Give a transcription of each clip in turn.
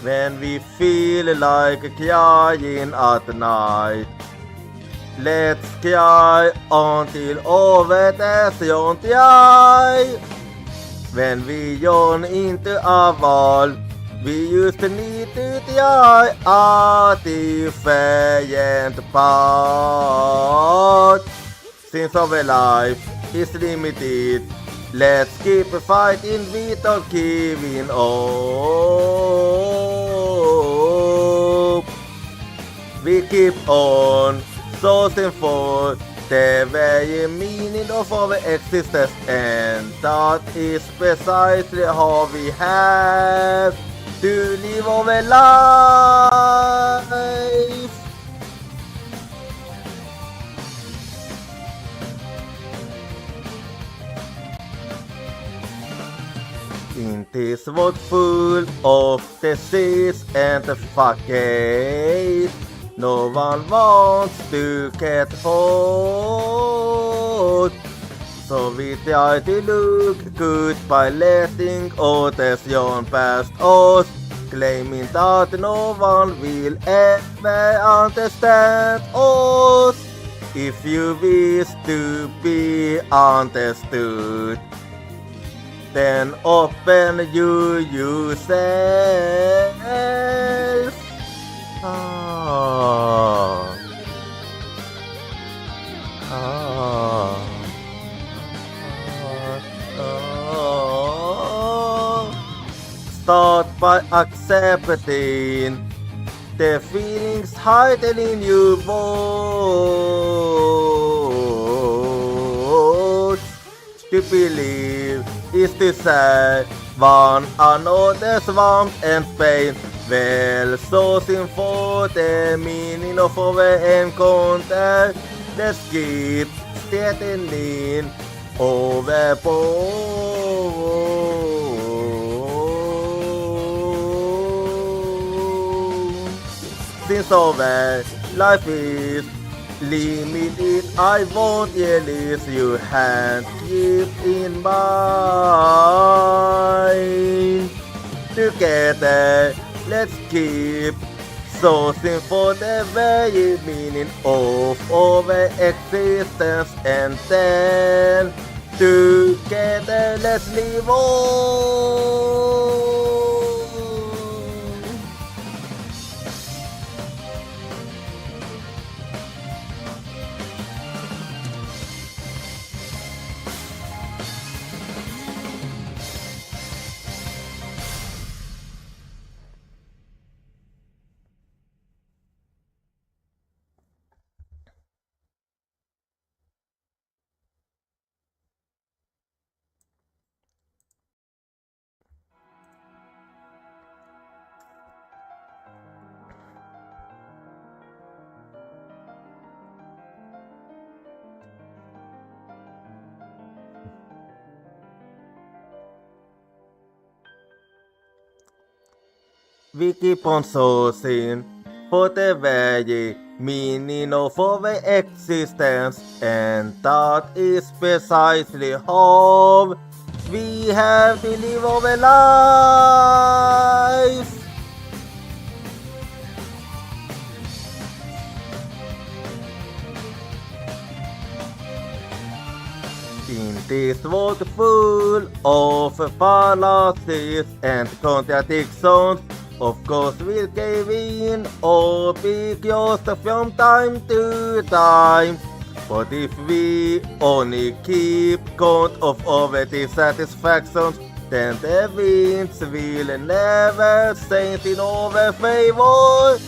When we feel like crying at night, let's cry until ögat är sånt jag. When we yawn into a wall, we used to need to try a different path. Since our life is limited, let's keep fighting without giving up. We keep on searching for the very meaning of our existence, and that is precisely how we have to live our life. In this world full of disease and fucking, no one wants to get hurt. So we try to look good by letting others yawn past us, claiming that no one will ever understand us. If you wish to be understood, then open you yourself. Start by accepting the feelings hidden in your bones. To believe is to say one another's warmth and pain, well searching for the meaning of our encounter. Let's keep steadying overboard. Since our life is limited, I won't release your hand. Keep in mind. Together, let's keep searching for the very meaning of our existence, and then together let's live on. We keep on searching for the very meaning of our existence, and that is precisely how we have to live our life. In this world full of fallacies and contradictions, of course we'll give in or be just from time to time. But if we only keep count of our dissatisfactions, then the winds will never sail in our favor.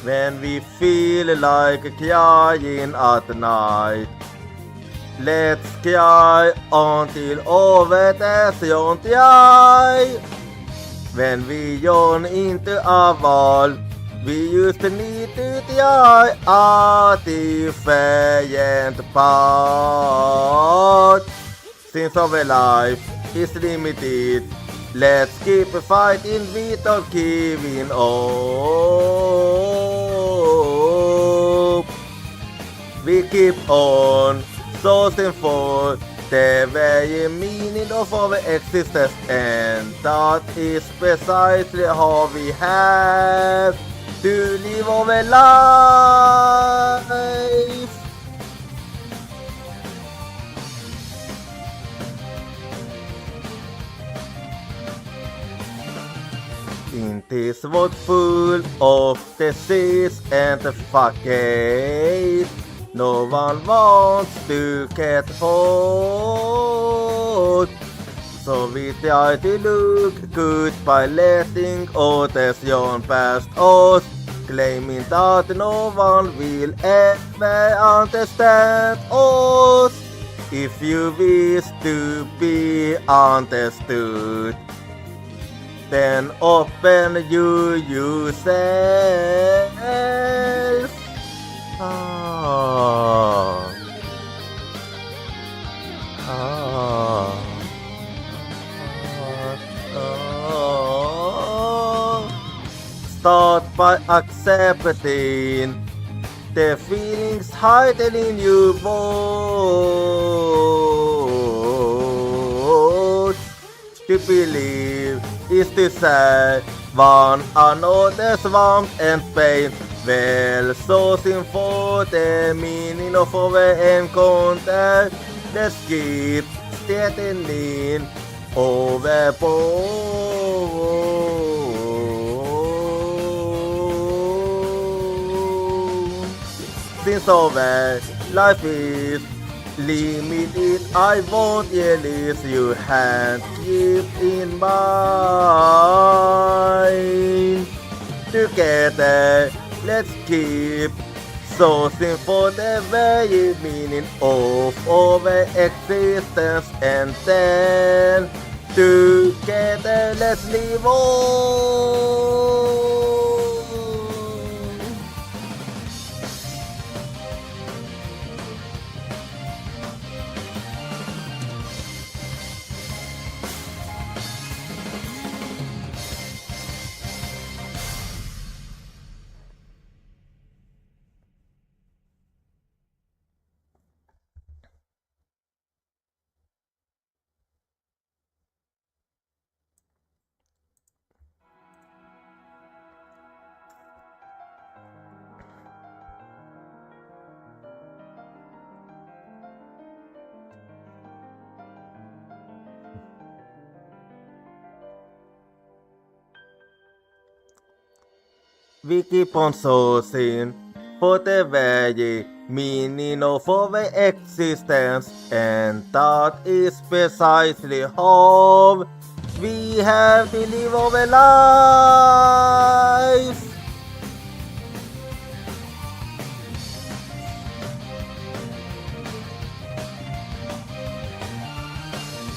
When we feel like crying at night, let's cry until ögat är sånt jag. When we yawn into a wall, we used to need to try a different path. Since our life is limited, let's keep fighting without giving up. We keep on searching for Det är meaning of our existence, and that is precisely how we have to live our life. In this world full of disease and fuck it, no one wants to get hurt. So we try to look good by letting others yawn past us, claiming that no one will ever understand us. If you wish to be understood, then open you yourself. Start by accepting the feelings hidden in your bones. To believe is to say one another's warmth and pain, well sourcing for the meaning of our encounter. Let's keep steadying overboard. Since our life is limited, I won't release your hand, keep in mind. Together, let's keep sourcing for the very meaning of our existence, and then together let's live on. We keep on sourcing for the very meaning of our existence, and that is precisely how we have to live our life.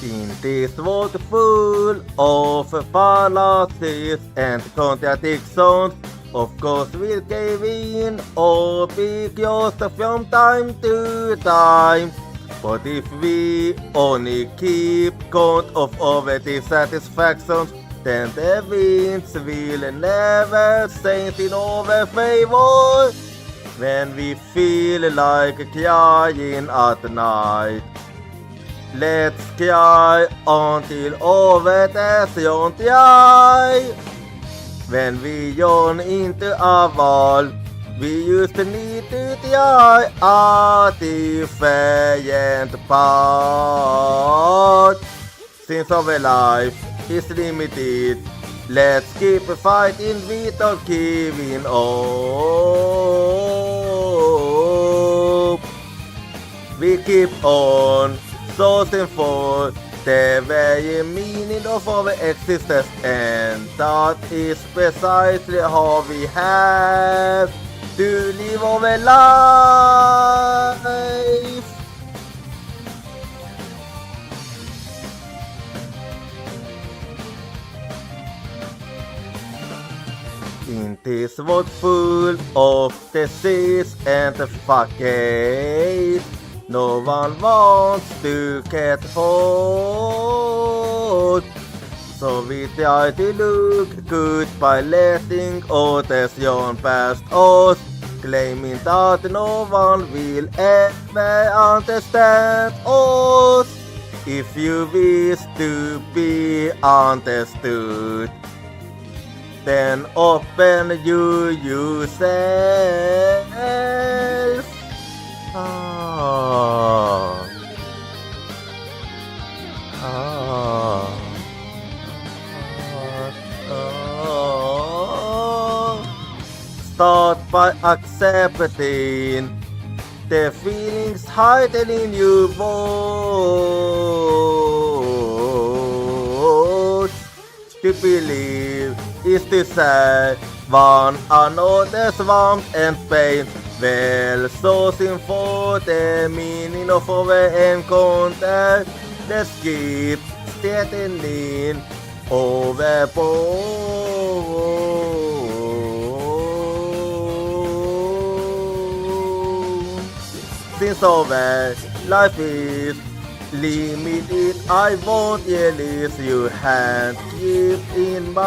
In this world full of fallacies and contradictions, of course we'll cave in or be just from time to time. But if we only keep count of our dissatisfactions, then the winds will never saint in our favor. When we feel like crying at night, let's cry until our death die. When we yawn into a wall, we used to need to die a defiant part. Since our life is limited, let's keep fighting without giving up. We keep on sourcing for the very meaning of our existence, and that is precisely how we have to live our life. In this world full of disease and fuck it, no one wants to get hurt. So we try to look good by letting others yawn past us, claiming that no one will ever understand us. If you wish to be understood, then open you yourself. Ah. Ah. Ah. Start by accepting the feelings hidden in your bones. To believe is to say one another's warmth and pain. Well, sourcing for the meaning of our encounter. Let's keep straightening overboard. Since our life is limited, I won't release your hand. Keep in mind.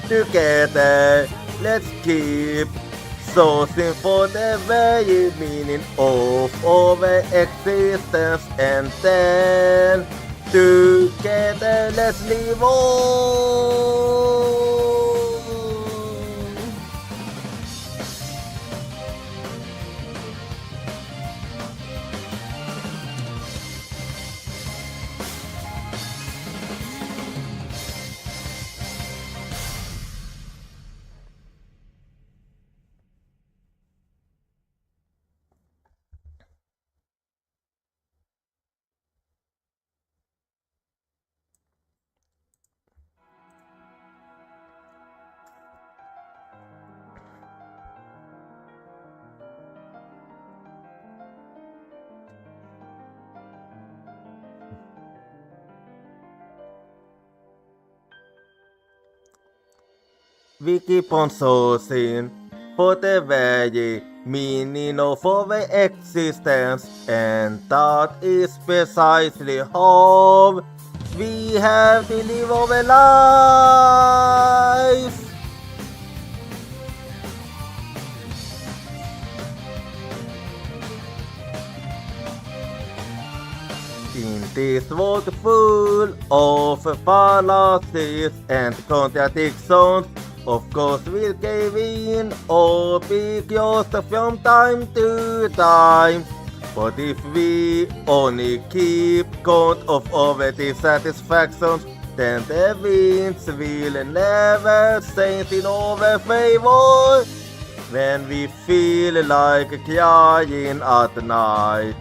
Together, let's keep sourcing for the very meaning of our existence, and then together let's live on. We keep on sourcing for the very meaning of our existence, and that is precisely how we have to live our life. In this world full of fallacies and contradictions, of course we'll give in or be just from time to time. But if we only keep count of our dissatisfactions, then the winds will never change in our favor. When we feel like crying at night,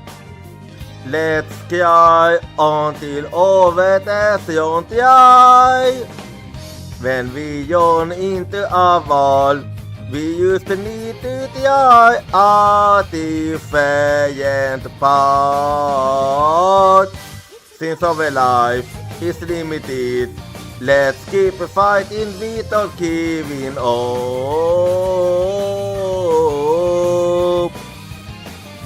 let's cry until overtation dry. When we yawn into a wall, we used to need to try a different path. Since our life is limited, let's keep fighting without giving up.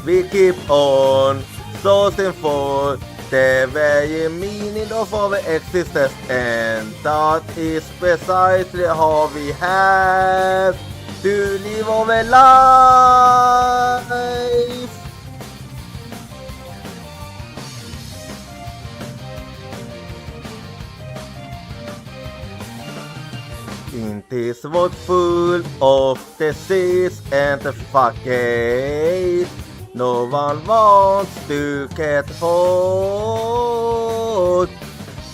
We keep on sourcing for the very meaning of our existence, and that is precisely how we have to live our life. In this world full of disease and facade, no one wants to get hurt.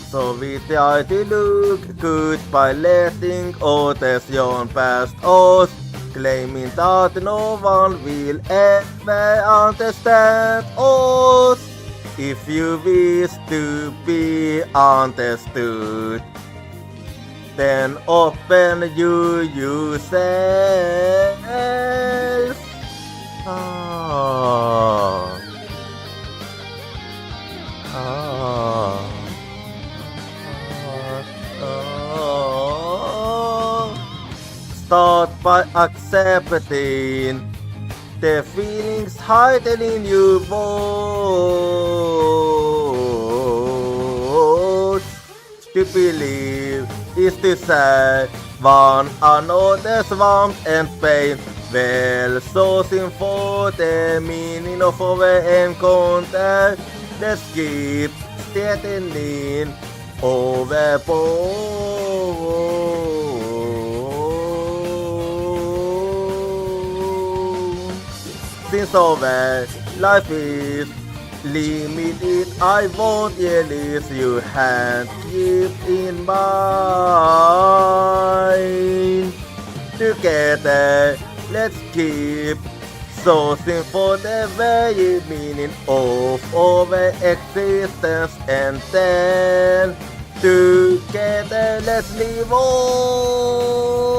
So we try to look good by letting others yawn past us, claiming that no one will ever understand us. If you wish to be understood, then open you yourself. Ah. Ah. Ah. Start by accepting the feelings hidden in your bones. To believe is to say one another's warmth and pain. Väl så sin fote meaning of our encounter. Let's keep stepping overboard. Since our life is limited, I won't release your hand, keep in mind. Together, let's keep sourcing for the very meaning of our existence, and then together let's live on.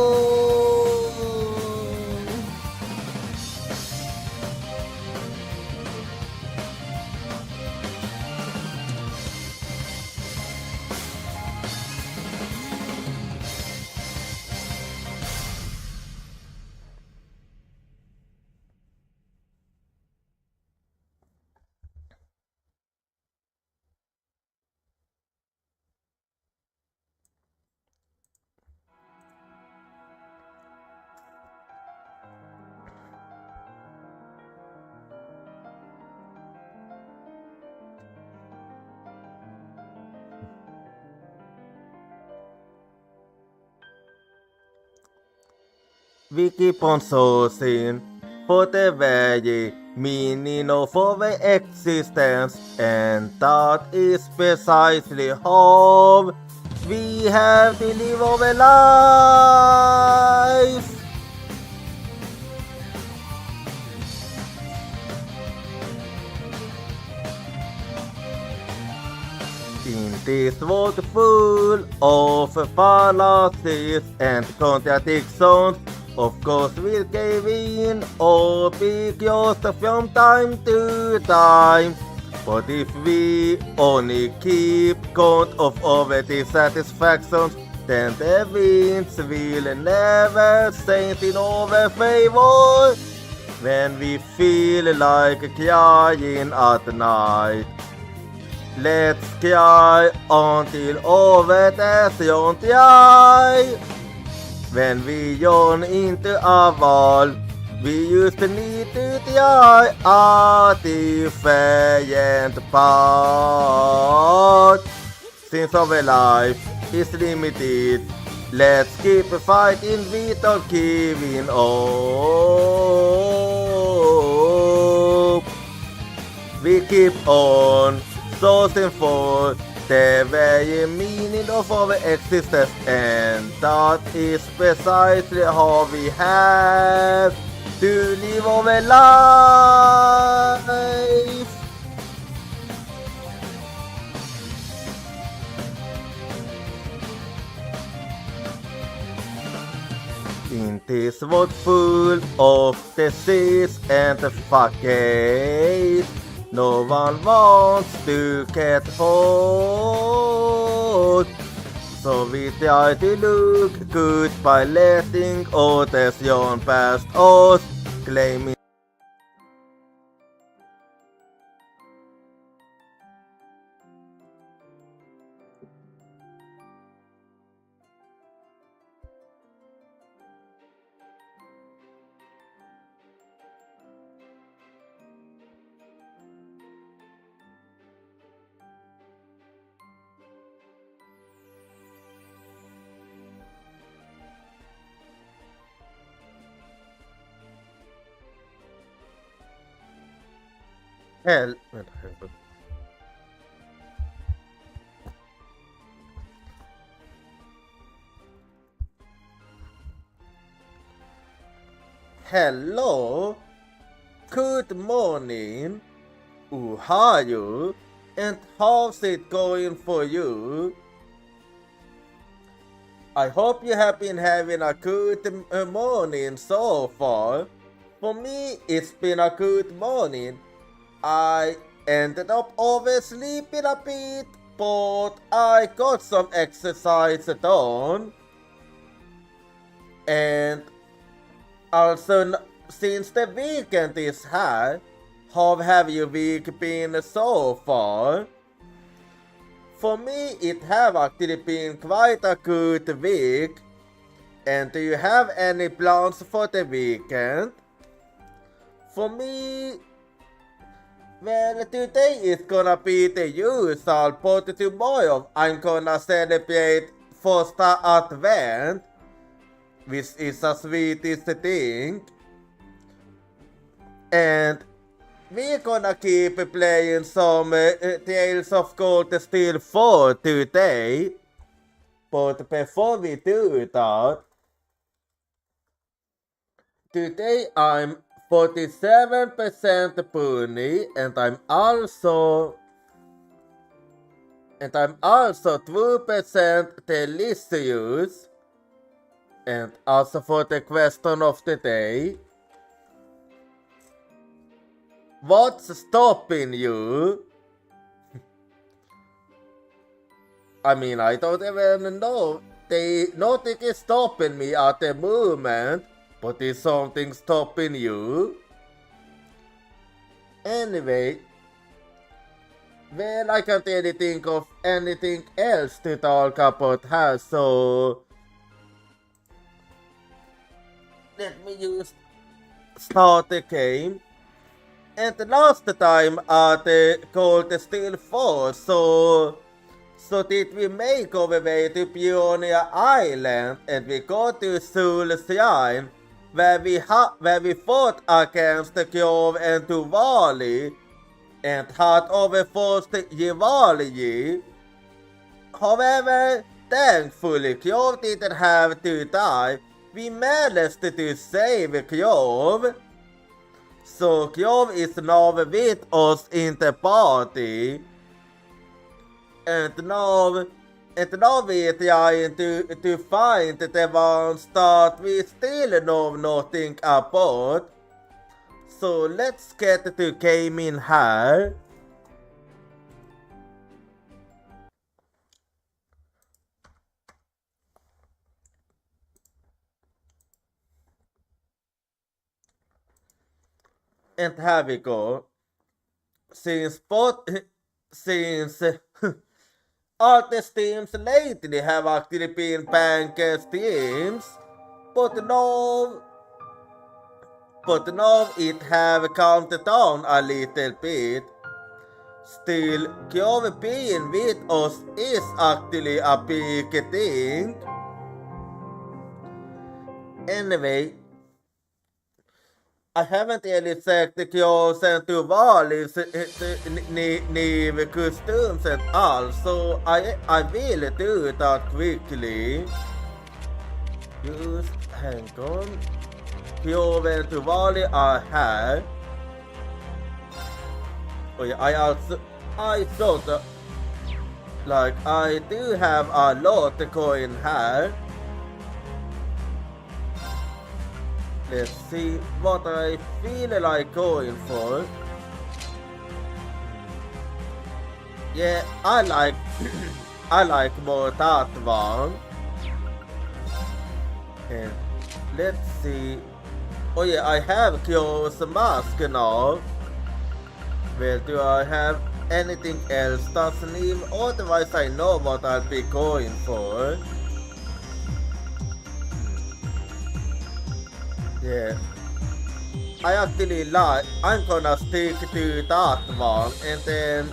We keep on sourcing for the very meaning of our existence, and that is precisely how we have to live our life. In this world full of fallacies and contradictions, of course we'll give in or be just from time to time. But if we only keep count of our dissatisfactions, then the winds will never saint in our favor. When we feel like crying at night, let's cry until overtation dry. When we yawn into a wall, we used to need to try a different path. Since our life is limited, let's keep fighting without giving up. We keep on sourcing for the very meaning of our existence, and that is precisely how we have to live our life. In this world full of disease and facade, no one wants to get hurt. So we try to look good by letting others yawn past us, claiming hell. Hello, good morning, how are you, and how's it going for you? I hope you have been having a good morning so far. For me, it's been a good morning. I ended up oversleeping a bit, but I got some exercise done. And also, since the weekend is here, how have your week been so far? For me, it have actually been quite a good week. And do you have any plans for the weekend? For me, well, today is gonna be the usual, but tomorrow I'm gonna celebrate first Advent, which is a Swedish thing. And we're gonna keep playing some Tales of Gold Steel 4 today. But before we do that, today I'm 47% bunny and I'm also 2% delicious. And also for the question of the day, what's stopping you? I mean, I don't even know. Nothing is stopping me at the moment, but is something stopping you? Anyway, well, I can't really think of anything else to talk about here, so let me just start the game. And last time the Gold Steel 4, so did we make our way to Pioneer Island and we go to Sul Shrine where we fought against Kjov and Tuvali and had overforced Yivali. However, thankfully Kjov didn't have to die. We managed to save Kjov. So Kjov is now with us in the party. And now we're trying to find the ones that we still know nothing about. So let's get to game in here. And here we go. Since all the streams lately have actually been bank streams, but now it have calmed down a little bit. Still, Kjov being with us is actually a big thing. Anyway, I haven't really checked the Kjovs and Tuvali's new costumes and all, so I will do that quickly. Just hang on. Kjov and Tuvali are here. Oh yeah, I do have a lot of coin here. Let's see what I feel like going for. Yeah, I like more that one. And let's see. Oh yeah, I have Kjov's mask now. Well, do I have anything else that's new? Otherwise I know what I'll be going for. Yeah, I'm gonna stick to that one, and then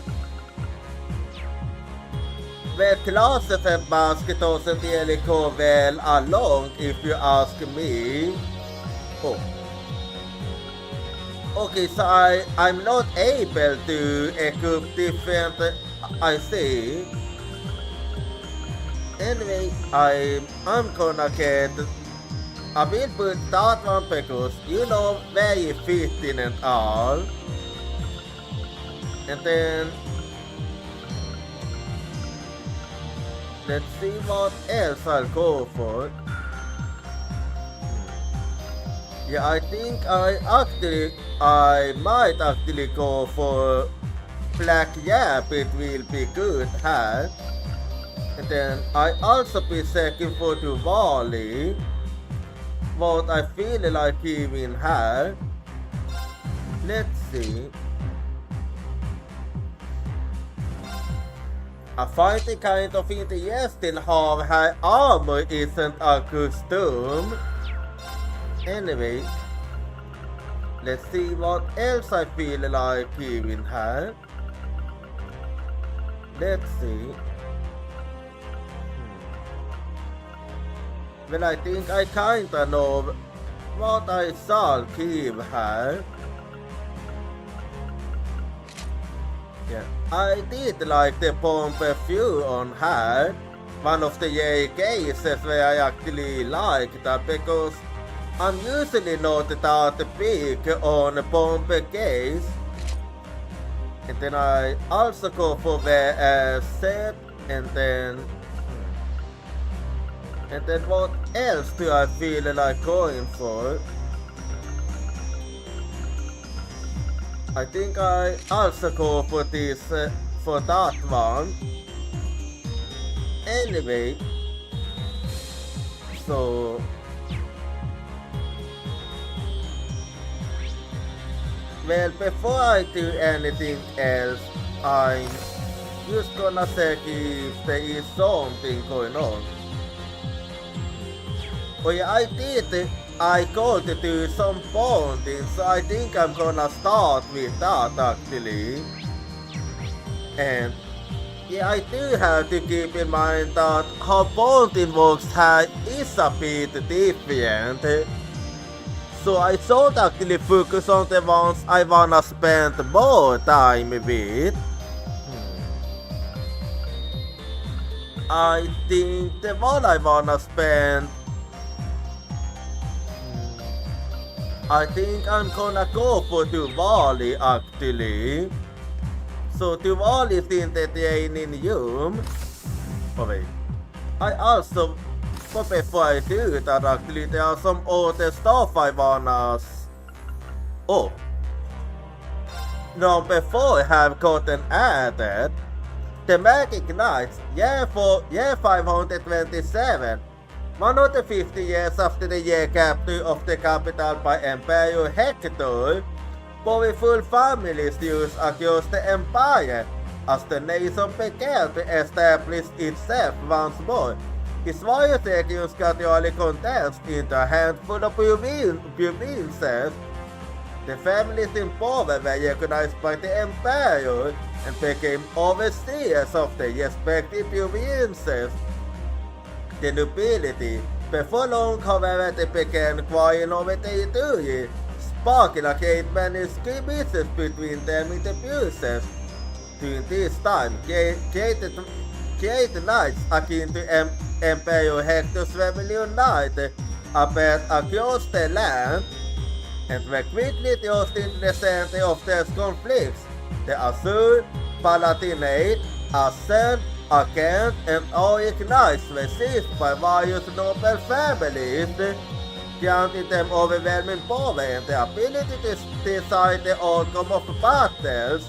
the philosopher mask doesn't really go well along if you ask me. Oh. Okay, so I'm not able to equip different, I see. Anyway, I'm gonna get, I will put that one because you know very fitting and all. And then let's see what else I'll go for. Yeah, I think I might actually go for Black Yap, it will be good hat. And then I also be checking for Tuvali. What I feel like giving her. Let's see. I find it kind of interesting how high armor isn't a costume. Anyway, let's see what else I feel like giving her. Let's see. Well, I think I kinda know what I shall give her. Yeah, I did like the point of view on her. One of the cases where I actually liked that because I'm usually not that big on a bomb case. And then I also go for the set and then what else do I feel like going for? I think I also go for this, for that one. Anyway, so well, before I do anything else, I'm just gonna check if there is something going on. Oh yeah, I got to do some bonding, so I think I'm gonna start with that actually. And yeah, I do have to keep in mind that how bonding works is a bit different. So I should actually focus on the ones I wanna spend more time with. I think the one I wanna spend, I think I'm gonna go for Diwali actually. So Diwali is in the training room. Oh wait. I also, but before I do that actually there are some other stuff I wanna... Oh. No, before I have gotten added, the Magic Knights, year 527. 150 years after the year capture of the capital by Emperor Hector, powerful families used across the empire as the nation began to establish itself once more. Its various regions gradually condensed into a handful of provinces. The families in power were recognized by the emperor and became overseers of the respective provinces. The nobility, before long however they began acquiring over territory, sparking a great many skirmishes between them in the provinces. During this time, great knights akin to Emperor Hector's rebellion united appeared across the land and were quickly thrust into the center of their conflicts. The Azure, Palatinate, Ascent, Kent and Auric Knights were seized by various noble families, granting them overwhelming power and the ability to decide the outcome of battles.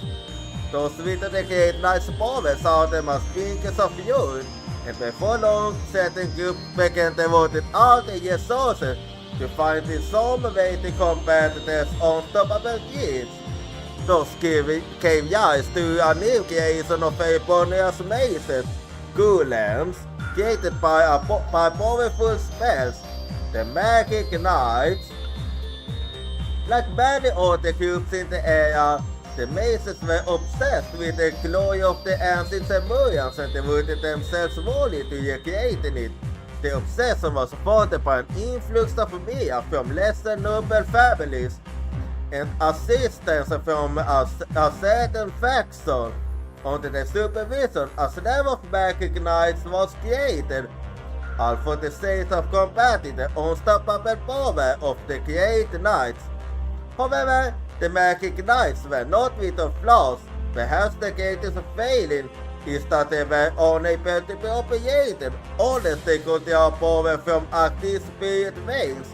Those with the great Knights' power saw them as beacons of youth, and before long, certain groups began devoting all their resources to finding some way to combat their unstoppable threats. Those gave rise to a new creation of Aponius mazes, golems, created by powerful spells, the Magic Knights. Like many other groups in the area, the mazes were obsessed with the glory of the ancient Lemurians and devoted themselves wholly to recreating it. The obsession was supported by an influx of media from lesser noble families and assistance from a certain faction. Under the supervision, a slave of Magic Knights was created, all for the sake of combating the unstoppable power of the Great Knights. However, the Magic Knights were not without flaws. Perhaps the greatest failing is that they were unable to be operated unless they could draw power from active spirit veins.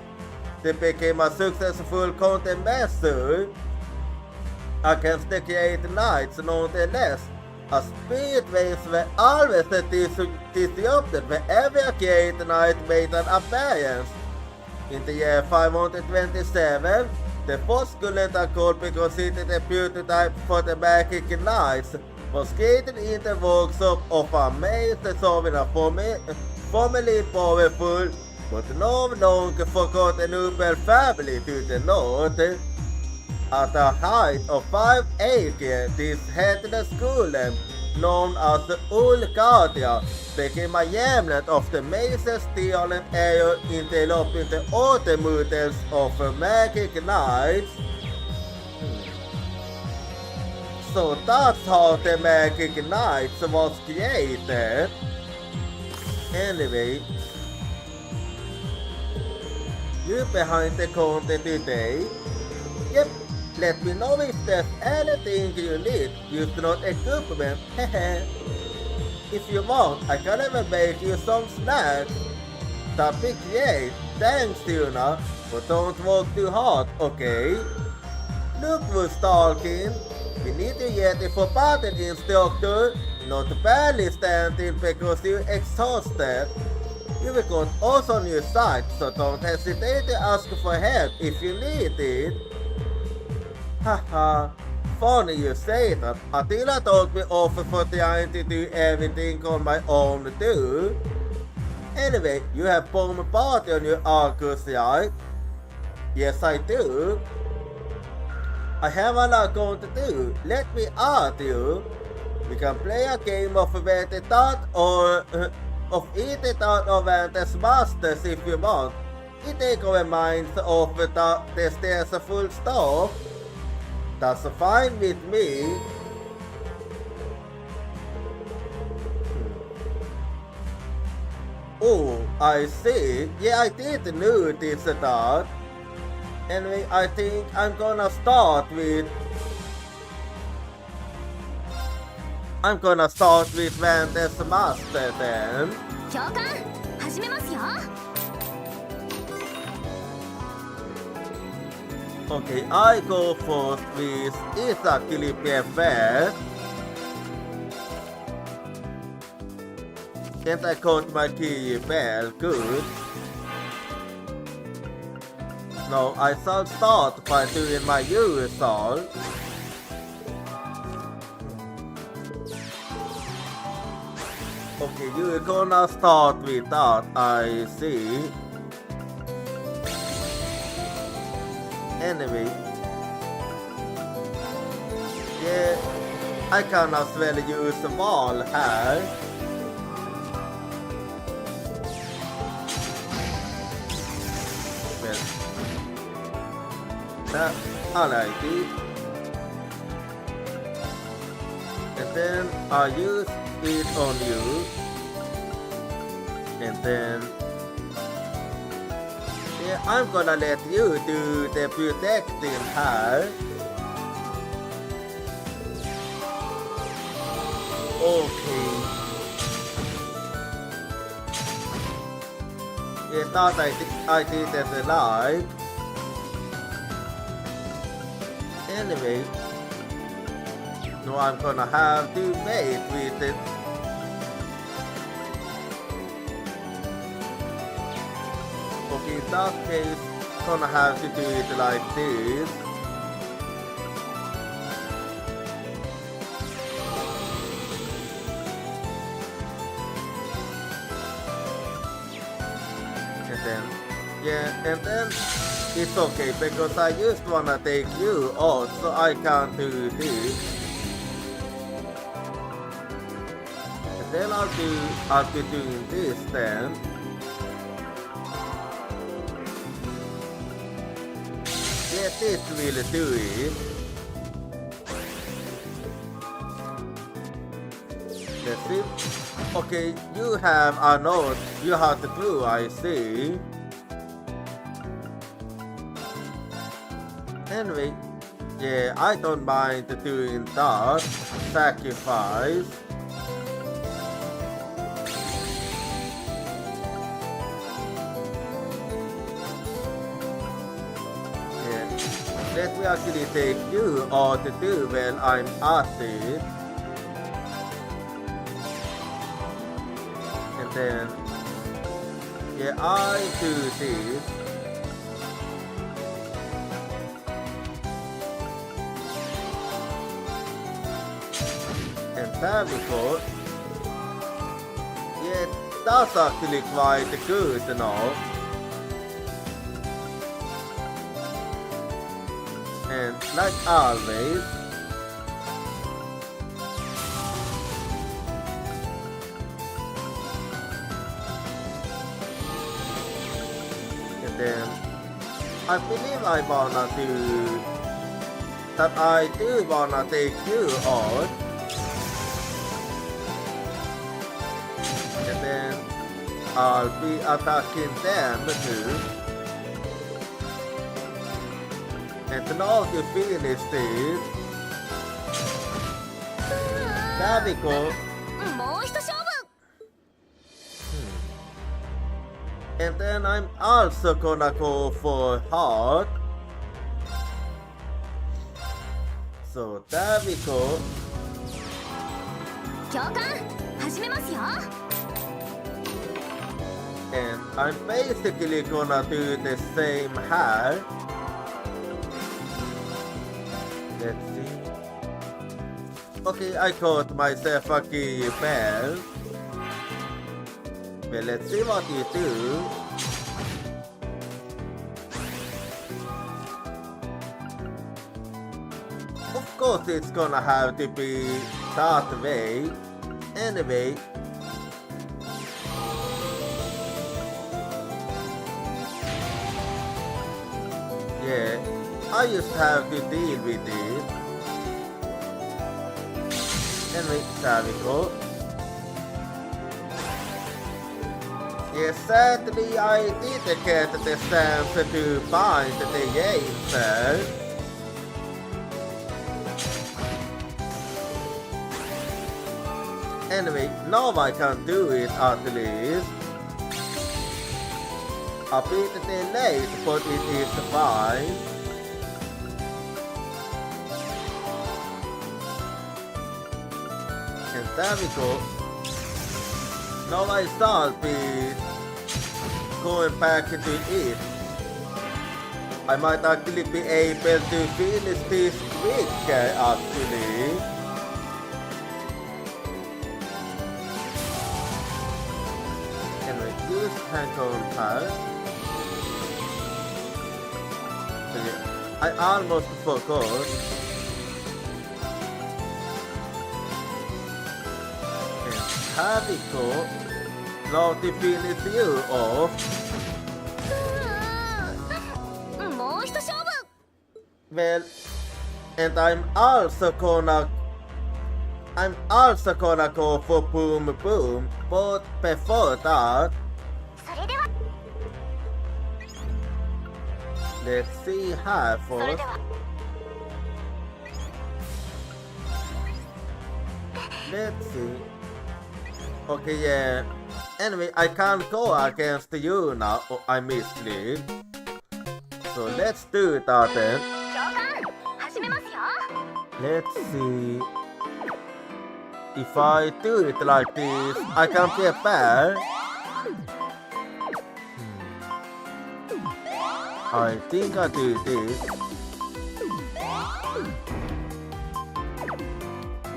They became a successful countermeasure against the Great Knights nonetheless, as spirit veins were always disrupted whenever a Great Knight made an appearance. In the year 527, the Fosculent could be considered a prototype for the Magic Knights, was skating in the workshop of a master solving a formerly powerful but no longer forgotten Nobel family to the north. At a height of 5 acres, this headless golem, known as the Ulkatia, became a remnant of the massive stolen area interloping the automotives of magic knights. So that's how the magic knights was created. Anyway, you behind the counter today? Yep, let me know if there's anything you need. Use not equipment. If you want, I can even make you some snacks. That'd be great. Thanks, Tuna. But don't work too hard, okay? Look who's talking. We need to get a for battle instructor, not barely standing because you're exhausted. You will got us on your side, so don't hesitate to ask for help if you need it. Haha, funny you say that. Attila told me off for trying to do everything on my own too. Anyway, you have bomb party on your Arcus, right? Yes, I do. I have a lot going to do. Let me ask you. We can play a game of Ventitat or of Ititat or Ventus Masters if you want. You take away minds of the stairs a full stop. That's fine with me. Oh, I see. Yeah, I did notice that. Anyway, I think I'm gonna start with Ventus Master then. 教官、始めますよ。Okay, I go first with exactly perfect. And I got my key bell, good. Now I shall start by doing my usual. Okay, you're gonna start with that, I see. Anyway, yeah, I can as well use the wall here. Well, I like it. And then I use it on you. And then yeah, I'm gonna let you do the protecting here. Okay. Yeah, that I didn't like. Anyway, now I'm gonna have to wait with it. Okay, in that case, gonna have to do it like this. And then, yeah, and then it's okay because I just wanna take you out, so I can't do this. And then I'll be doing this then. Yeah, this will do it. That's it. Okay, you have a note you have to do, I see. Anyway, yeah, I don't mind doing that. Sacrifice. Let me actually take you out to do when I'm at it. And then, yeah, I do this. And there we go. Yeah, that's actually quite good now. And like always, and then I believe I wanna do that. I do wanna take you out, and then I'll be attacking them too. And now you finish this. There we go. もう一勝負 And then I'm also gonna go for heart. So there we go. 教官始めますよ And I'm basically gonna do the same hair. Let's see. Okay, I caught myself a key bell. Well, let's see what you do. Of course, it's gonna have to be that way. Anyway. Yeah, I just have to deal with it. Anyway, there we go. Yes, sadly I didn't get the chance to bind the answer. Anyway, now I can do it at least. A bit delayed, but it is fine. And there we go. Now I shall be going back to it. I might actually be able to finish this quicker actually. Anyway, use hang-on pad. Okay, I almost forgot. There we go. Now to finish you off. もう一勝負 Well, and I'm also gonna go for boom boom, but before that, それでは let's see how それ first. では Let's see. Okay, yeah. Anyway, I can't go against you now. Oh, I missed it. So let's do that then. 教官始めますよ Let's see. If I do it like this, I can get back. I think I do this.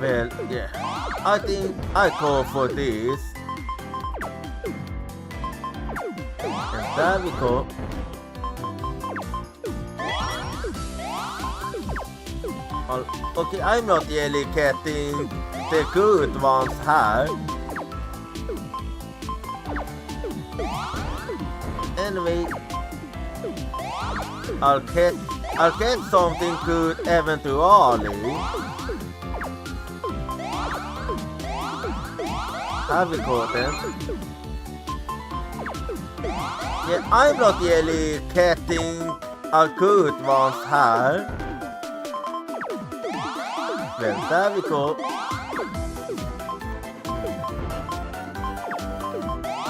Well, yeah. I think I go for this. And there we go. Okay, I'm not really getting the good ones here. Anyway, I'll get something good eventually. Have we go then? Yeah, I'm not really getting a good ones here. Well, there we go.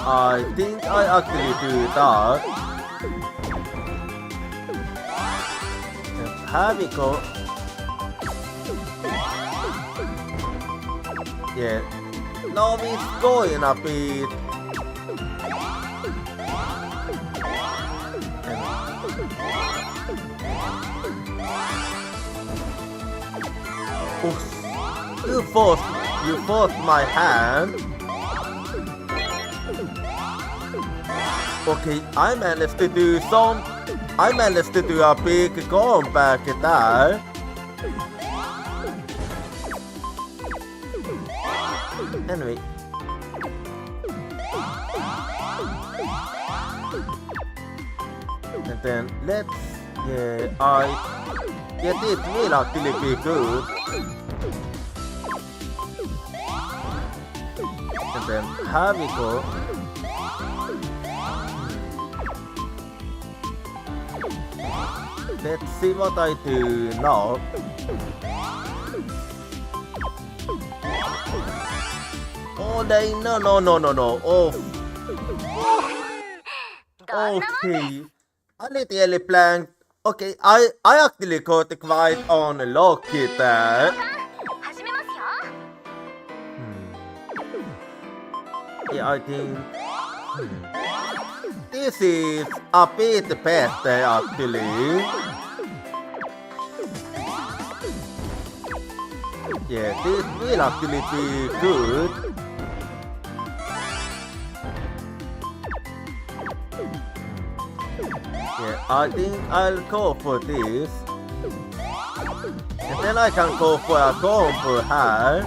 I think I actually do that. And here we go. Yeah. Now it's going a bit. Oops. You forced me. you forced my hand. Okay, I managed to do a big comeback there. Anyway. And then let's, this will actually be good. And then here we go. Let's see what I do now. Oh, no. Oh. Okay. A little blank. Okay, I actually got quite unlucky there. Yeah, I think this is a bit better actually. Yeah, this will actually be good. Yeah, I think I'll go for this. And then I can go for a combo here.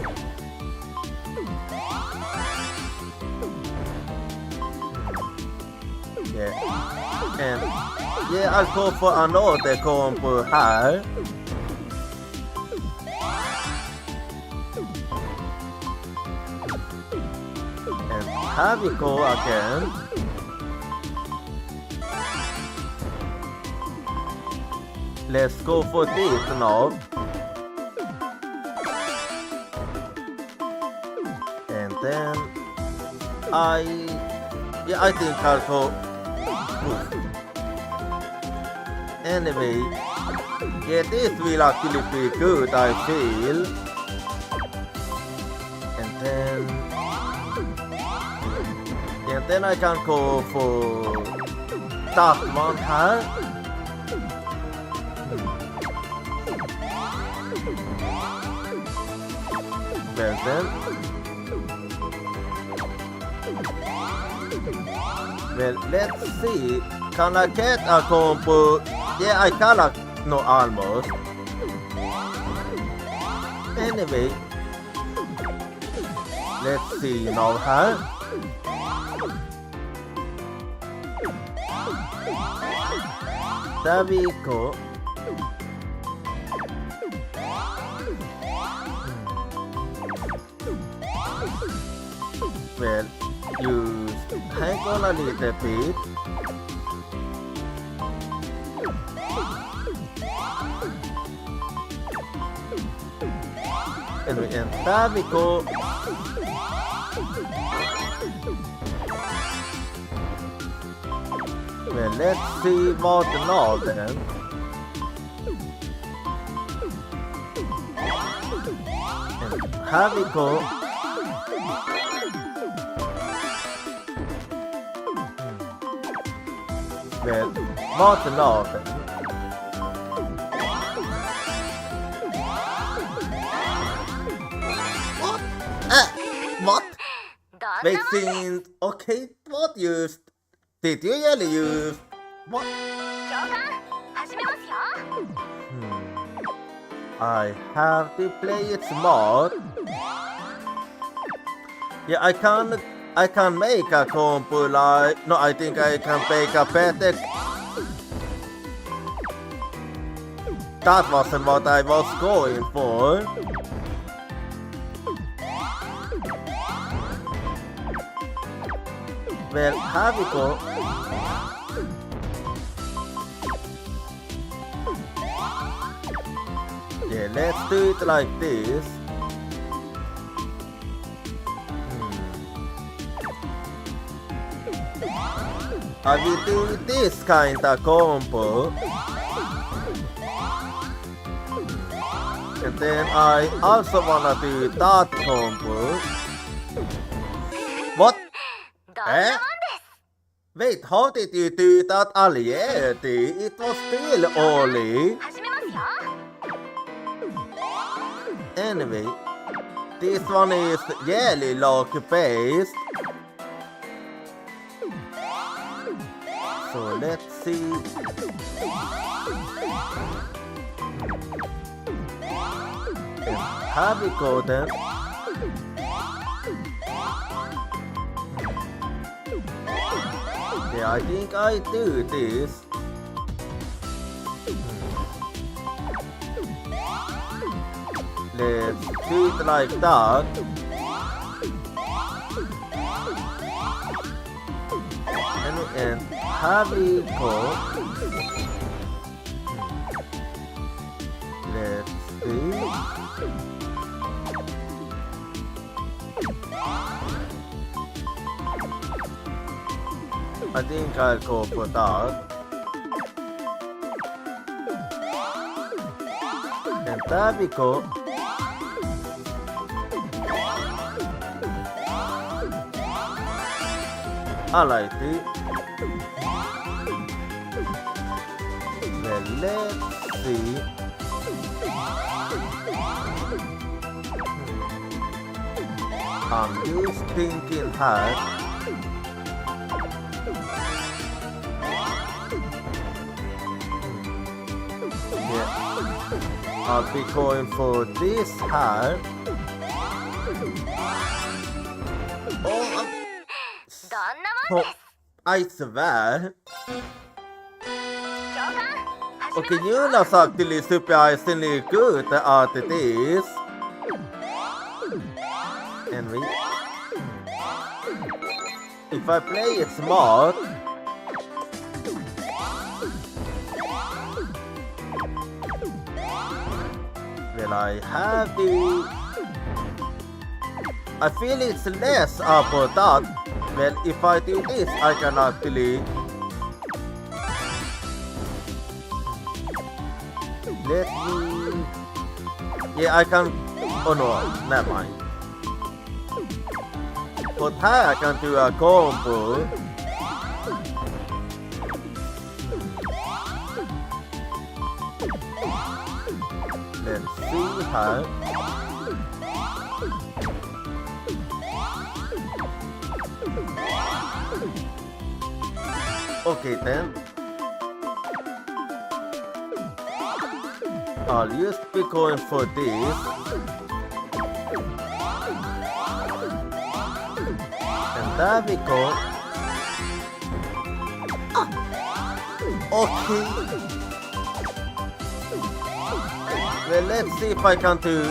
Yeah. And yeah, I'll go for another combo here. And here we go again. Let's go for this now. And then I think I'll go. Anyway, yeah, this will actually be good, I feel. And then I can go for that one here. Well, let's see. Can I get a combo? Yeah, I can. No, almost. Anyway, let's see now, huh? There we go. Well, you hang on a little bit. And there we go. Well, let's see what now then. And here we go. Well, what now then? What? Wait, since okay, what used? Did you really use? What? I have to play it smart. Yeah, I can make a combo like. No, I think I can make a better. That wasn't what I was going for. Well, here we go. Yeah, let's do it like this. I will do this kind of combo. And then I also wanna do that combo. What? Eh? Wait, how did you do that already? It was still early. Anyway, This one is jelly lock based. So let's see. And have we got them? Yeah, I think I do this. Let's do it like that. And have we got? Let's see. I think I'll go for that. And there we go. I like it. Well, let's see. I'm just thinking hard. Yeah, I'll be going for this hat. Oh, どんなもん oh, です I swear. 教官始 Okay, めます you よ know actually surprisingly good at this. And we, if I play it smart, well, I have to. I feel it's less about that. Well, if I do this, I can actually. Let me. Yeah, I can. Oh no, never mind. But here I can do a combo. Let's see how. Okay then. I'll just be going for this. And there we go. Okay. Well, let's see if I can do.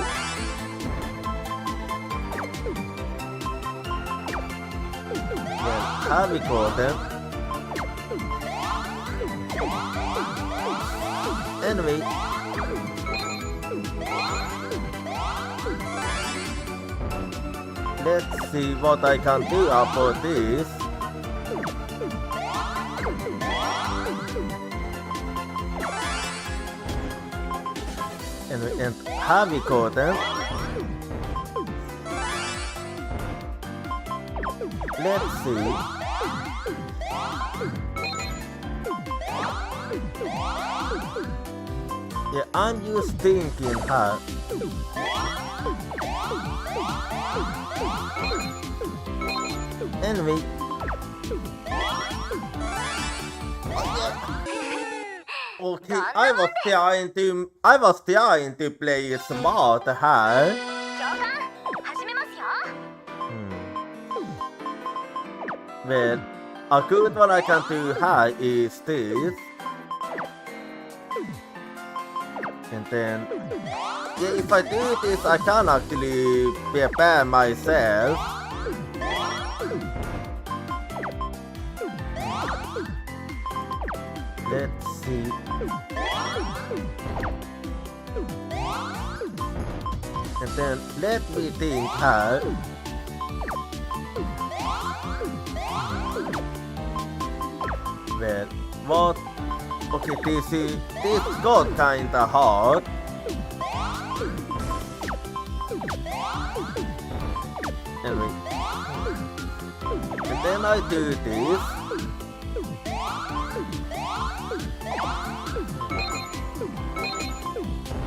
Well, there we go then. Anyway. Let's see what I can do about this. And have we got them? Let's see. Yeah, I'm just thinking how. Anyway. Okay, I was trying to play smart here. 教官始めますよ Well, a good one I can do here is this. And then, yeah, if I do this, I can actually prepare myself. Let's see. And then let me think how. Well, what? Okay, this got kinda hard. Anyway. And then I do this.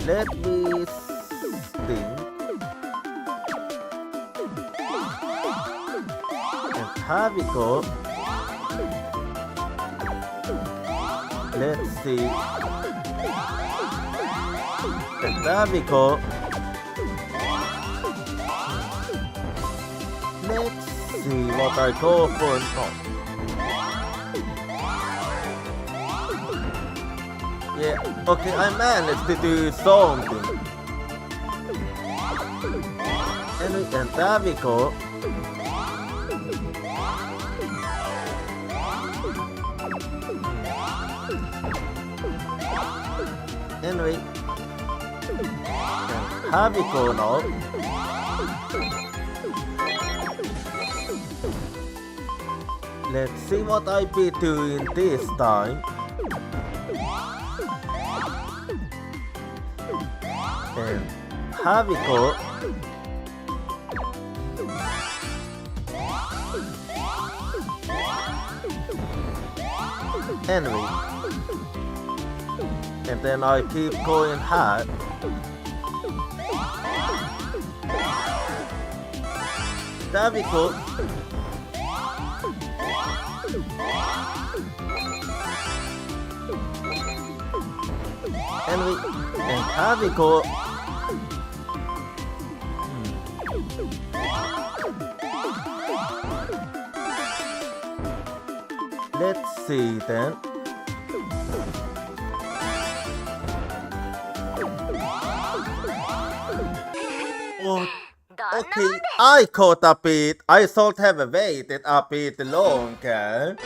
Let me think. here we go. Let's see. And there we go. Let's see what I go for now. Yeah, okay, I managed to do something. And there we go. Anyway, here we go now. Let's see what I be doing this time. And here we go. Anyway, and then I keep going hard. There we go. Anyway, and here we go. Let's see then. Oh, okay, I caught a bit. I should have waited a bit longer.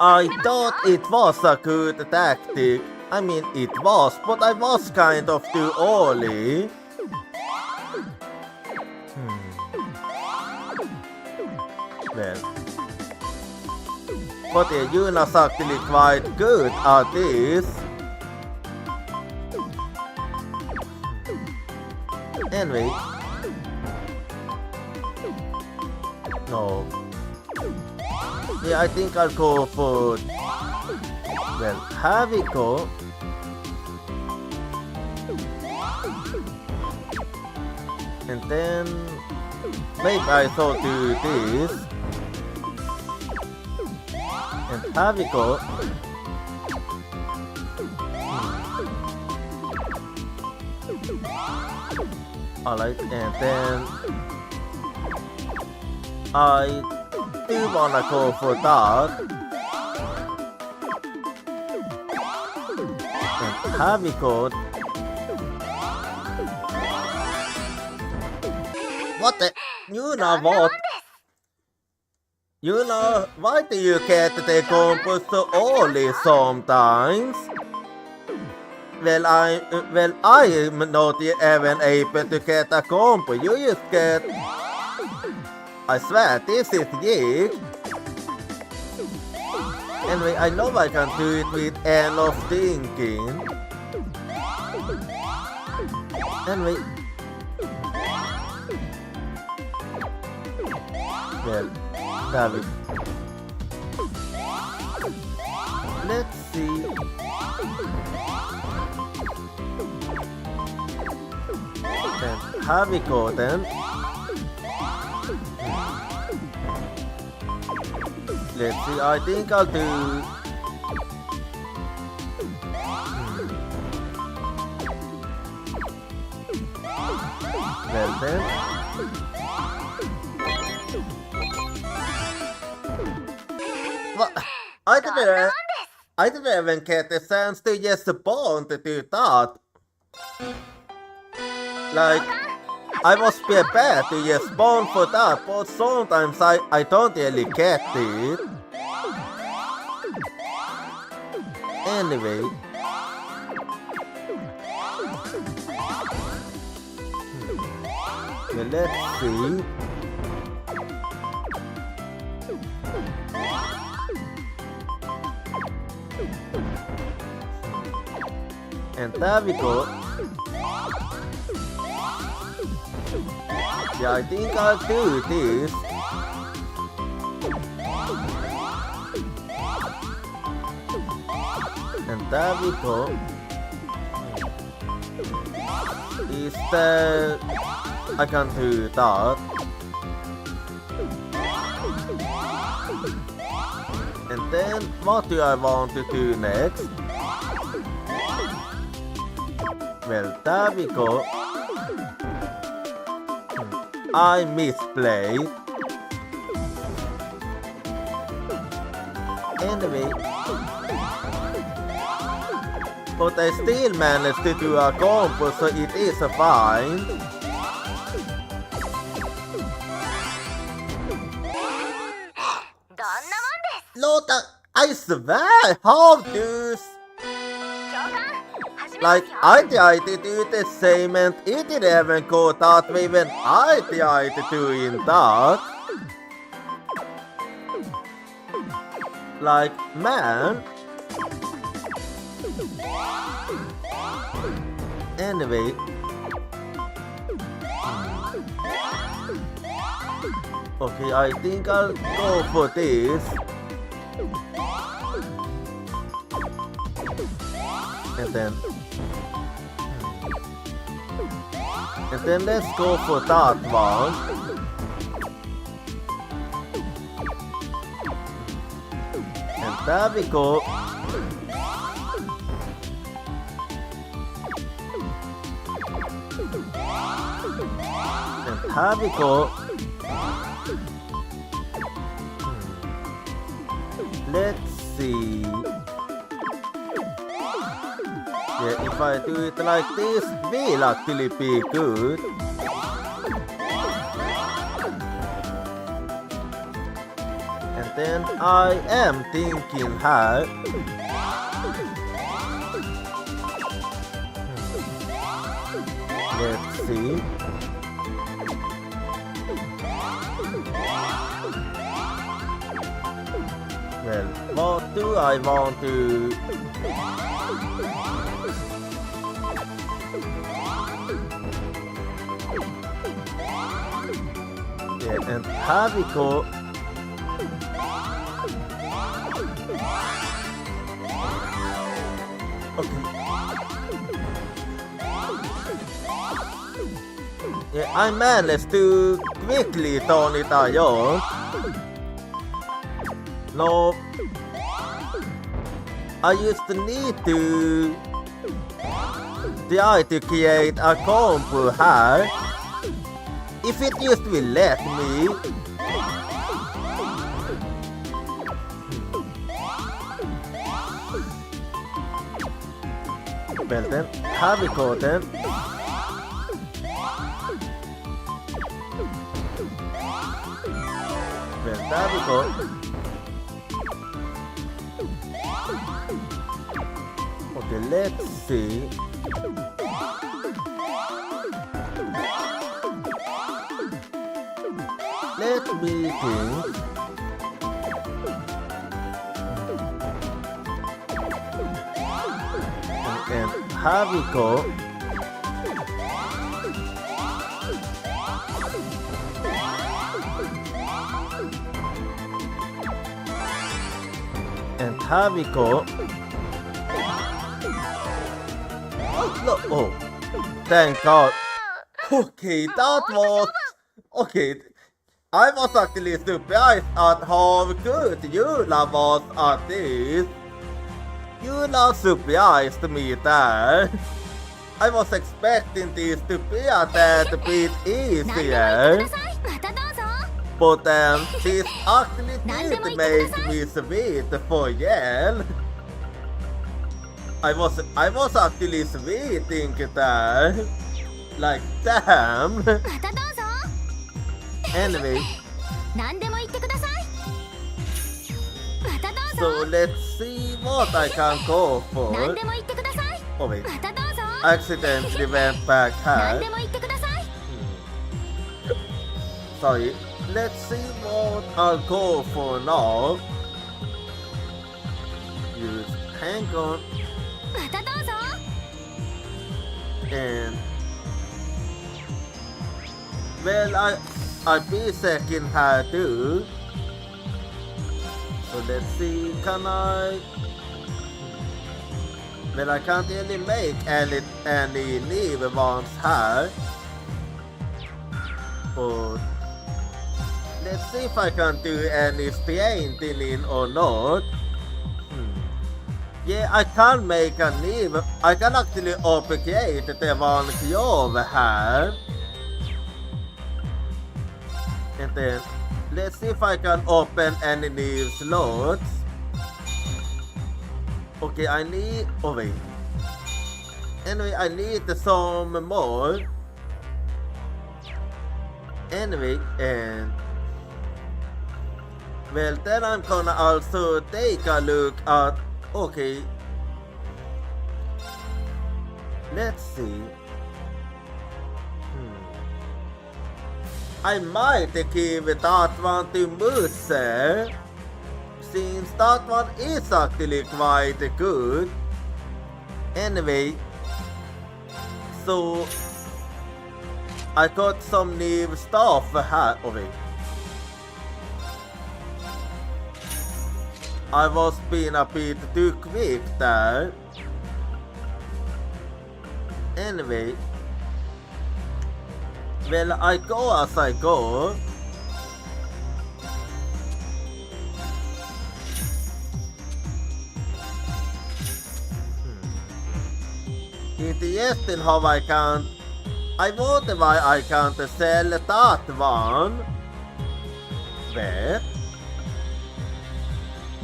I thought it was a good tactic. I mean, it was, but I was kind of too early. Well, but yeah, Yuna's actually quite good at this. Anyway. No. Yeah, I think I'll go for... Well, here we go. And then... Maybe I should do this. And here we go. Alright, and then I do wanna go for that. And here we go. What the? You know what? You know, why do you get the combo so early sometimes? Well, I am not even able to get a combo. You just get... I swear, this is gig. Anyway, I know I can do it with end of thinking. Anyway. Well, David. Let's see. And here we go then. Let's see, I think I'll do... Well then. What? I didn't even get the chance to just bond to do that. Like, I was prepared to just spawn for that, but sometimes I don't really get it. Anyway. Well, let's see. And there we go. Yeah, I think I'll do this. And there we go. Is there... I can do that. And then what do I want to do next? Well, there we go. I misplayed. Anyway. But I still managed to do a combo, so it is fine. Lord, I swear, how do... Like, I tried to do the same and it didn't even go that way when I tried doing that. Like, man. Anyway. Okay, I think I'll go for this. And then let's go for that one. And there we go. And there we go. Let's see. Yeah, if I do it like this, will actually be good. And then I am thinking how. Let's see. Well, what do I want to... Yeah, and here we go. Okay. Yeah, I managed to quickly turn it around. No, I used to need to try to create a combo here. If it used to let me. Well then, here we go then. Well, there we go. Okay, let's see. Let me think. And here we go. And here we go. No, oh, thank God. Okay, that was... Okay, I was actually surprised at how good Yula was at this. Yula surprised me there. I was expecting this to be a tad bit easier. But this actually did make me sweet for Yale. I was actually sweating there. Like, damn. Anyway. So let's see what I can go for. Oh wait. Accidentally went back here. Sorry. Let's see what I'll go for now. Use hang on. And well, I'll be second here too. So let's see, can I? Well, I can't really make any new ones here. But Let's see if I can do any painting or not. Yeah, I can make a new. I can actually create the one job här. And then let's see if I can open any new slots. Okay, I need. Oh wait. Anyway, I need some more. Anyway, and well, then I'm gonna also take a look at. Okay, let's see. I might give that one to Musse, since that one is actually quite good. Anyway, so I got some new stuff here. Oh wait. I was being a bit too quick there. Anyway, well, I go as I go. Interesting how I can't. I wonder why I can't sell that one. But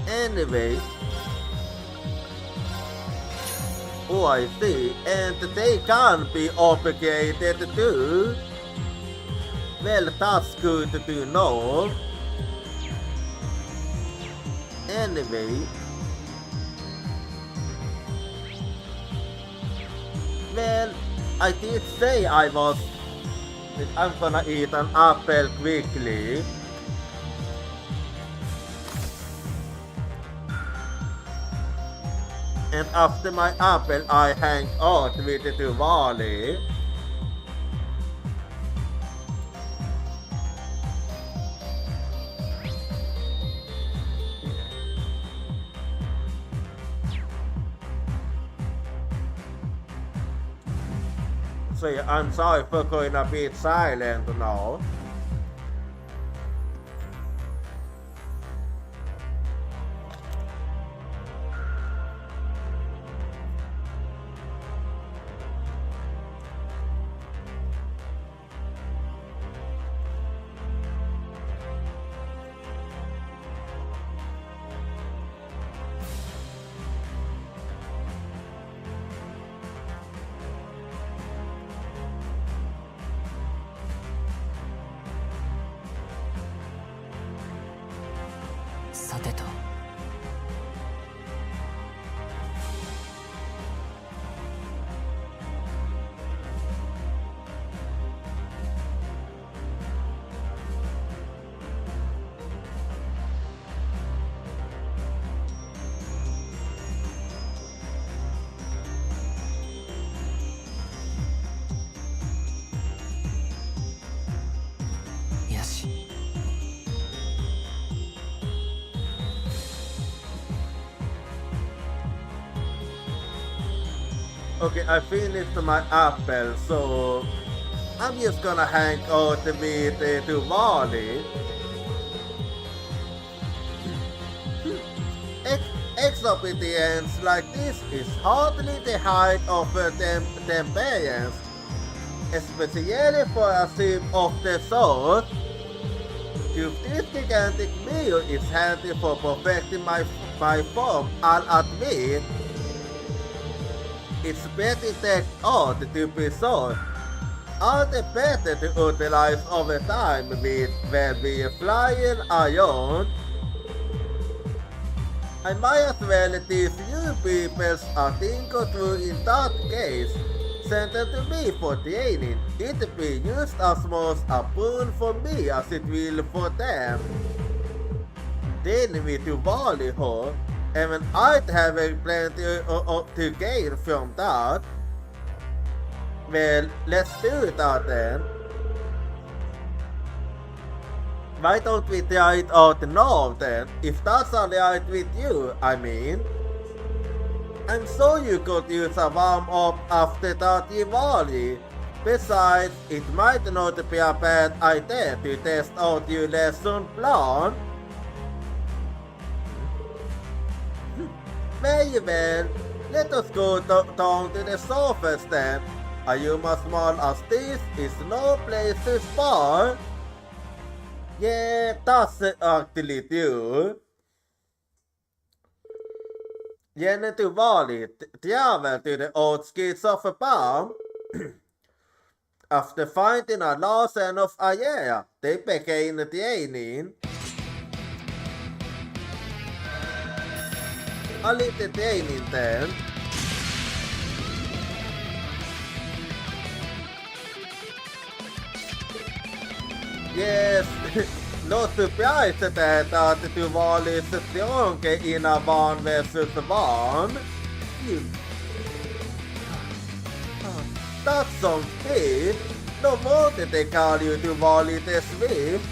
anyway, oh I see, and they can be obligated too. Well, that's good to know. Anyway, well, I did say I was. I'm gonna eat an apple quickly. And after my apple, I hang out with the Diwali. So yeah, I'm sorry for going a bit silent now. Okay, I finished my apple, so I'm just gonna hang out with Diwali. Exorbitance like this is hardly the height of temperance, especially for a soup of the sort. This gigantic meal is handy for perfecting my form, I'll admit. It's better take out to be so. All the better to utilize over time with when we flying around. I might as well teach you people a thing or two in that case. Send them to me for training. It will be just as much a boon for me as it will for them. Then we to volley her. And I'd have plenty to gain from that. Well, let's do that then. Why don't we try it out now then? If that's alright with you, I mean. I'm sure you could use a warm up after that Diwali. Besides, it might not be a bad idea to test out your lesson plan. Very well, let us go down to the surface then. A room as small as this is no place to spar. Yeah, that's actually true. Genom till vanligt, travel to the outskirts of a farm. After finding a large enough area, they began training. A little training then. Yes, not surprised that du var lite stronger innan van versus van. That sounds good. No wonder they call you to var lite swift.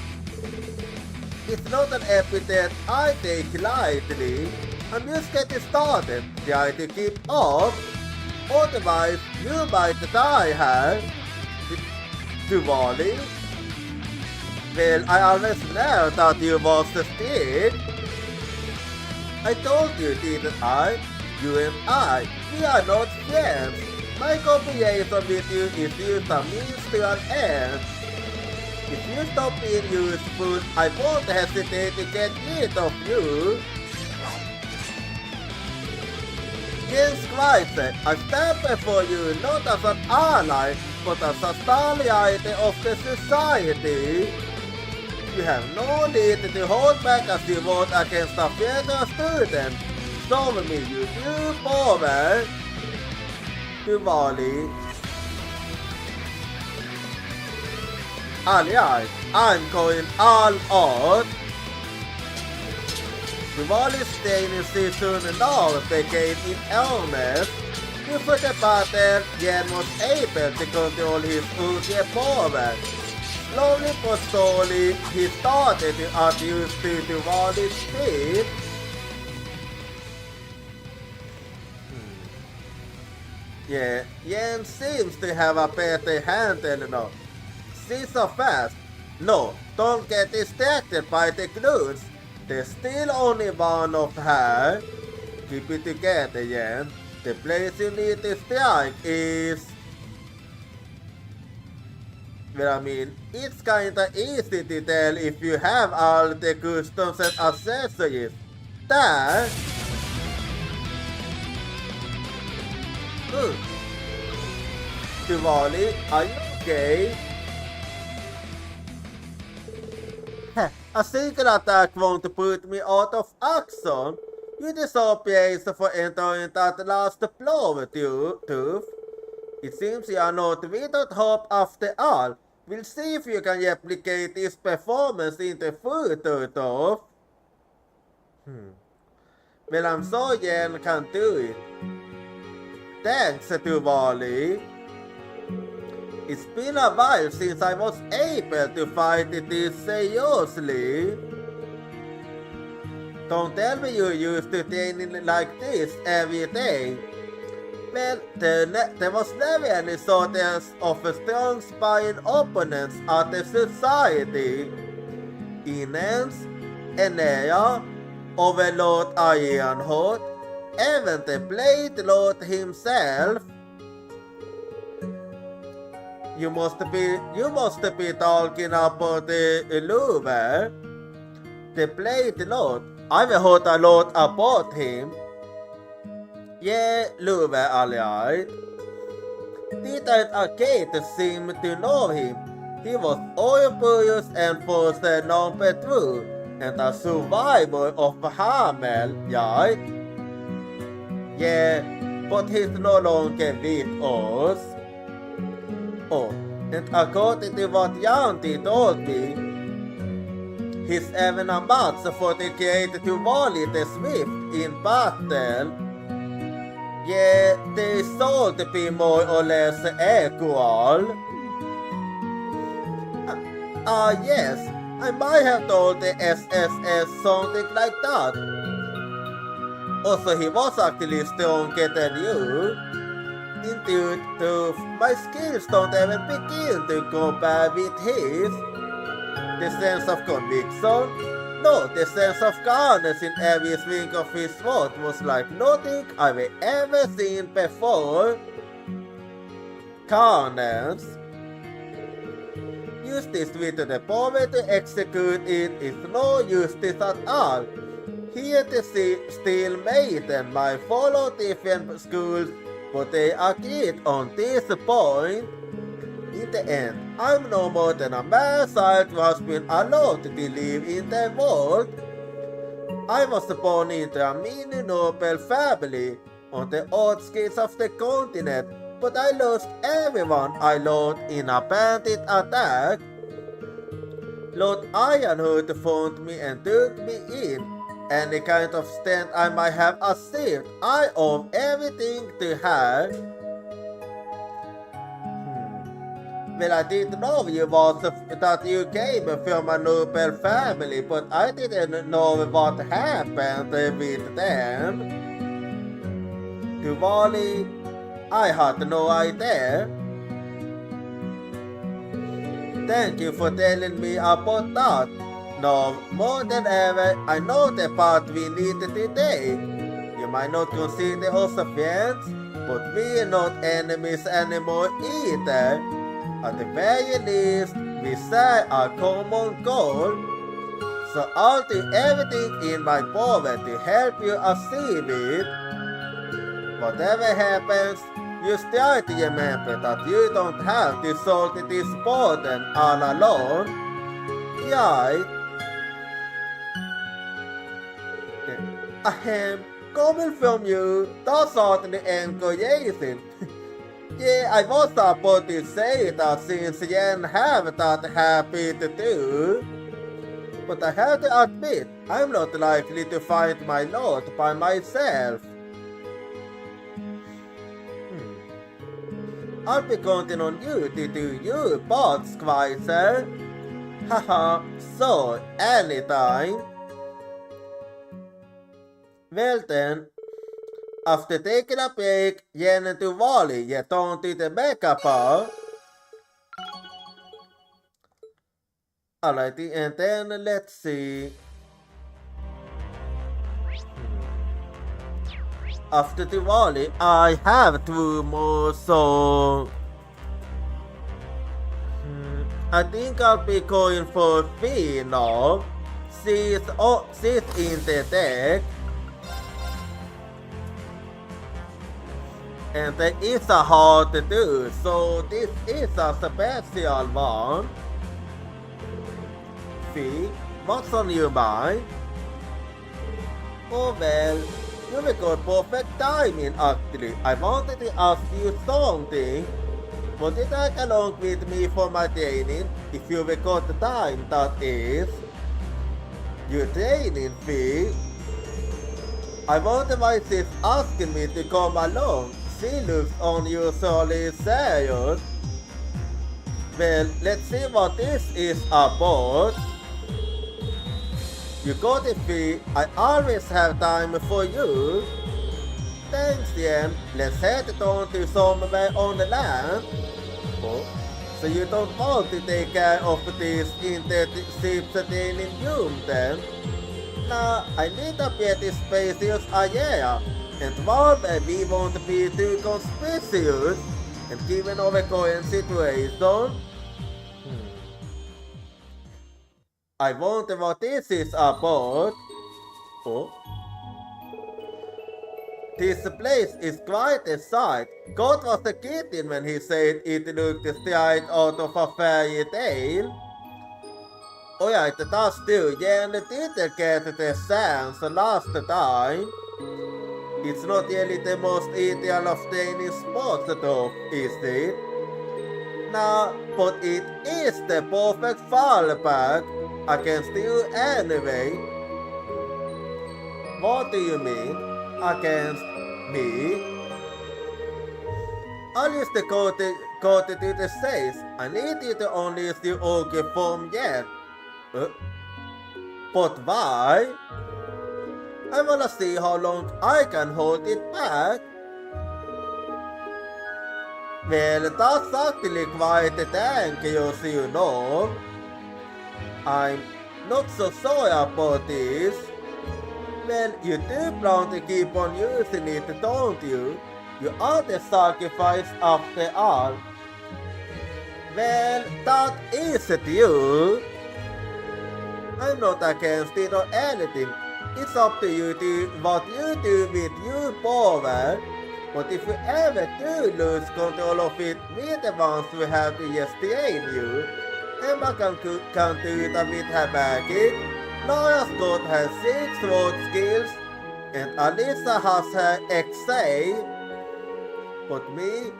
It's not an epithet I take lightly. I'm just getting started, trying to keep up. Otherwise, you might die here. Duvali? Well, I always knew that you was the stick. I told you, didn't I? You and I, we are not friends. My cooperation with you is just a means to an end. If you stop being useful, I won't hesitate to get rid of you. Yes, Christ, I stand before you not as an ally, but as a starlight of the society. You have no need to hold back as you vote against a fellow student. Show me you do forward. Duvali. Alright, I'm going all out. Duvali's training season now began in earnest. Before the battle, Yen was able to control his ultimate power. Slowly but slowly, he started to adjust to Duvali's speed. Yeah, Yen seems to have a better handle now. She's so fast. No, don't get distracted by the clues. There's still only one of her. Keep it together, Yen. The place you need to strike is... Well, I mean, it's kinda easy to tell if you have all the customs and accessories. There! Duvali, are you okay? A single attack won't put me out of action. You deserve praise for entering that last blow, Tooth. It seems you are not without hope after all. We'll see if you can replicate this performance in the future, Tooth. Well, I'm sorry Yen can't do it. Thanks, Duvali. It's been a while since I was able to fight this seriously. Don't tell me you used to training like this every day. Well, there was never any shortage of strong sparring opponents at the society. Inens, Enea, Overlord Ironheart, even the Blade Lord himself. You must be talking about the Luver. The Blade Lord. I've heard a lot about him. Yeah, Luver, alright. Didn't Arcade seem to know him. He was oil-curious and forcer number 2, and a survivor of Hamel, right? Yeah, but he's no longer with us. Oh, and according to what Yanti told me, he's even a match for the creator to volley the Swift in battle. Yeah, they sold to be more or less equal. Yes, I might have told the SSS something like that. Also, he was actually stronger than you. Into truth, my skills don't even begin to compare with his. The sense of conviction, no, the sense of calmness in every swing of his sword was like nothing I've ever seen before. Calmness. Justice with the power to execute it is no justice at all. Here the still maiden might follow different schools, but they agreed on this point. In the end, I'm no more than a mere child who has been allowed to live in the world. I was born into a mini noble family on the outskirts of the continent, but I lost everyone I loved in a bandit attack. Lord Ironhood found me and took me in. Any kind of stand I might have achieved, I owe everything to her. Well, I didn't know that you came from a noble family, but I didn't know what happened with them. To Wally, I had no idea. Thank you for telling me about that. Now, more than ever, I know the path we need today. You might not consider us friends, but we're not enemies anymore either. At the very least, we share a common goal. So I'll do everything in my power to help you achieve it. Whatever happens, you try to remember that you don't have to solve this burden all alone. Right? Coming from you, that's certainly encouraging. Yeah, I was about to say that since you didn't have that happy to do. But I have to admit, I'm not likely to find my lot by myself. I'll be counting on you to do your part, Squire. Haha, so anytime. Well then, after taking a break, Yen and Wally get on to the makeup bar. Alrighty, and then let's see. After Diwali, I have 2 more, so I think I'll be going for Fee now. She's in the deck. And there is a hard to do, so this is a special one. Fee, what's on your mind? Oh well, you got perfect timing actually. I wanted to ask you something. Would you take along with me for my training? If you got the time, that is. Your training fee? I wonder why she's asking me to come along. She looks unusually serious. Well, let's see what this is about. You got it, Fee. I always have time for you. Thanks, Yen. Let's head on to somewhere on the land. Oh, so you don't want to take care of this internship training room then? Nah, I need a pretty spacious area. And while we won't be too conspicuous, and given our current situation, I wonder what this is about. Oh. This place is quite a sight. God was a kitten when he said it looked straight out of a fairy tale. Alright, that's true. Yeah, and it didn't get the chance last time. It's not really the most ideal of training spots though, is it? Nah, but it is the perfect fallback against you anyway. What do you mean? Against me? I'll use the code to the says. I need you to only use the ogre form yet. But why? I wanna see how long I can hold it back. Well, that's actually quite a tank, you know. I'm not so sorry about this. Well, you do plan to keep on using it, don't you? You are the sacrifice after all. Well, that isn't you. I'm not against it or anything. It's up to you to what you do with your power. But if you ever do lose control of it, we're the ones who have to just train you. Emma can do that with her backing. Laura's got her 6 sword skills, and Alyssa has her XA. But me,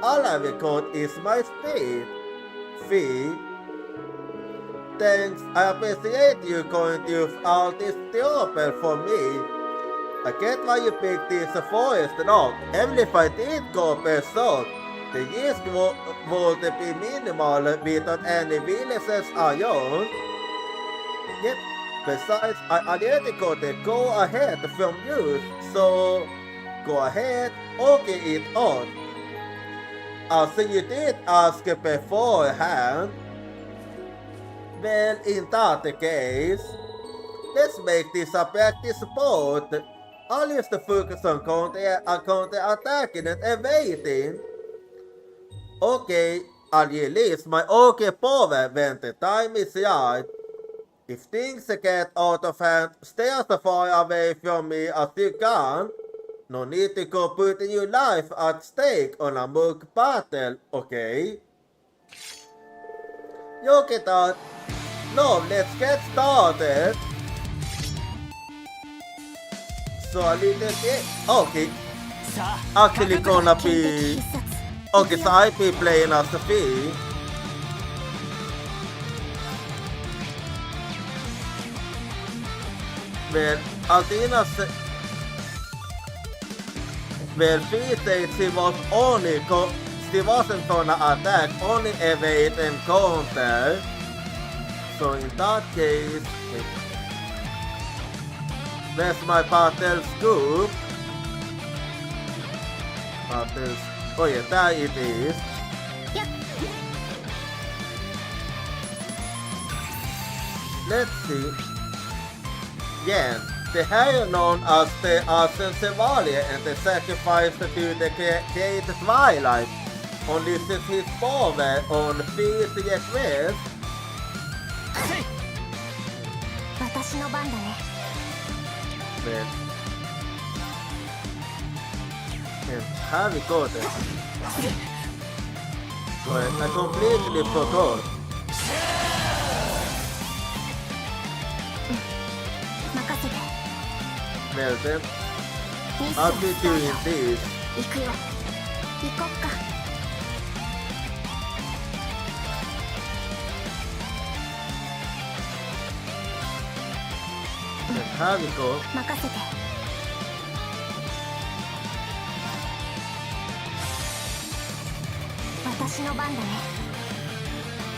all I've got is my speed. Fee. Thanks, I appreciate you going through all this trouble for me. I get why you picked this forest dog. Even if I did go berserk, the risk would be minimal without any villages iron. Yep, besides, I already got a go ahead from you, so go ahead, okay it on. So you did ask beforehand. Well, in that case, let's make this a practice sport. I'll use the focus on counter-attacking and evading. Okay, I'll release my okay power when the time is right. If things get out of hand, stay as far away from me as you can. No need to go putting your life at stake on a mock battle, okay? You get that? No, let's get started. So a little bit. Okay. Actually gonna be. Okay, so I'll be playing as Sophie. Well, Altina said. Well, Fee said she wasn't gonna attack, only evade and counter. So in that case, where's my battle scoop? Oh yeah, there it is. Let's see. Yeah, the hero known as the Chevalier and the sacrifice to the Great Twilight unleashes his power on Fee's request. Well, and have we got it? Well, I completely forgot. Well then, I'll be doing this. Here we go.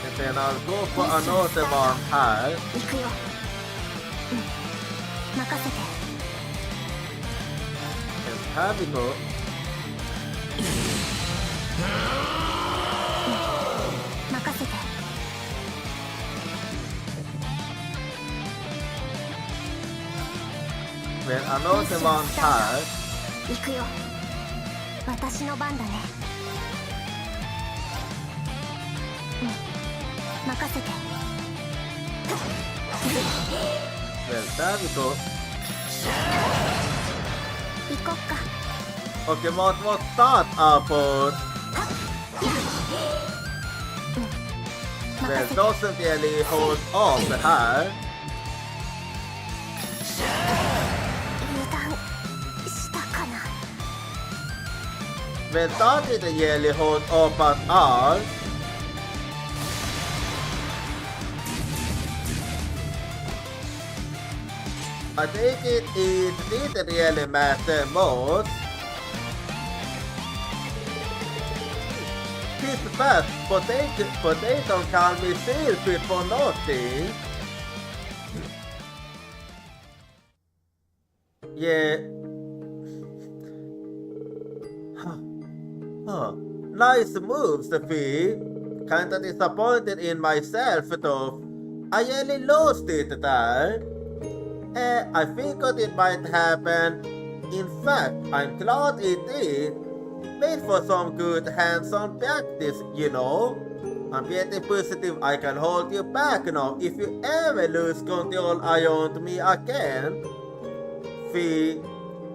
And then I'll go for another one here. And here we go. Then another one here. Well, there we go. Okay, what was that about? Well, doesn't really hold off her. Well, that didn't really hold off at all. I think it didn't really matter most. He's fast, but they don't call me stupid for nothing. Yeah. Nice moves, Fee. Kinda disappointed in myself though. I really lost it there. I figured it might happen. In fact, I'm glad it did. Made for some good hands-on practice, you know. I'm pretty positive I can hold you back now if you ever lose control around me again. Fee,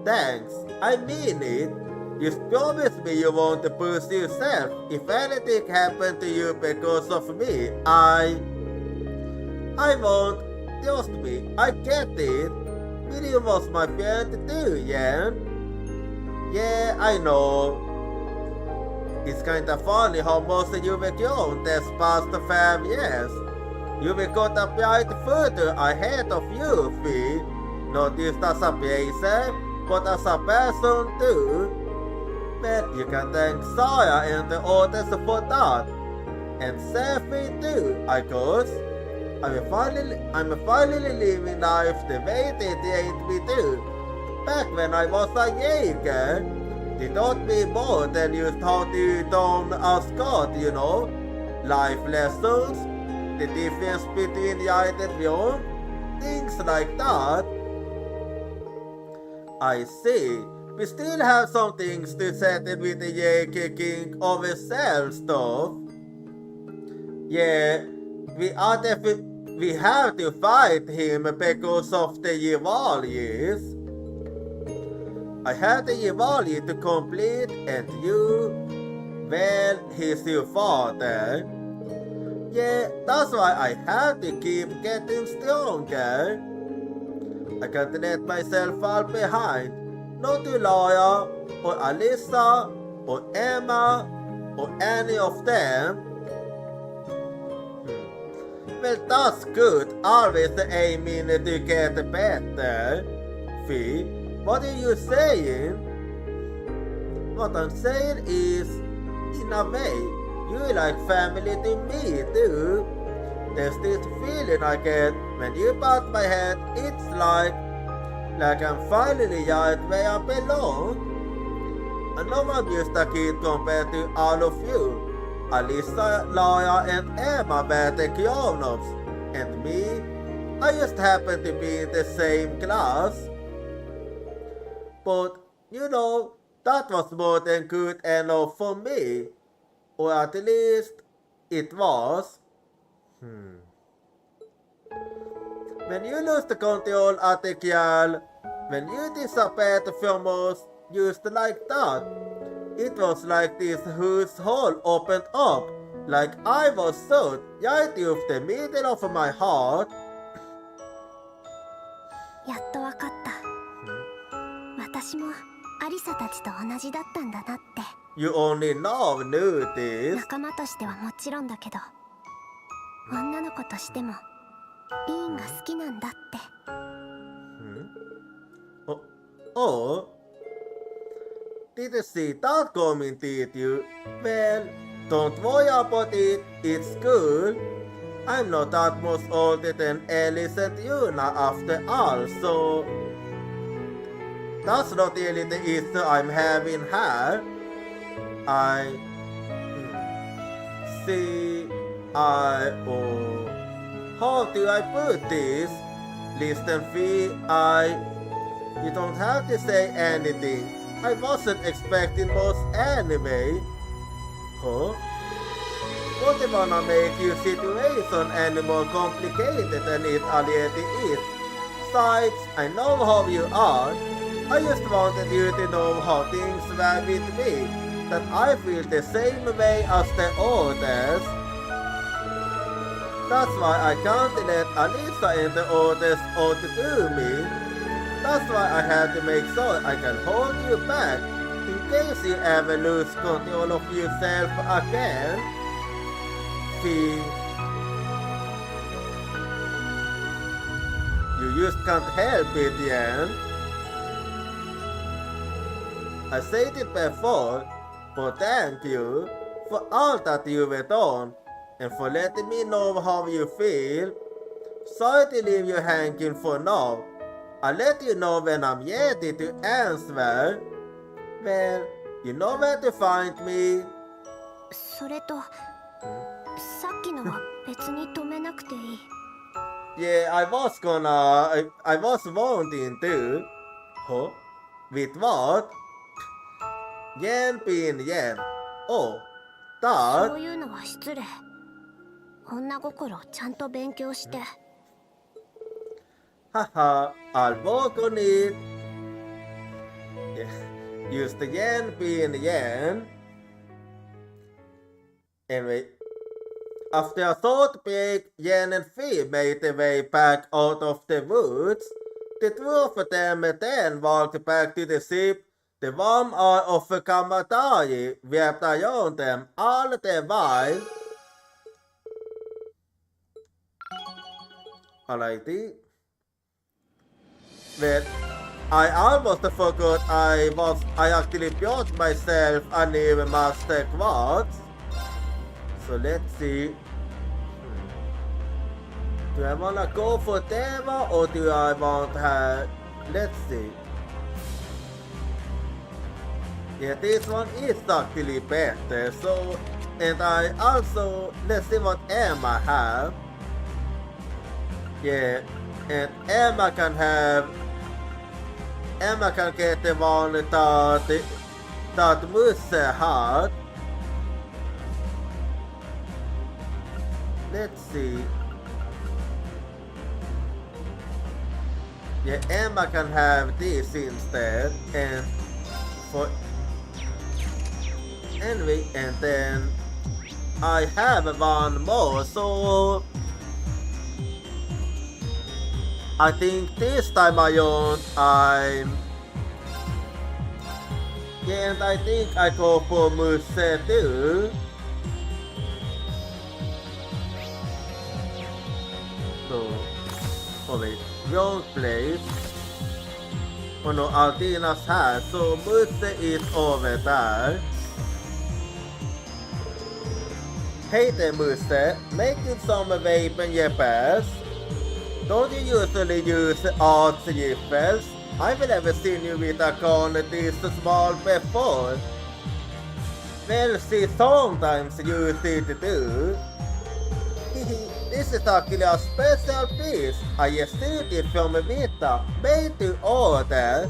thanks. I mean it. Just promise me you won't push yourself. If anything happened to you because of me, I won't. Trust me, I get it. Miriam was my friend too, yeah? Yeah, I know. It's kinda funny how most of you were grown this past 5 years. You were got a bright further ahead of you, Fee. Not just as a person, but as a person too. But you can thank Sarah and the others for that. And Sophie too, I guess. I'm finally living life the way they trained me to. Back when I was a Jaeger, they taught me more than just how to down a Scott, you know. Life lessons, the difference between right and wrong, things like that. I see. We still have some things to settle with the Jaeger King ourselves, though. Yeah, we have to fight him because of the Yevalies. I have the Yevali to complete, and well, he's your father. Yeah, that's why I have to keep getting stronger. I can't let myself fall behind. Not to Laura, or Alyssa, or Emma, or any of them. Well, that's good. Always aiming to get better. Fee, what are you saying? What I'm saying is, in a way, you like family to me too. There's this feeling I get when you pat my head. It's like I'm finally right where I belong. I know I'm just a kid compared to all of you. Alyssa, Laura, and Emma were the grown-ups, and me, I just happen to be in the same class. But, you know, that was more than good enough for me. Or at least, it was. When you lose the control at the girl, when you disappeared from us, just like that, it was like this huge hole opened up, like I was shot right through the middle of my heart. やっとわかった。私もアリサたちと同じだったんだなって。You only now knew this. 仲間としてはもちろんだけど、女の子としてもリーンが好きなんだって。Oh? Didn't see that coming, did you? Well, don't worry about it, it's cool. I'm not that much older than Alice and Yuna after all, so that's not really the issue I'm having here. How do I put this? Listen, Fee, you don't have to say anything. I wasn't expecting much anyway. Huh? Wouldn't wanna make your situation any more complicated than it already is. Besides, I know how you are. I just wanted you to know how things were with me. That I feel the same way as the others. That's why I can't let Alyssa and the others outdo me. That's why I had to make sure I can hold you back in case you ever lose control of yourself again. See, you just can't help it, Yen. I said it before, but thank you for all that you've done and for letting me know how you feel. Sorry to leave you hanging for now. I'll let you know when I'm ready to answer. Well, you know where to find me. それとさっきのは別に止めなくていい。 Yeah, I was wanting to. Huh? With what? Yen pin yen. Oh, そ that. ういうのは失礼。女心ちゃんと勉強して。 Haha, I'll work on it. Yeah. Use the yen pin yen. Anyway, after a short break, Yen and Fee made their way back out of the woods. The two of them then walked back to the ship. The warm eye of Kamatari wrapped around them all the while. Alrighty. Well, I almost forgot I actually built myself a new master quartz. So let's see. Do I wanna go for Deva or do I want her? Let's see. Yeah, this one is actually better. So, and I also, let's see what Emma have. Yeah, and Emma can get the one that Musse had. Let's see. Yeah, Emma can have this instead, and for anyway, and then I have one more, so I think this time around yeah, and I think I go for Musse too. So, oh wait, wrong place. Oh no, Aldina's hat, so Musse is over there. Hey there, Musse, making some vape in your past. Don't you usually use arts rifles? I've never seen you with a gun this small before. Well, she sometimes use it too. This is actually a special piece. I received it from Vita, made to order.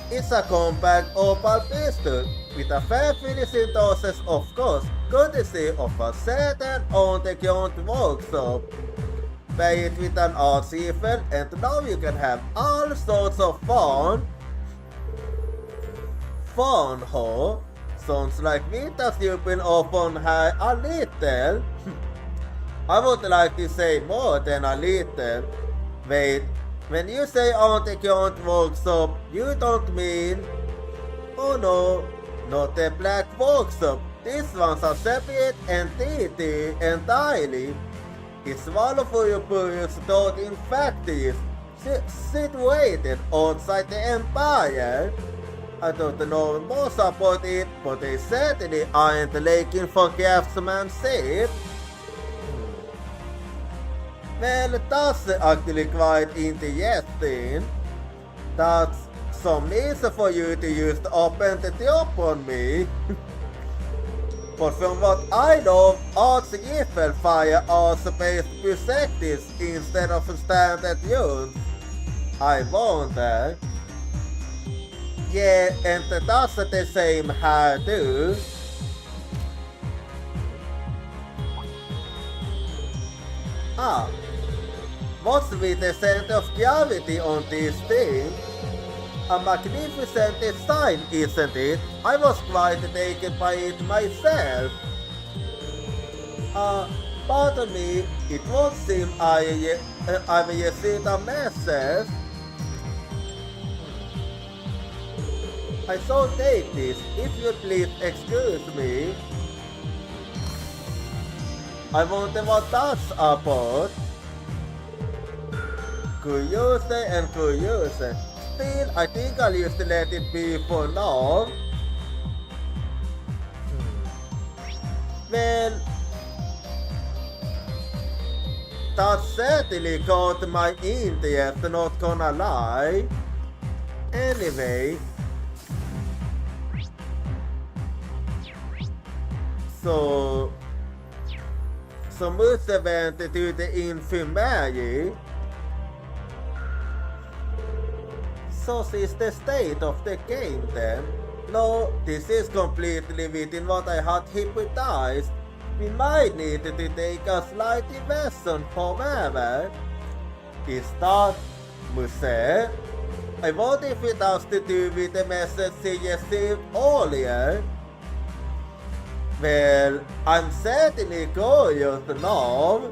It's a compact opal pistol with a fair finishing doses, of course, courtesy of a certain underground workshop. Pay it with an art rifle and now you can have all sorts of fun. Fun, huh? Sounds like Vita's been upon her a little. I would like to say more than a little. Wait, when you say underground workshop, you don't mean... Oh no, not the black workshop. This one's a separate entity entirely. It's one of Europeans in factories situated outside the empire. I don't know much about it, but they certainly aren't looking for craftsmanship. Well, that's actually quite interesting. That's some reason for you to use the identity upon me. But from what I know, arts rifle fire are spaced projectiles instead of standard use. I wonder. Yeah, and that's the same here too. Ah, what's with the center of gravity on this thing? A magnificent design, isn't it? I was quite taken by it myself. Pardon me, it won't seem I've received a message. I shall take this, if you please excuse me. I wonder what that's about. Curious and curious. Still, I think I'll just let it be for now. Well, that certainly caught my interest, not gonna lie. Anyway, So Musse went to the infirmary. So is the state of the game then? No, this is completely within what I had hypnotized. We might need to take a slight lesson, however. Is that Musse? I wonder if it has to do with the message she received earlier. Well, I'm certainly curious to know.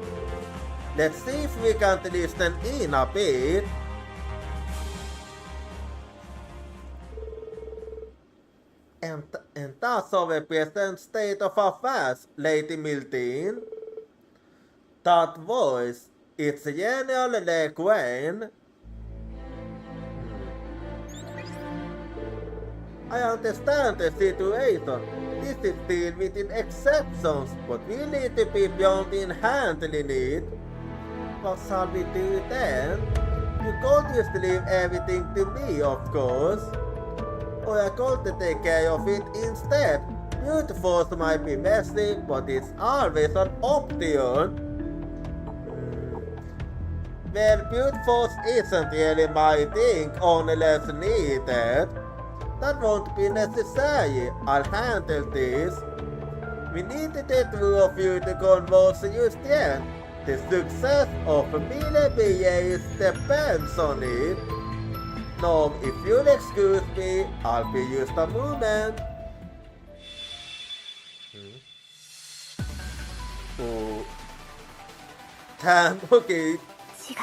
Let's see if we can listen in a bit. And that's our present state of affairs, Lady Milton. That voice, it's General LeGuin. I understand the situation. This is still within exceptions, but we need to be beyond in handling it. What shall we do then? You can't just leave everything to me, of course. Or I got to take care of it instead. Beauty Force might be messy, but it's always an option. Well, Beauty Force isn't really my thing unless needed. That won't be necessary. I'll handle this. We need to take two of you to converse just yet. The success of Amelia BAs depends on it. Now, if you'll excuse me, I'll be just a moment. Oh. Damn, okay. 違う。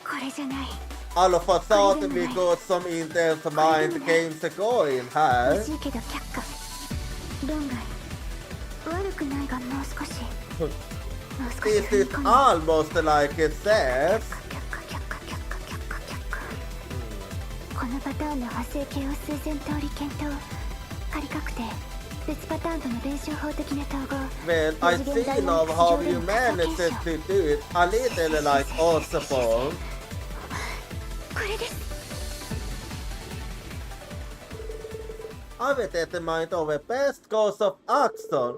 これじゃない。 All of a sudden we got some intense mind games going, huh? 欲しいけど却下。論外。悪くないがもう少し。もう少し This 踏み is 込んで。 almost like it says. このパターンの派生形を数千通り検討。仮確定。別パターンとの弁証法的な統合。 Well, I see now how you managed to do it a little like Osborne. これです。 I will determine our best course of action.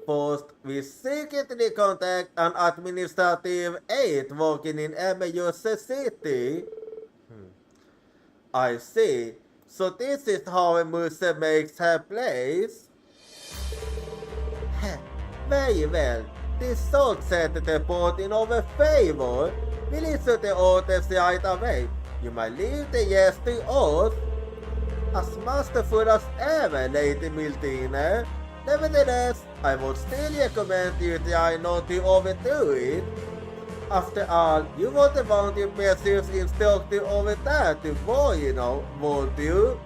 First, we secretly contact an administrative aide working in Emergency City. I see. So this is how Musse makes her place. Very well. This sort set the board in our favor. We listen to orders right away. You might leave the yes to us. As masterful as ever, Lady Miltina. Nevertheless, I would still recommend you try not to overdo it. After all, you wouldn't want your precious instructor over there to worry, you know, would you?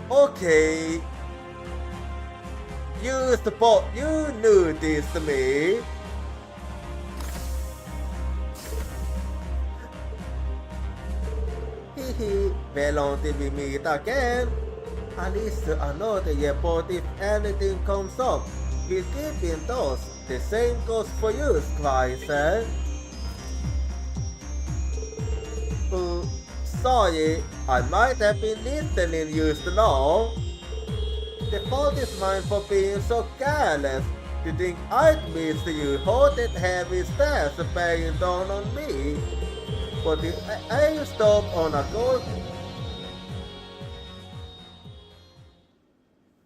Okay. You noticed me. Hehe, well until we meet again. At least another report if anything comes up. We'll keep in touch. The same goes for you, Spicer. Sorry, I might have been listening just now. The fault is mine for being so careless. To think I'd miss you holding heavy stairs bearing down on me. But if I stop on a cold...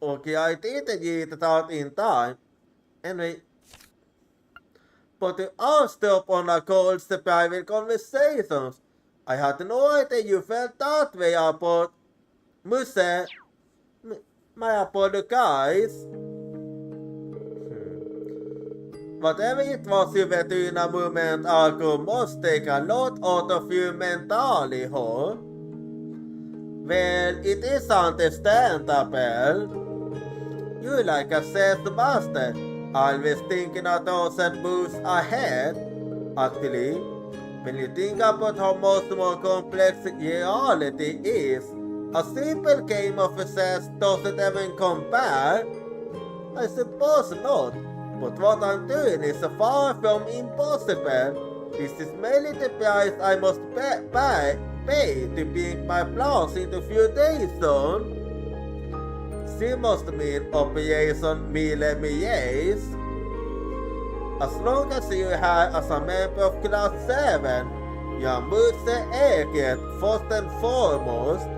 Okay, I didn't get it out in time. Anyway... But if I stop on a cold private conversations, I had no idea you felt that way about Musse. My apologies. Whatever it was you were doing a moment ago must take a lot out of you mentally, huh? Well, it is understandable. You like a sales master, always thinking a thousand moves ahead. Actually, when you think about how much more complex reality is, a simple game of chess doesn't even compare. I suppose not, but what I'm doing is far from impossible. This is merely the price I must pay to bring my plans into few days soon. She must mean Operation Mille Milles. As long as you have as a member of Class 7, jag måste eget first and foremost.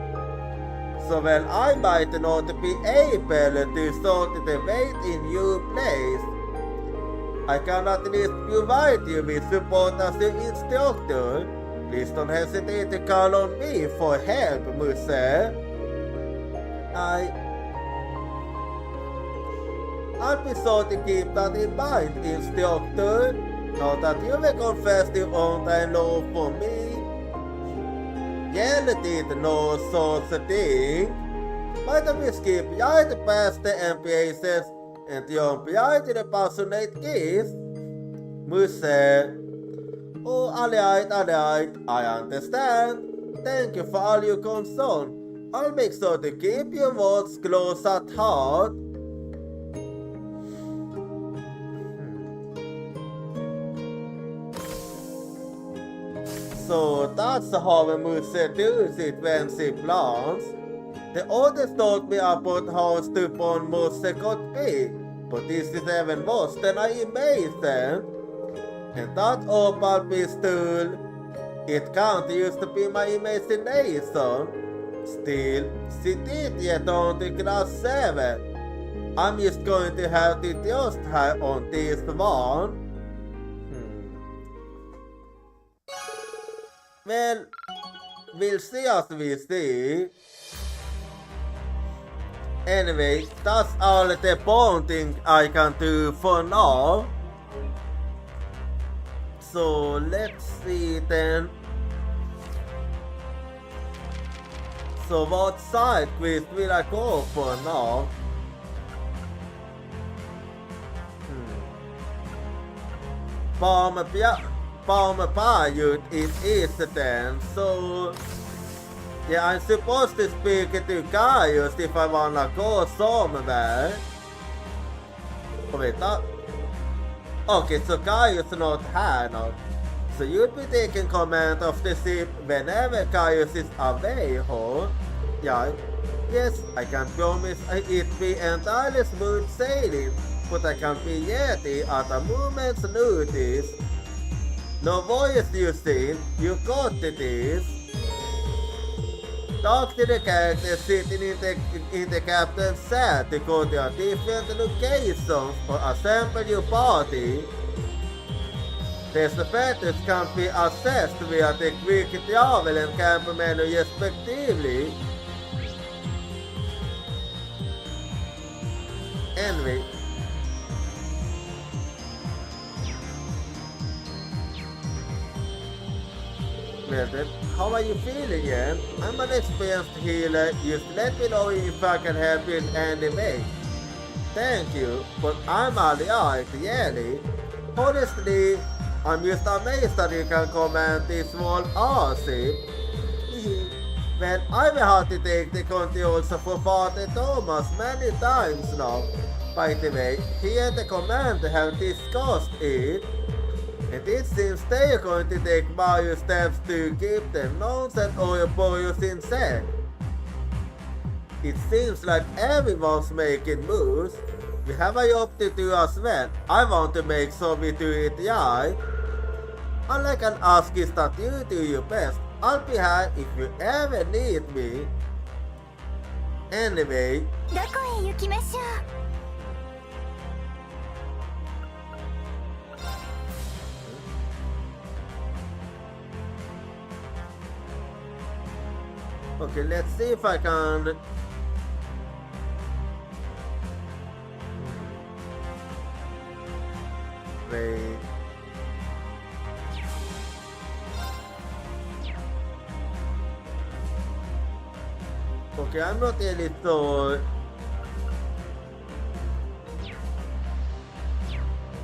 So well, I might not be able to sort the weight in your place. I can at least provide you with support as your instructor. Please don't hesitate to call on me for help, Musse. I'll be sure to keep that in mind, instructor. Now that you will confess your own and love for me. Gäller inte någon sorts ting. But we skip jag the bästa NPCs and jump jag till the passionate kiss. Musse. Oh, alright, I understand. Thank you for all your concern. I'll make sure to keep your words close at heart. So that's how Musse does it when she plans. The others told me about how stupid Musse could be, but this is even worse than I imagined. And that opal pistol, it can't used to be my imagination. Still, she did get on to Class 7. I'm just going to have to just have on this one. Well, we'll see as we see. Anyway, that's all the bonding I can do for now. So let's see then. So what side quest will I go for now? Bomb pilot is easy then, so yeah, I'm supposed to speak to Gaius if I wanna go somewhere. Oh wait, okay, so Gaius not here now. So you'll be taking command of the ship whenever Gaius is away, huh? Yeah, yes, I can promise it be entirely smooth sailing, but I can be Yeti at a moment's notice. No voice you see, you got this. Talk to the characters sitting in the captain's set to go to a different locations or assemble your party. The status can be assessed via the quick travel and camp menu respectively. Anyway. Well then, how are you feeling, Ian? I'm an experienced healer, just let me know if I can help you in any way. Thank you, but I'm alright, really. Honestly, I'm just amazed that you can command this small RC. Well, I will have to take the controls for Father Thomas many times now. By the way, he and the commander have discussed it. And it seems they are going to take various steps to keep the Gnomes and Ouroboros in check. It seems like everyone's making moves. We have a job to do as well. I want to make sure we do it right. All I can ask is that you do your best. I'll be here if you ever need me. Anyway. どこへ行きましょう。Okay, let's see if I can... Wait... Okay, I'm not really sure...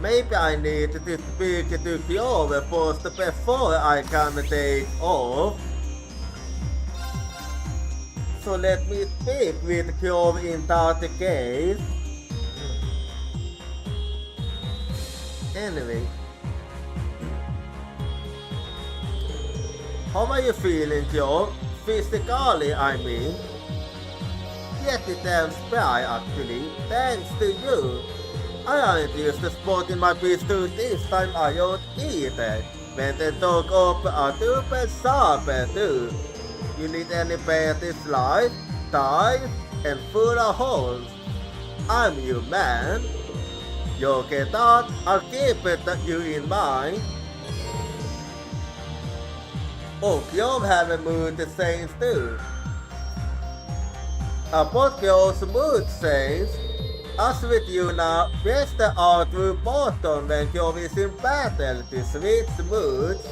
Maybe I need to speak to Clover first before I can take off. So let me speak with Clover in that case. Anyway. How are you feeling, Clover? Physically, I mean. Jätte damn spry actually, thanks to you. I aren't used to spotting my pistol this time I don't either. Men den tog upp a dubbel sabel too. You need any better slide, dive, and full of holes. I'm your man. You get that, I'll keep it you in mind. Och jag har mood the Saints too. About your mood Saints, as with you now, press the R2 button when you're in battle to switch moods.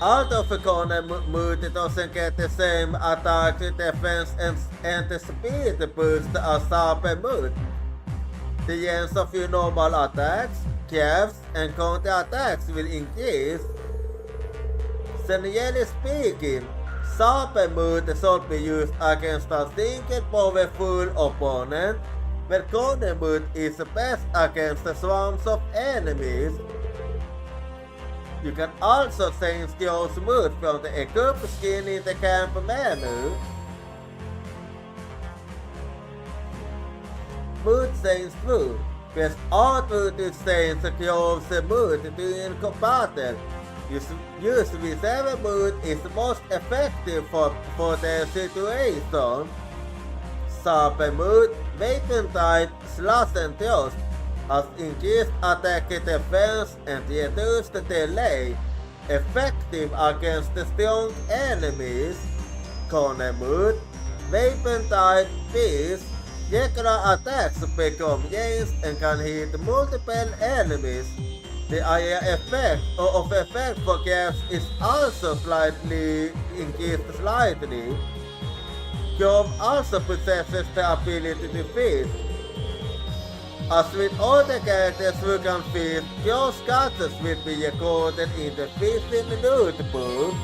Out of a corner mood it doesn't get the same attack, defense and the speed boost as upper mood. The chance of your normal attacks, caps and counter attacks will increase. Generally speaking, Super mood should be used against a single powerful opponent, where corner mood is best against the swarms of enemies. You can also change your mood from the equip skin in the camp menu. Mood change through. Press R2 to change your mood during battle. Use whichever mood is most effective for the situation. Super mood, weapon type, slash and thrust has increased attack defense and reduced delay, effective against strong enemies. Corner mood, weapon type, peace, regular attacks become ranged and can hit multiple enemies. The area effect for caps is also slightly increased slightly. Job also possesses the ability to feast. As with all the characters who can feast, your scatters will be recorded in the feasting notebook.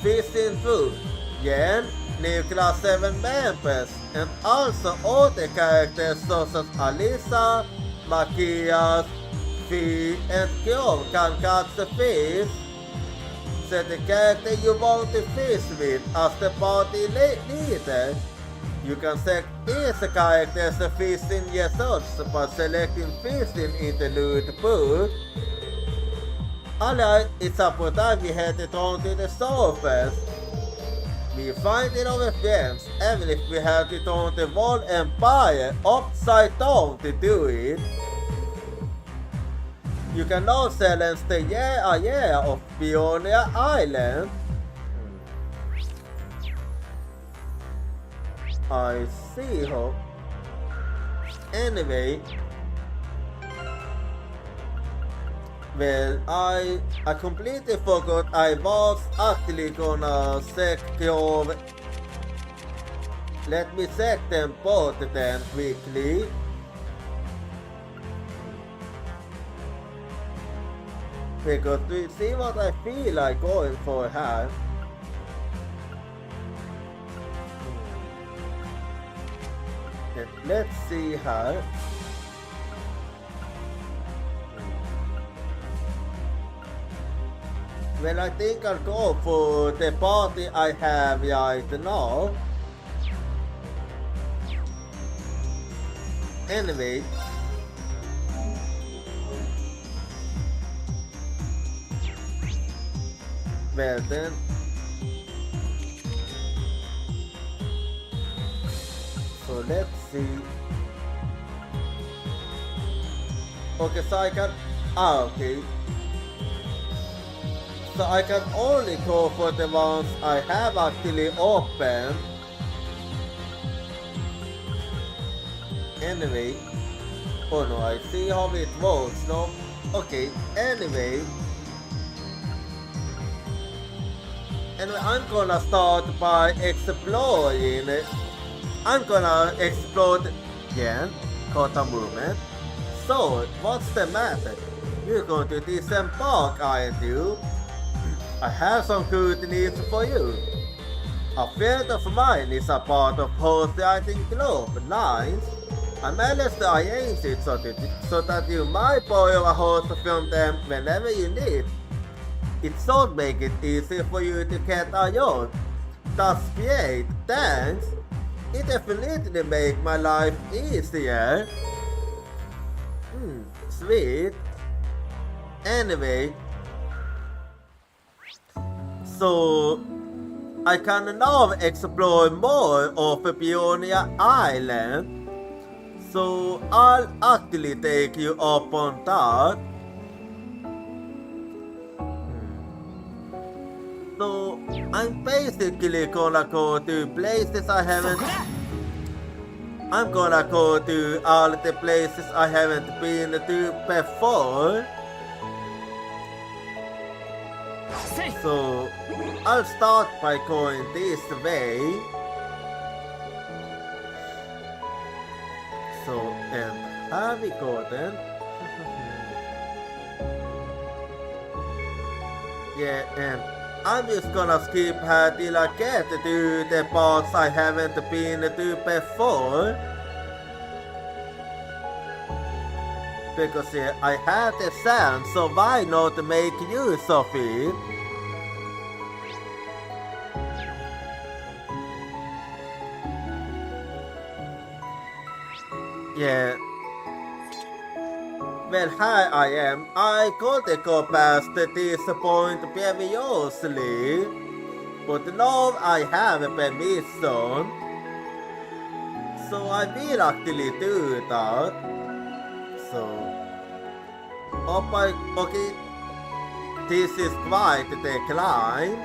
Feasting food, again, new class 7 members, and also all the characters such as Alisa, Makias, Fee and Kyo can catch the fish. Set the character you want to fish with as the party leader. You can set each character's fishing results by selecting fishing in the notebook. Alright, it's about time we headed on to the surface. We find it our friends, even if we have to turn the whole empire upside down to do it. You can now silence the yeah of Pioneer Island. I see her. Anyway, well, I completely forgot I was actually gonna check your. Let me check them both then quickly. Because to see what I feel like going for here. And let's see her. Well, I think I'll go for the party I have right now. Anyway. Well then. So let's see. Okay, so I can. Okay. So I can only go for the ones I have actually opened. Anyway. Oh no, I see how it works. No. Okay, anyway. Anyway, I'm gonna start by exploring. I'm gonna explore again. Caught a movement. So, what's the matter? You're going to disembark, aren't you? I have some good news for you. A friend of mine is a part of horse riding club. Nice. I managed to arrange it so that you might borrow a horse from them whenever you need. It should make it easy for you to get a yacht. That's great, thanks. It definitely make my life easier. Sweet. Anyway, so I can now explore more of Peonia Island. So I'll actually take you up on that. So I'm basically gonna go to places I haven't. I'm gonna go to all the places I haven't been to before. So I'll start by going this way. So, and here we go then. Yeah, and I'm just gonna skip here till I get to the parts I haven't been to before. Because yeah, I have the sand, so why not make use of it? Yeah. Well, here I am. I could go past this point previously, but now I have permission, so I will actually do that. So, okay, this is quite the climb.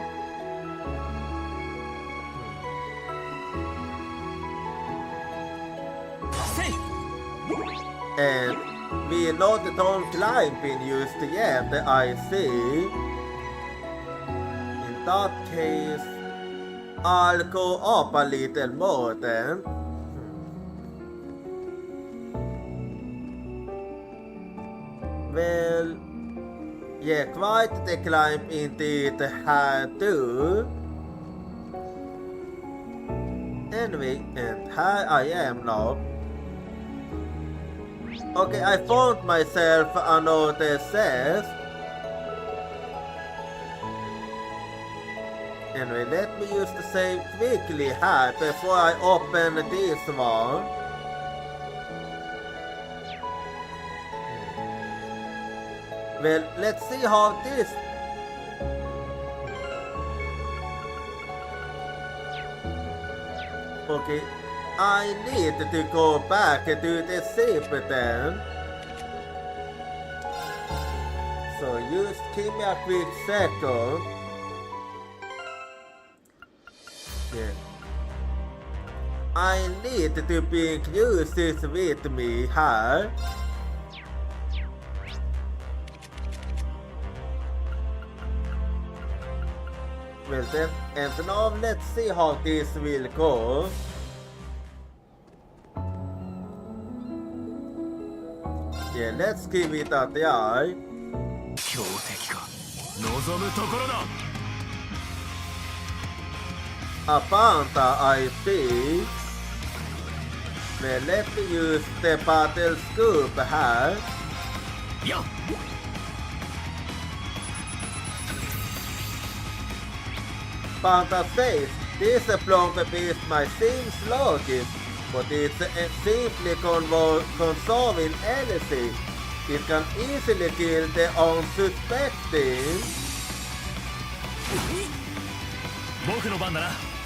And we not done climbing used yet, I see. In that case, I'll go up a little more then. Well, yeah, quite the climb indeed had too. Anyway, and here I am now. Okay, I found myself another chest. Anyway, let me use the save quickly here before I open this one. Well, let's see how this... Okay, I need to go back to the ship then. So just give me a quick second. Yeah. I need to bring Uses with me here. Well then, and now let's see how this will go. Yeah, let's give it a try. A panda, I see. Well, let me use the battle scoop here. Panda says, this plump beast might seem sluggish, but it's simply conserving anything. It can easily kill the unsuspecting.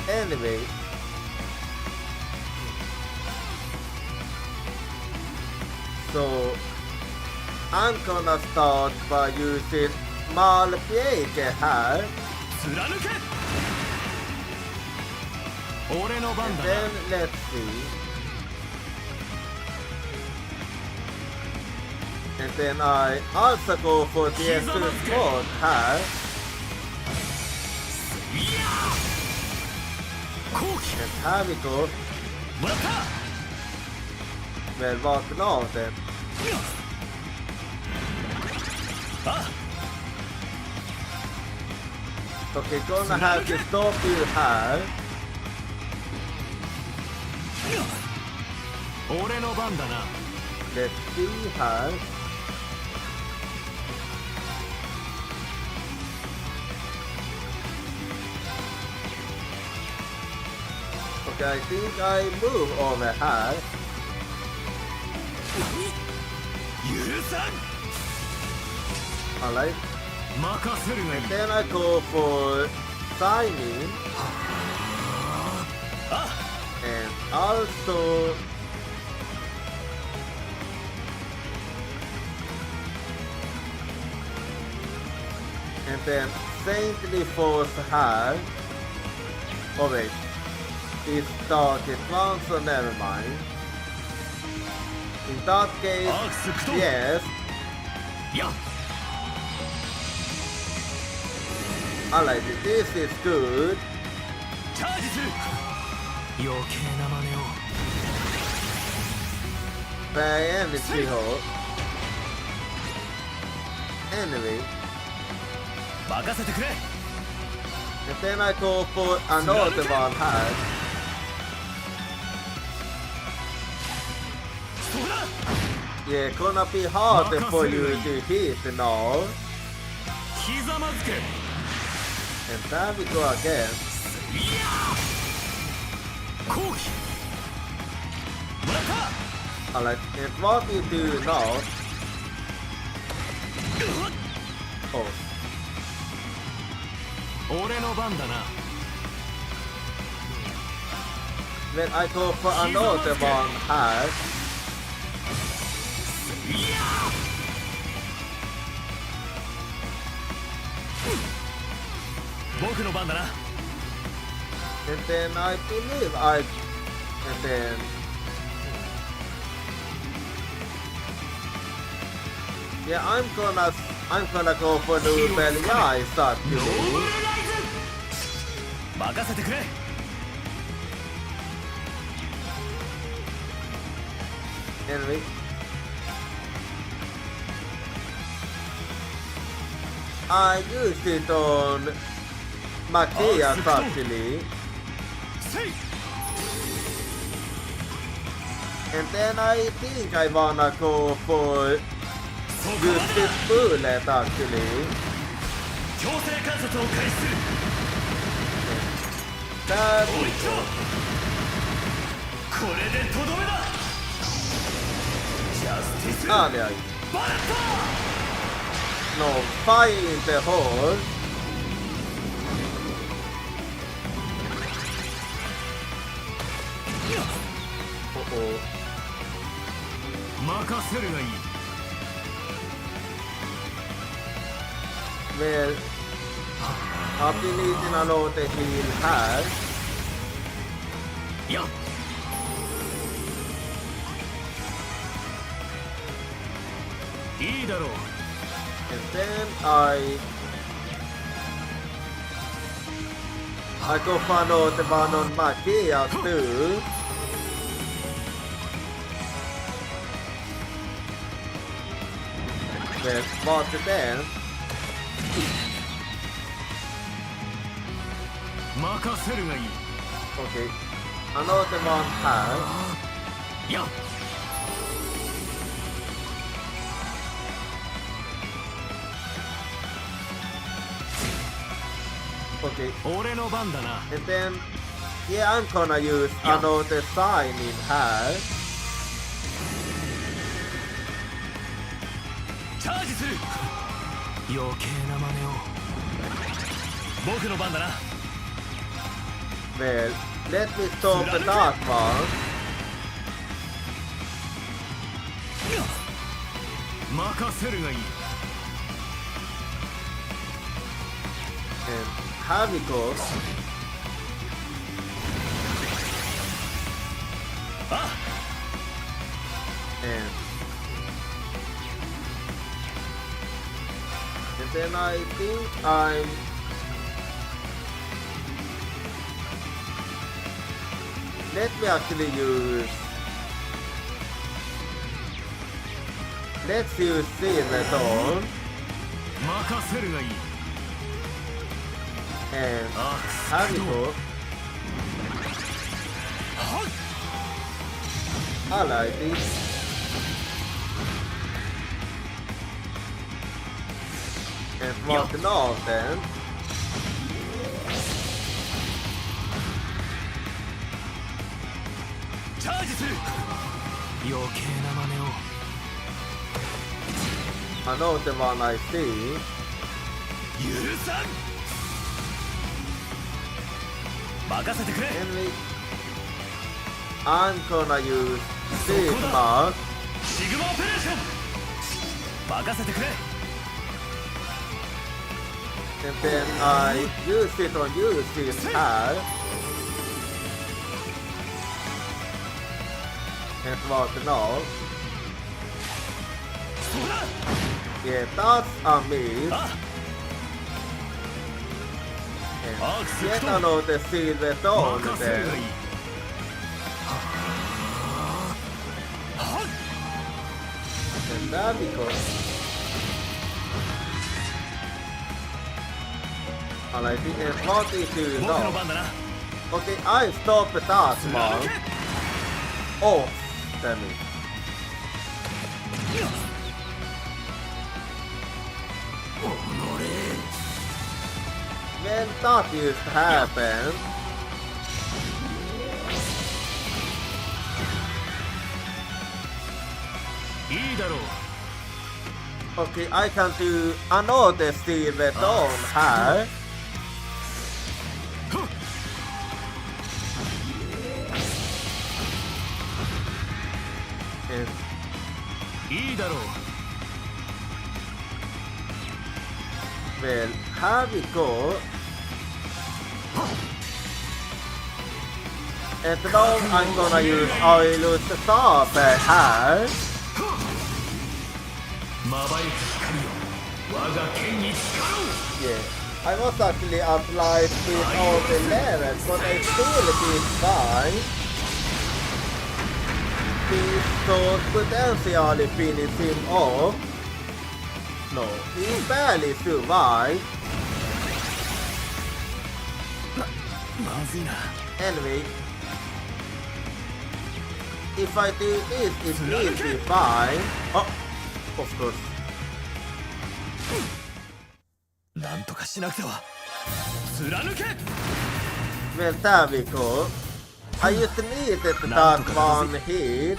Anyway. So, I'm gonna start by using Malpjeke here. And then let's see. And then I also go for the support here. And here we go. Well, what now then? Okay, gonna have to stop you here. Let's see here. Okay, I think I move over here. 許さん Alright. 任せるがいい And then I go for signing. And also and then saintly force here. Oh wait. It started one, so never mind. In that case, yes. や Alright, this is good. チャージする余計な真似を By energy hole. Anyway. 任せてくれ And then I go for another one here. そうだ Yeah, gonna be hard for you to hit now. ひざまずけ And there we go again. いやー後期もらった Alright, and what you do now? Oh, 俺の番だな when I go for another one here. いやー僕の番だな And then I believe I... And then... Yeah, I'm gonna go for the Belia is that ノーブル you ライズ任せてくれ Anyway. I used it on Matthias actually. せい And then I think I wanna go for そこ use まで this bullet actually. 強制観察を開始する That もう一丁これでとどめだジャスティス ah there. バレッ No fire in the hole. ト Oh. 任せるがいい Well, ability na load the heal has. いやいいだろう And then I go follow the one on Matthias too. Well, what then? 任せるがいい Okay. Another one has. いや Okay. 俺の番だな And then, yeah, I'm gonna use another sign in here. チャージする余計な真似を僕の番だな Well, let me stop that one. 任せるがいい And here we go. あ And then I think I'm... Let me actually use... Let's use Silver Dawn. 任せるがいい And あ here we go. I like this. And what now then? チャージする余計な真似を Another one I see. 許さん任せてくれ Enemy. I'm gonna use Sigma. シグマオペレーション任せてくれ And then I use it on Yushi's head. And what now? そこだ Yeah, that's a miss. あ And Ah, yet Sukton. another silver dawn 任せる then. がいいはっ And there we go. Alright, and what is you 僕の now? 番だな Okay, I stop that 貫 one. け Oh, damn it. When that used to happen, いいだろう okay, I can do another silver dawn here. And いいだろう well, here we go. And now I'm gonna use Oilus Saber here. まばゆく光よ我が剣に力を Yeah, I was actually applied with all the levels, but I still did fine. This could potentially finish him off. No, he barely survived. まずいな Anyway, if I do this, it will be fine. Oh, of course. なんとかしなくては貫け Well, there we go. I just needed that one hit.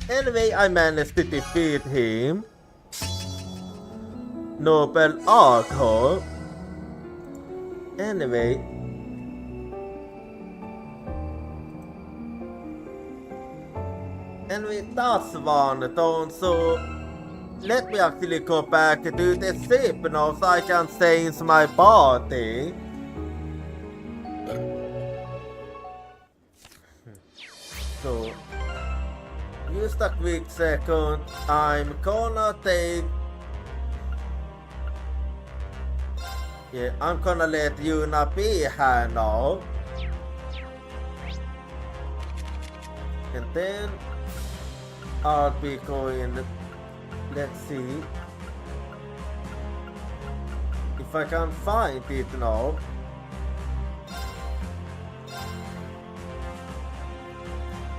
Anyway, I managed to defeat him. Noble Archer. Anyway. Anyway, that's one done, so let me actually go back to the ship now so I can change my body. So, just a quick second, I'm gonna take... Yeah, I'm gonna let Yuna be here now. And then I'll be going, let's see if I can find it now.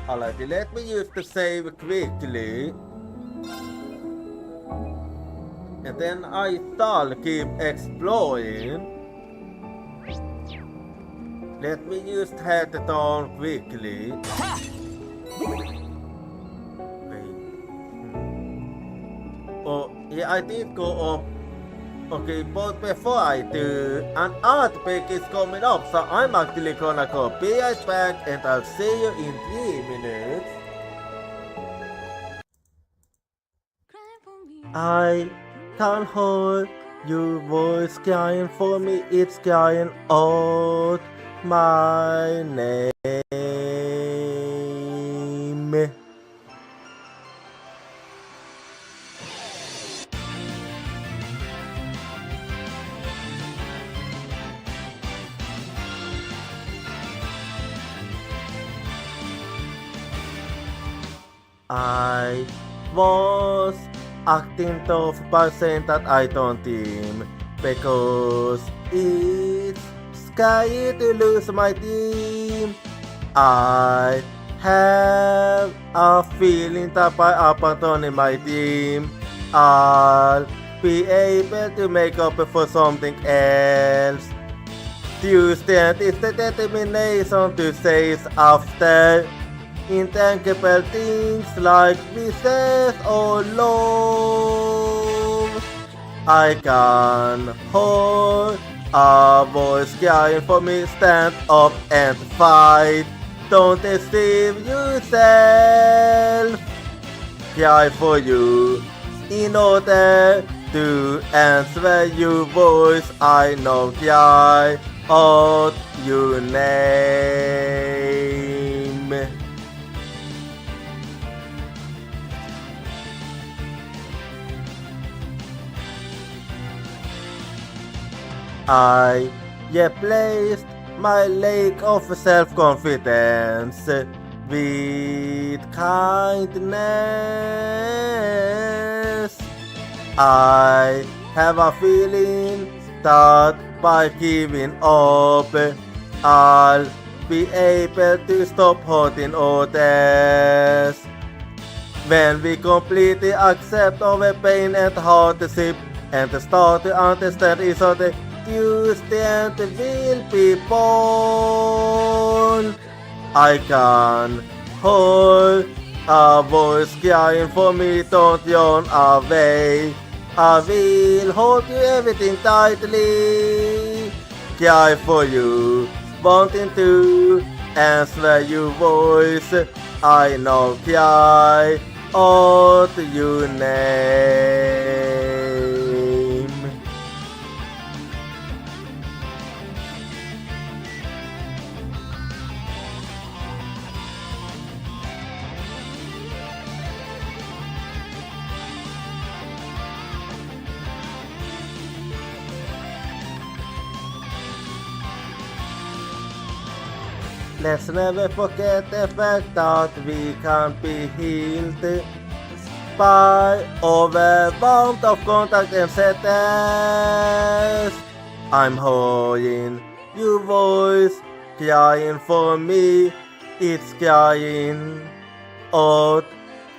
Alright, let me use the save quickly. And then I shall keep exploring. Let me just head down quickly. Oh, yeah, I did go up. Okay, but before I do, an earthquake is coming up, so I'm actually gonna go be right back and I'll see you in 3 minutes. I can hold your voice crying for me, it's crying out my name. I was acting tough by saying that I don't team because it's scary to lose my team. I have a feeling that by abandoning my team, I'll be able to make up for something else. Tuesday is the determination to chase after intangible things like business or love. I can hold a voice crying for me, stand up and fight. Don't deceive yourself. Cry for you in order to answer your voice. I know cry out your name. I replaced my lack of self-confidence with kindness. I have a feeling that by giving up, I'll be able to stop hurting others. When we completely accept our pain and hardship and start to understand each other, new strength will be born. I can hold a voice crying for me, don't run away. I will hold you everything tightly. Cry for you, wanting to answer your voice. I know cry out your name. Let's never forget the fact that we can't be healed by overwhelmed of contact and sadness. I'm holding your voice, crying for me. It's crying out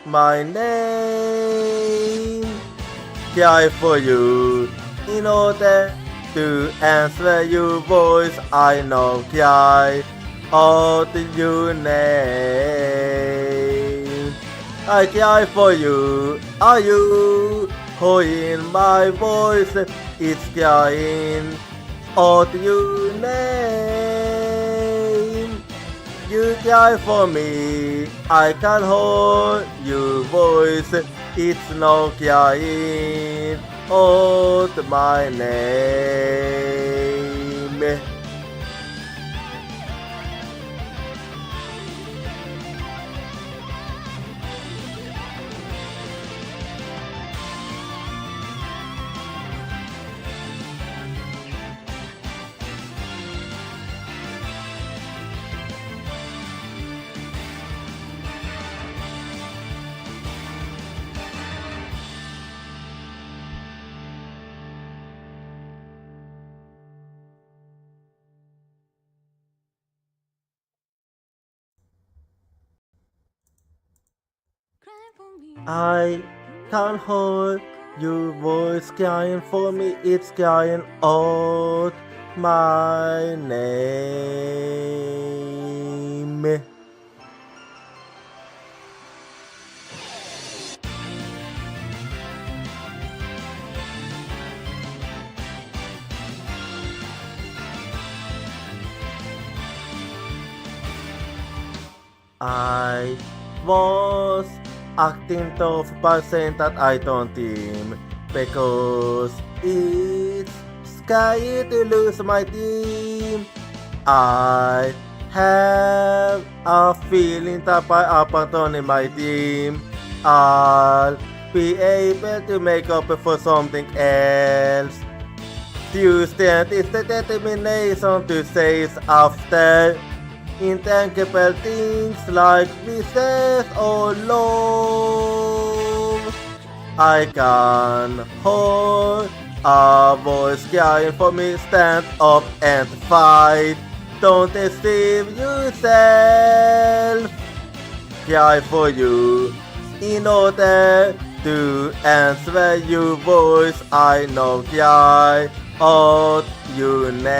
my name. Cry for you in order to answer your voice. I know cry out your name. I cry for you. Are you hearing my voice? It's crying out your name. You cry for me. I can hold your voice. It's no crying out my name. I can't hold your voice crying for me. It's crying out my name. I was acting tough by saying that I don't team because it's scary to lose my team. I have a feeling that by abandoning my team, I'll be able to make up for something else. Tuesday is the determination to chase after intangible things like business or love. I can hold a voice crying for me, stand up and fight. Don't deceive yourself. Cry for you in order to answer your voice. I know cry out your name.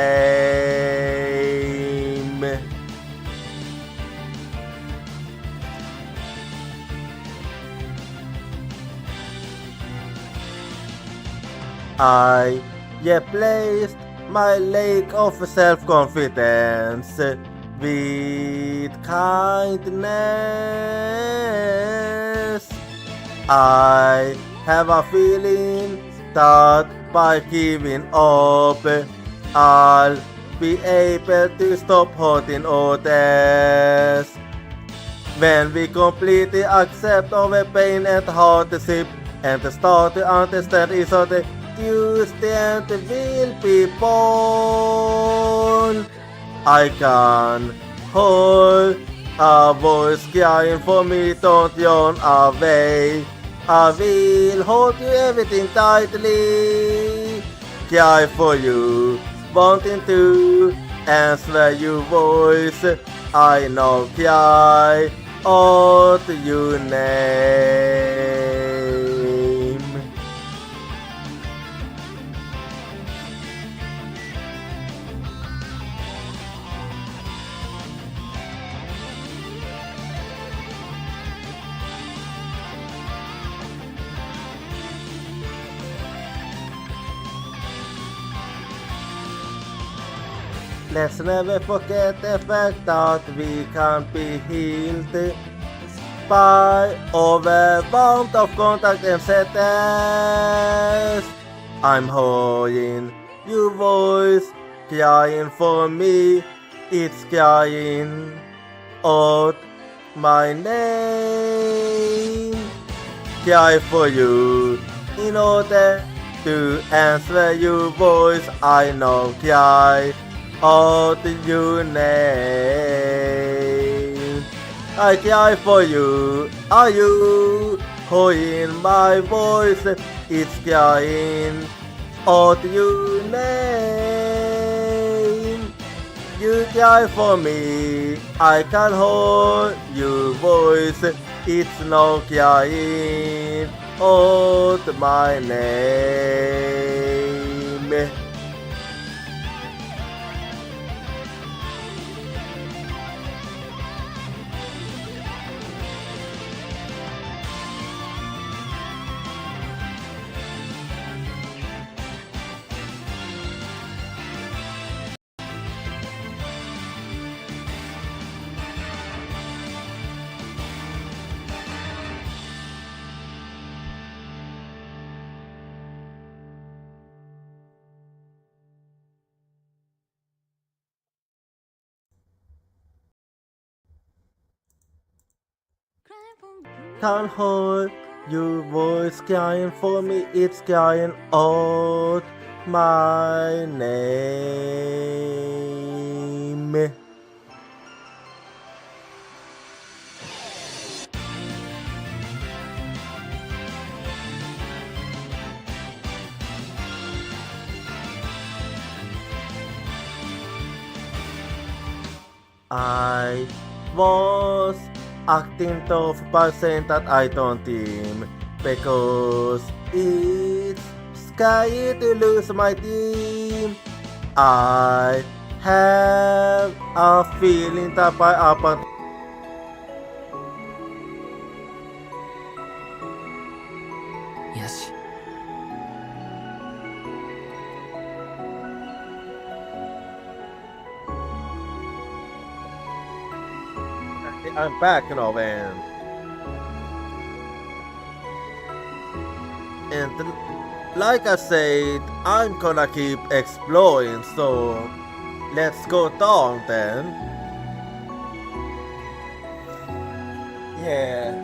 I replaced my lack of self-confidence with kindness. I have a feeling that by giving up, I'll be able to stop hurting others. When we completely accept our pain and hardship and start to understand each other, new strength will be born. I can hold a voice crying for me, don't run away. I will hold you everything tightly, cry for you, wanting to answer your voice. I know cry out your name. Let's never forget the fact that we can't be healed by overwhelmed of contact and sadness. I'm holding your voice, crying for me. It's crying out my name. Cry for you in order to answer your voice. I know cry out your name. I cry for you. Are you hearing my voice? It's crying out your name. You cry for me. I can hold your voice. It's no crying out my name. Can't hold your voice crying for me, it's crying out my name. I was acting tough by saying that I don't team because it's scary to lose my team. I have a feeling that by up and Yes. I'm back now, and like I said, I'm gonna keep exploring, so let's go down then. Yeah,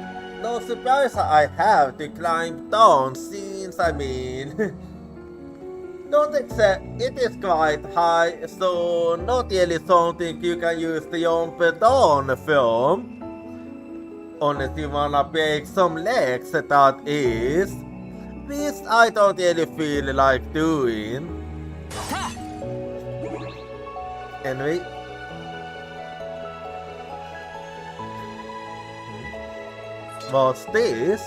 no surprise I have to climb down since not exact, it is quite high, so not really something you can use to jump down from. Unless you wanna break some legs, that is, which I don't really feel like doing. Anyway. What's this?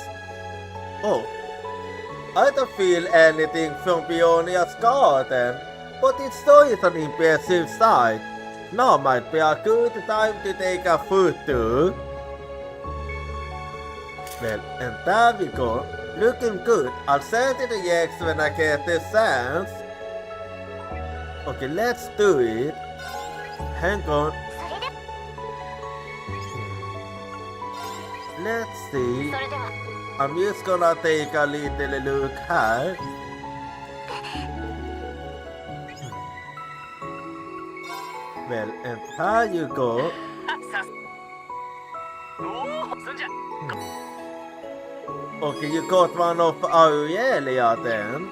Oh. I don't feel anything from Peonia's garden, but it still is an impressive sight. Now might be a good time to take a photo. Well, and there we go. Looking good. I'll send it to X when I get the chance. Okay, let's do it. Hang on. それで Let's see. それでは I'm just gonna take a little look here. Well, and here you go. おおそんじゃ Okay, you got one of Aurelia then.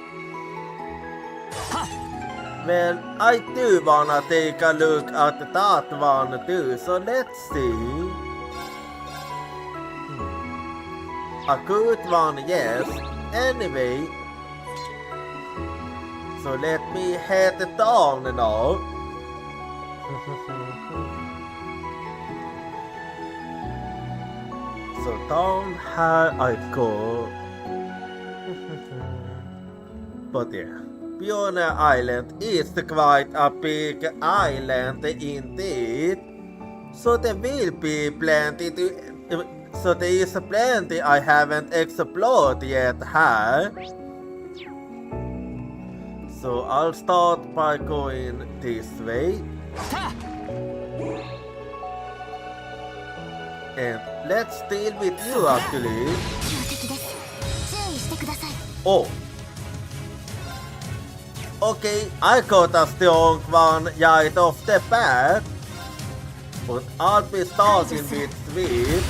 Well, I do wanna take a look at that one too, so let's see. A good one, yes. Anyway, so let me head down now. So down here I go. But yeah, Pioneer Island is quite a big island indeed. So there will be plenty to... So there is plenty I haven't explored yet here. So I'll start by going this way. And let's deal with you actually. 強敵です。注意してください。 Oh. Okay, I got a strong one right off the bat. But I'll be starting with Sweet.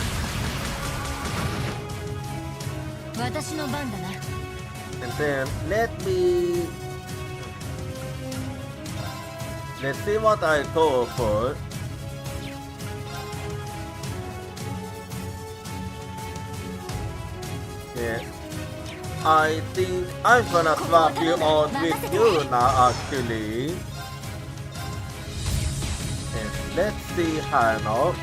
私の番だな。 And then let's see what I go for. Yeah. I think I'm gonna swap you out with you now actually. And let's see how now.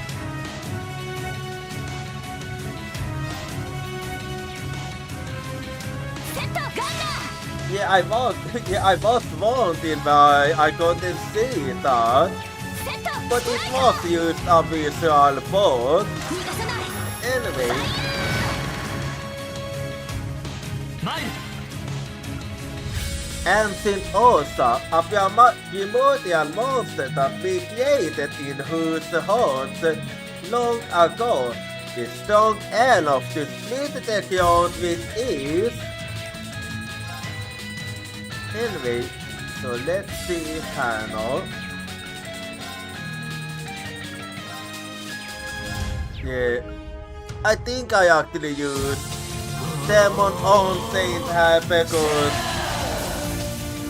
Yeah, I was wanting why I couldn't see that. But it was used a visual board. Anyway. マイル And since also a primordial monster that we created in whose hearts long ago is strong enough to split the ground with ease. Anyway, so let's see here now. Yeah, I think I actually used Demon on Saint here because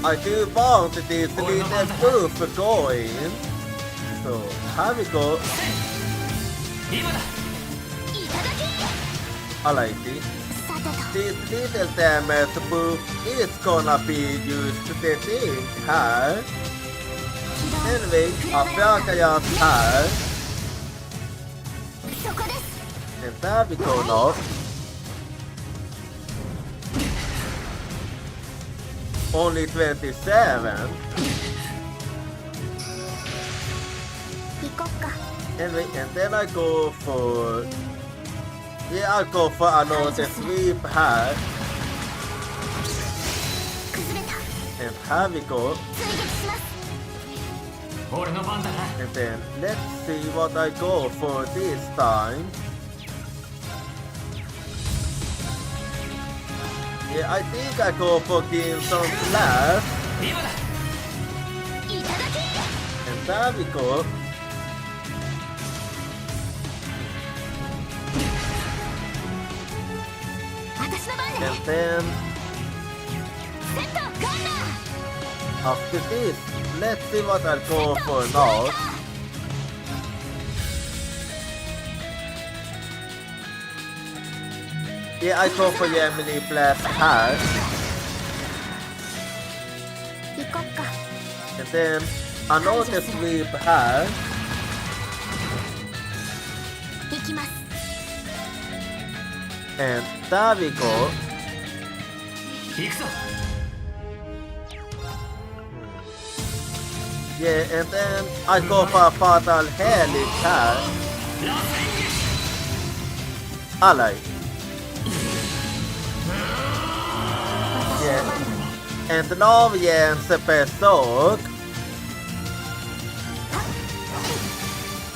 I do want this little proof going. So, here we go. 今だ I like it. This little damage proof is gonna be used to the thing here. Anyway, a Fragayas here. そこです。 And there we go now. Only 27. 行こっか。 Anyway, and then I go for... Yeah, I'll go for another sweep here. 崩れた。 And here we go. 追撃します。俺の番だな And then let's see what I go for this time. Yeah, I think I go for Gilson Blast. 今だいただき。 And there we go. 私の番だ。 And then セットガンダー。 after this, let's see what I'll go for now. Yeah, I go for Gemini Blast here. 行こっか。 And then another sweep here. 行きます。 And there we go. 行くぞ Yeah, and then I go for a Fatal Helix here. ラストエンゲージ I like. Yeah. And now Jens besök.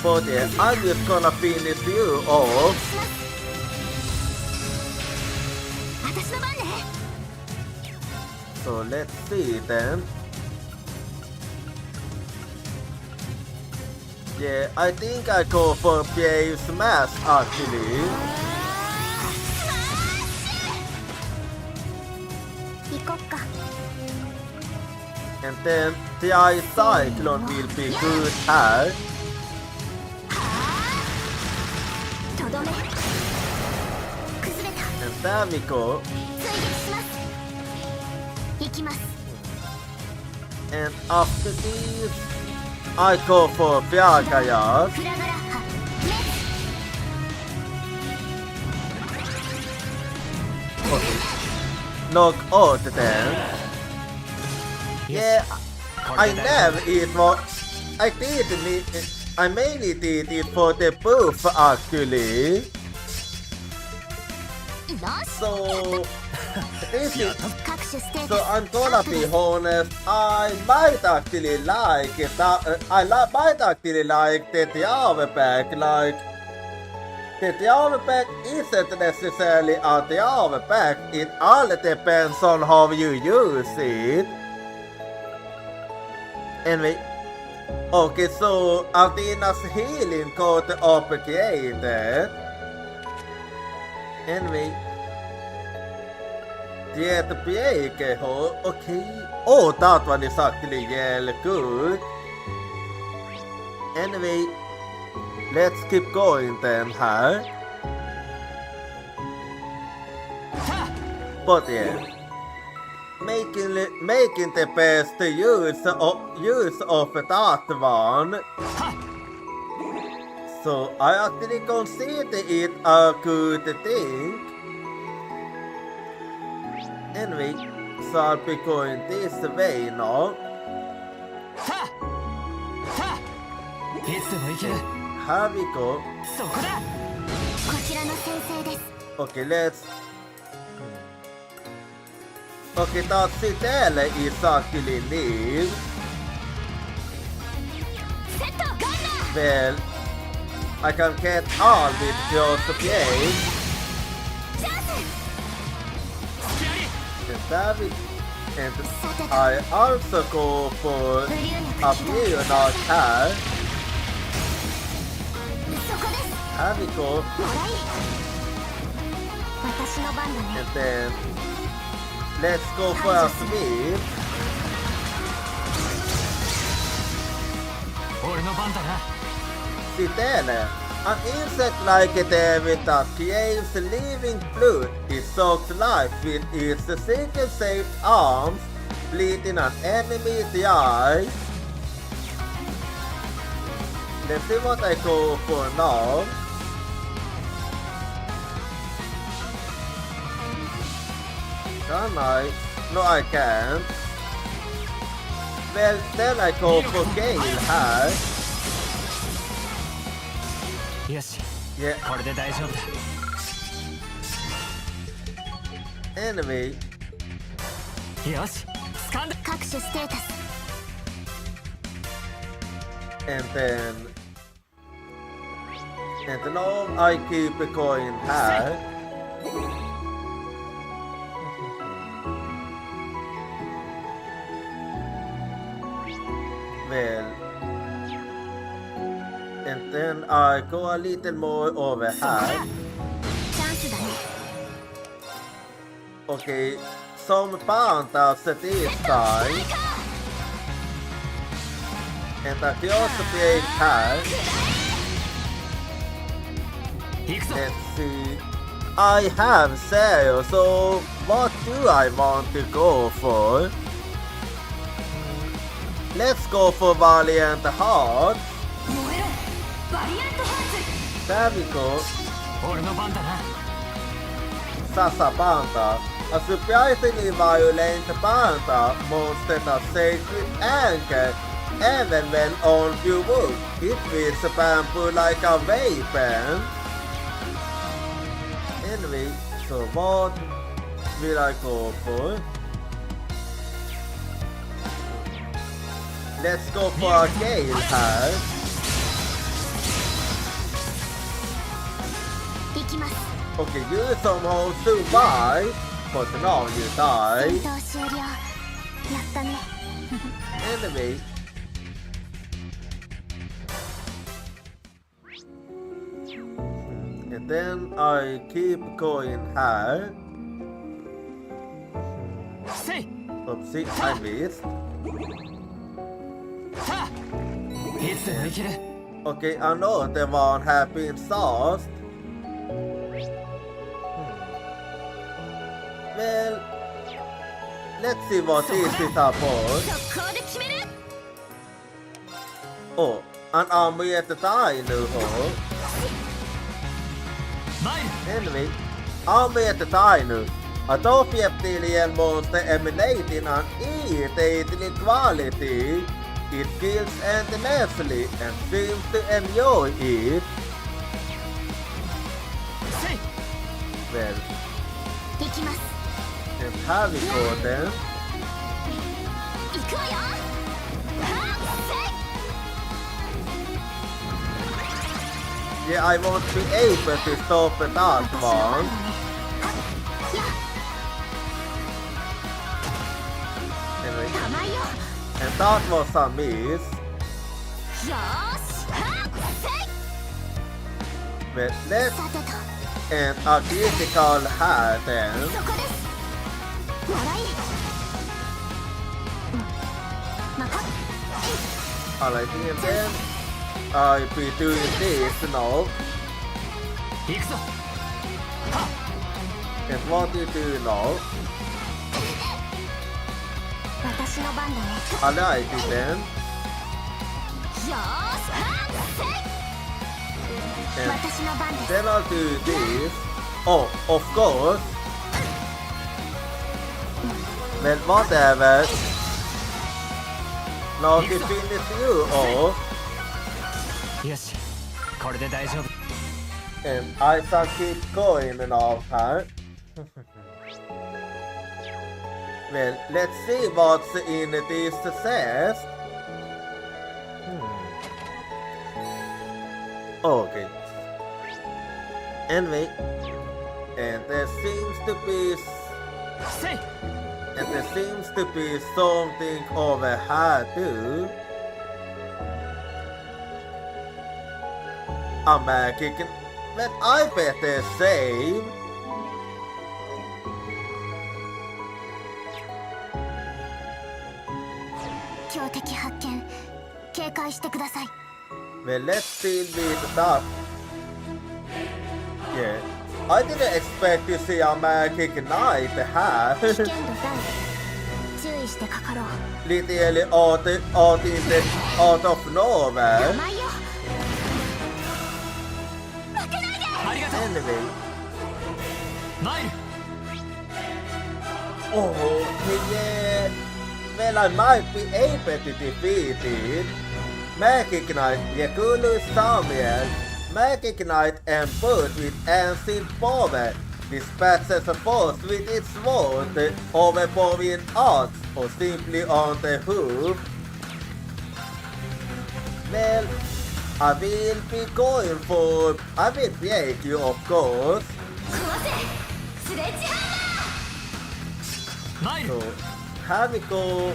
But yeah, I'm just gonna finish you off. 私の番ね So let's see then. Yeah, I think I go for PA Smash actually. 行こっか And then the Ice Cyclone will be good here. とどめ崩れた And there we go. 追撃します行きます And after this, I go for Vyagaya. フラガラハメ Knock out them. Yeah, I never it was. I did it. I mainly did it for the buff actually. よし So this is. 各種ステー So タ I'm gonna be honest. I might actually like it. Might actually like the Diablo pack. Like the Diablo pack isn't necessarily a Diablo pack. It all depends on how you use it. Anyway, okay, so Adina's healing got upgraded. Anyway, det blir okay. Oh, that one is actually really good. Anyway, let's keep going then here. But yeah, making the best use of that one. So I actually consider it a good thing. Anyway, so I'll be going this way now. いつでも行ける Here we go. そこだこちらの先生です Okay, let's. Okay, that Citella is actually live. セットガンナー Well, I can get all with just PA. チャンス And that we, and I also go for ブリューネ a 駆起動 few not here. そこです Here we go. もらい私の番だね And then let's go for a sweep. 俺の番だな Citella, an insect like a David that creates living blood. It sucks life with its single-shaped arms, bleeding an enemy in the eye. Let's see what I go for now. Can I? No, I can't. Well, then I go for Gale here. よし Yeah, これで大丈夫だ anyway. よし掴んだ各種ステータス And now I keep going high. Well, and then I go a little more over high. チャンスだね Okay, some pandas this time. And I can also play high. 行くぞ Let's see. I have Sail, so what do I want to go for? Let's go for Valiant Heart. 燃えろバリアントハー There we go. 俺の番だな Sasa Panda. A surprisingly violent panda monster that sacred anger. Even when on few wood, it wields bamboo like a weapon. Anyway, so what will I go for? let's go for a game här. 行きます。 Okej, you som har survive. Personal you die. 戦闘終了。やったね。 Enemy. And then I keep going here. せい Oopsie, I missed. さあいつでもいける Okay, I know the one have been sauced. Well, let's see what this is about. 速攻で決める Oh, an army at the time, no. 参る Enemy, army at the time. A reptilian monster emanating an irritating quality. It kills endlessly and seems to enjoy it. せい Well, 行きます。 and have we go then? 行くわよはっせい Yeah, I won't be able to stop that one. Anyway, 甘いよ and that was a miss. よーしはっせい Well, let's さてと、 and a critical hat then. そこです笑いまた Alright, and then I'll be doing this now. 行くぞ And what do you do now? 私の番だね。 Alright, then. よーしはっせい And 私の番です。 then I'll do this. Oh, of course. Well, whatever. Now to finish you off. よしこれで大丈夫 And I shall keep going now, huh? Well, let's see what's in this chest. Okay. Anyway, and there seems to be せい and there seems to be something over here too. A magic, but I better save. 強敵発見。警戒してください。 Well, let's deal with that. Yeah, I didn't expect to see a magic knight 危 have 険度大。注意してかかろう。 literally out of nowhere. 甘いよ ありがとう Anyway, 参る oh yeah. Well, I might be able to defeat it. Magic Knight, Yakulu Samuel, Magic Knight and Bird with ancient power, dispatches a force with its sword, overpowering odds, or simply on the hoof. Well, I will be going for... I will break you, of course. 壊せスレッジハ参る So, here we go.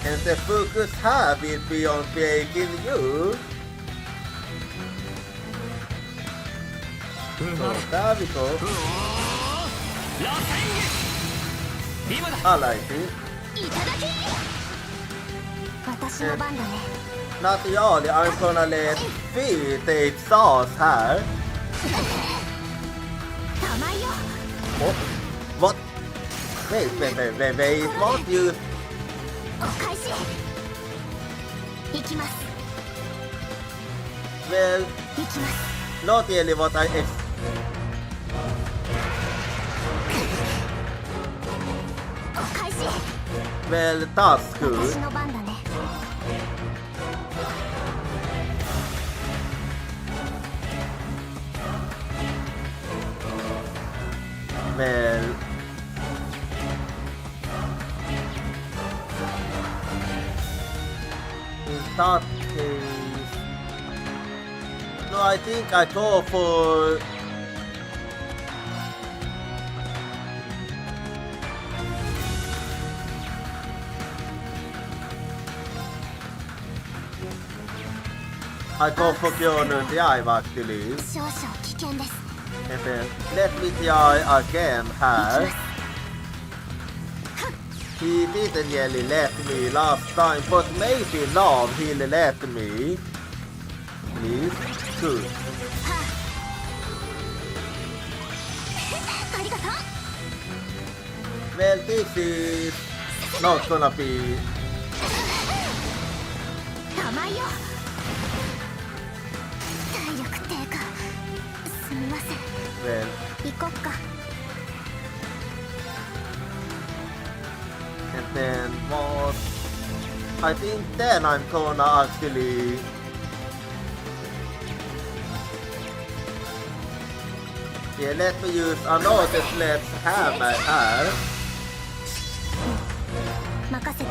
And the focus here will be on breaking you. う So, まる there we go. 螺旋撃今だ I like it. ーいただき私の番だね。 Not only I'm gonna let Fee take sauce here. 甘いよ Oh, what? Wait, what you... お返し行きます Well, 行きます not really what Iお返し Well, that's 私 good. の番だね。 Well... that case... No, I think I go for... I go for Björn Drive actually. 少々危険です And then let me try again here. He didn't really let me last time, but maybe now he'll let me. Please, good. ありがとう Well, this is not gonna be. 甘いよ体力低下すみません Well, 行こっか and then what? I think then I'm gonna actually. Yeah, let me use another sledgehammer here. 任せて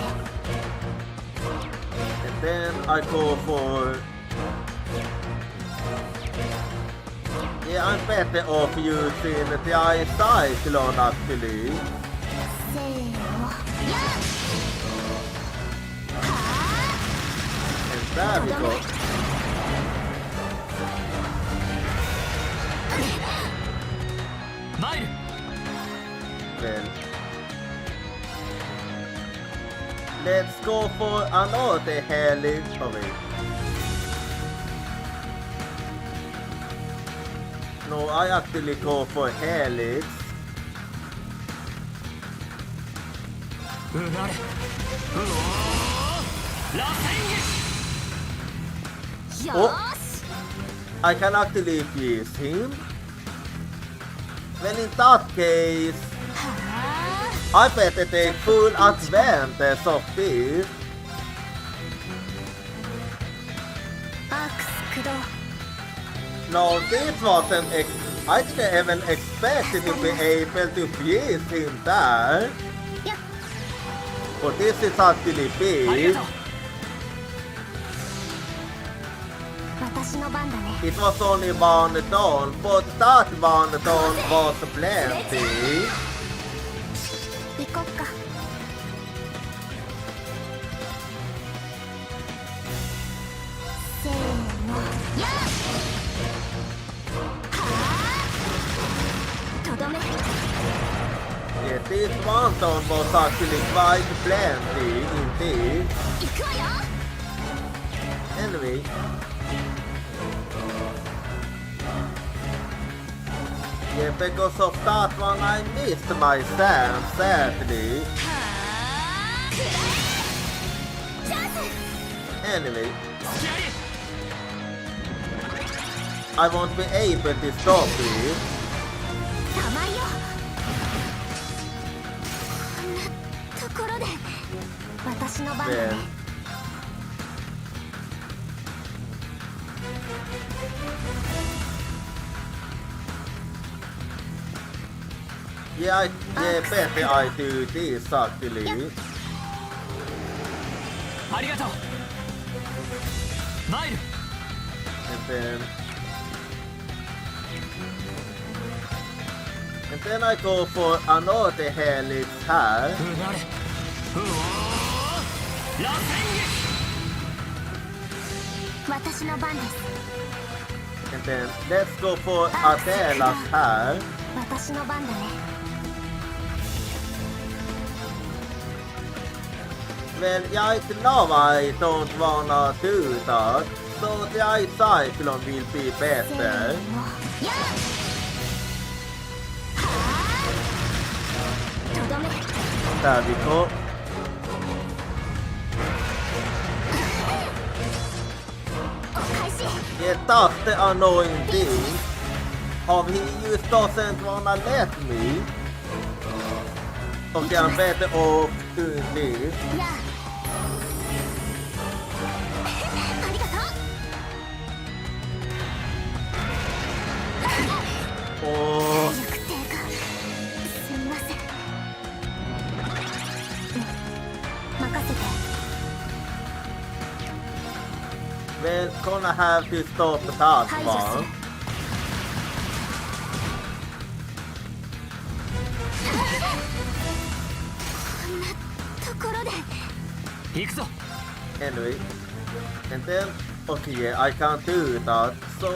And then I go for... Yeah, I'm better off using the ice cyclone actually. せーの And there we go. Mile! Well, let's go for another helix. Oh wait. No, I actually go for helix. うなれうおー螺旋よーし I can actually pierce him. Well, in that case, は I better take full advantage of this. あアークス駆動 No, this wasn't. I didn't even expect to be able to pierce him there. やっ But this is actually あり big. がとう私の番だね It was only one down, but that one down was plenty. 行こっかせーのやっはあとどめ Yeah, this one down was actually quite plenty indeed. 行くわよ Anyway. Yeah, because of that one I missed my stand, sadly. はあくらえチャンス Anyway, 付き合い I won't be able to stop it. 甘いよこんなところで私の番だ Well, ね yeah, better I do this actually. ありがとうマイル And then I go for another helix here. うなれうおー螺旋私の番です And then let's go for Adela's here. 私の番だね Well, right now I don't wanna do that. So the ice cyclone will be せー better. のやっはあとどめ There we go. お返し Yeah, that's the annoying thing. How he just doesn't wanna let me. Okay, I'm better off doing this. やあありがとう Oh, 体力低下すみません任せて gonna have to stop that 排除す one. るこんなところで行くぞ Anyway, and then okay, yeah, I can't do that. So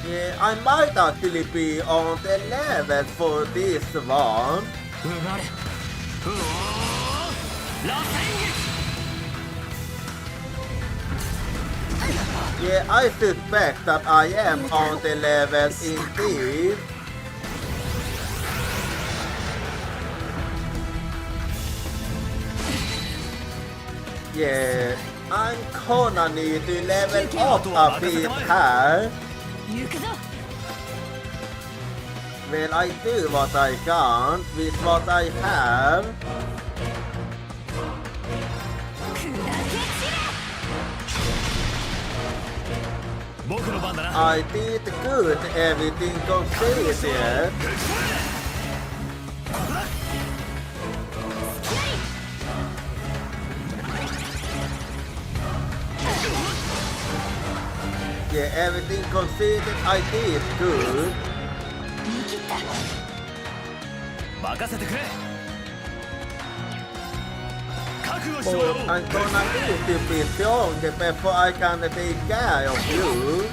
yeah, I might actually be on the level for this one. うがれうおー螺旋 Yeah, I suspect that I am on the level indeed. Yeah, I'm gonna need to level up a bit here. 行くぞ Well, I do what I can with what I have. 砕け散れ 僕の番だな I did good, everything completed. Yeah, everything completed, I did good. 見切った 任せてくれ覚悟しろ But よ I'm gonna need to be strong before I can take care of you.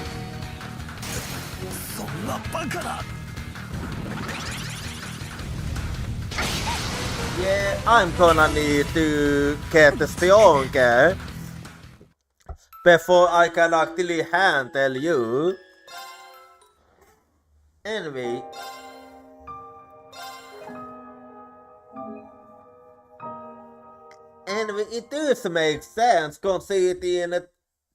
そんなバカな Yeah, I'm gonna need to get stronger before I can actually handle you. Anyway. Anyway, it does make sense considering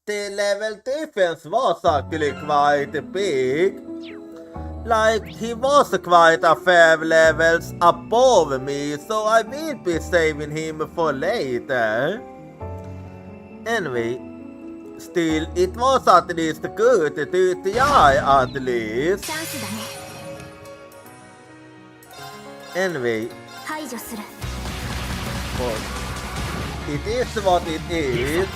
the level difference was actually quite big. Like, he was quite a fair levels above me, so I will be saving him for later. Anyway, still, it was at least good to try at least. チャンスだね Anyway, 排除する but it is what it is.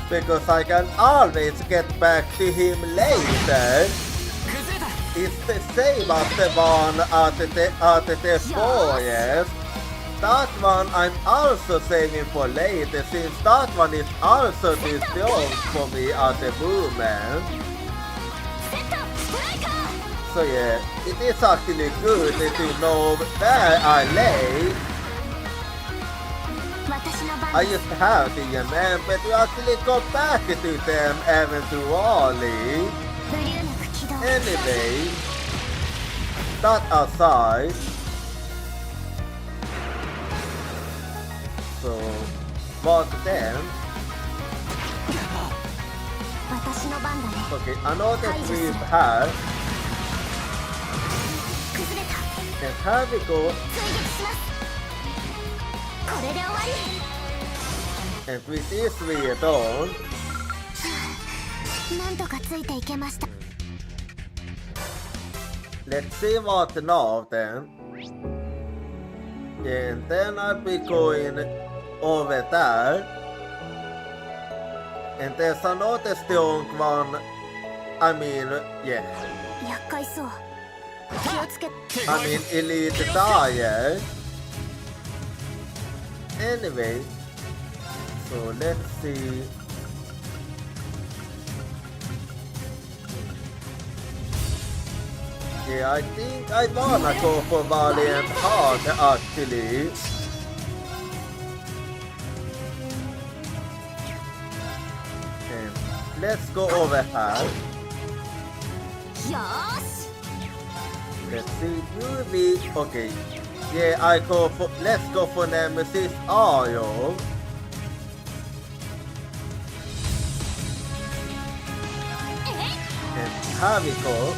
Because I can always get back to him later. 崩れた It's the same as the one at the forest. That one I'm also saving for later since that one is also too strong for me at the moment. セットストライカー So yeah, it is actually good to know where I lay. 私の番 I だ used to have DMM, but you actually go back to them eventually. ブリューナク起動 Anyway, that aside, so what then? 私の番だね Okay, another sweep here, 崩れた and here we go, 追撃しますこれで終わり and with this we are done. なんとかついていけました Let's see what now then. And then I'll be going over there. And there's another strong one. I mean, yeah. 厄介そう気をつけ I mean, elite dire. Anyway, so let's see. Yeah, I think I wanna go for Valiant Heart actually. And let's go over here. よーし Let's see, you be okay. Yeah, I go for. Let's go for Nemesis Oil. And here we go.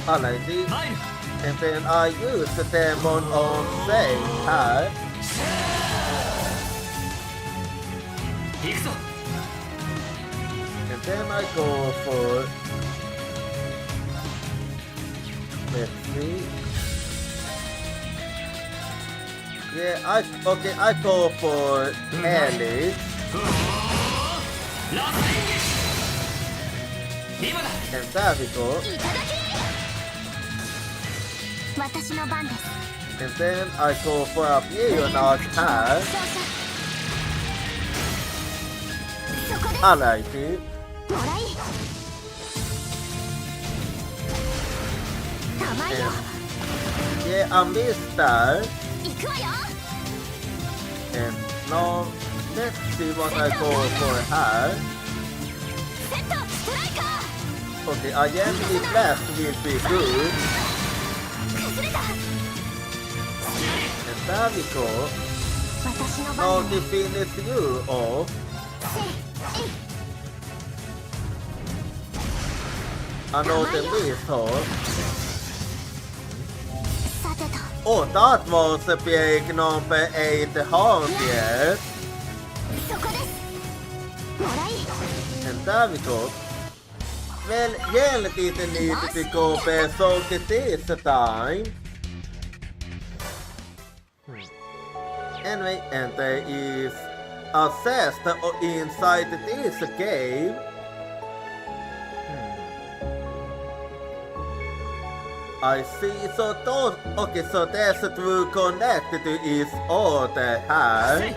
Alrighty. 参る And then I use the demon on Say here. 行くぞ And then I go for. Let's see. Yeah, I go for Ellie. ラスト演劇今だ And there we go. いただき私の番です And then I go for a Billionaire hat. そこで I like it. もらい玉よ Yeah, I missed that. 行くわよ And now let's see what I go for her. セットストライカ Okay, I am the blast will be good. ー崩れた And there we go. 私の Now 番 to finish you off. せい Another missile. さてと Oh, that was a big number 800. そこですもらい And there we go. Well, Yell didn't need to go back so this time. Anyway, and there is a chest inside this cave. I see. So those, okay, so there's two connected to each other here.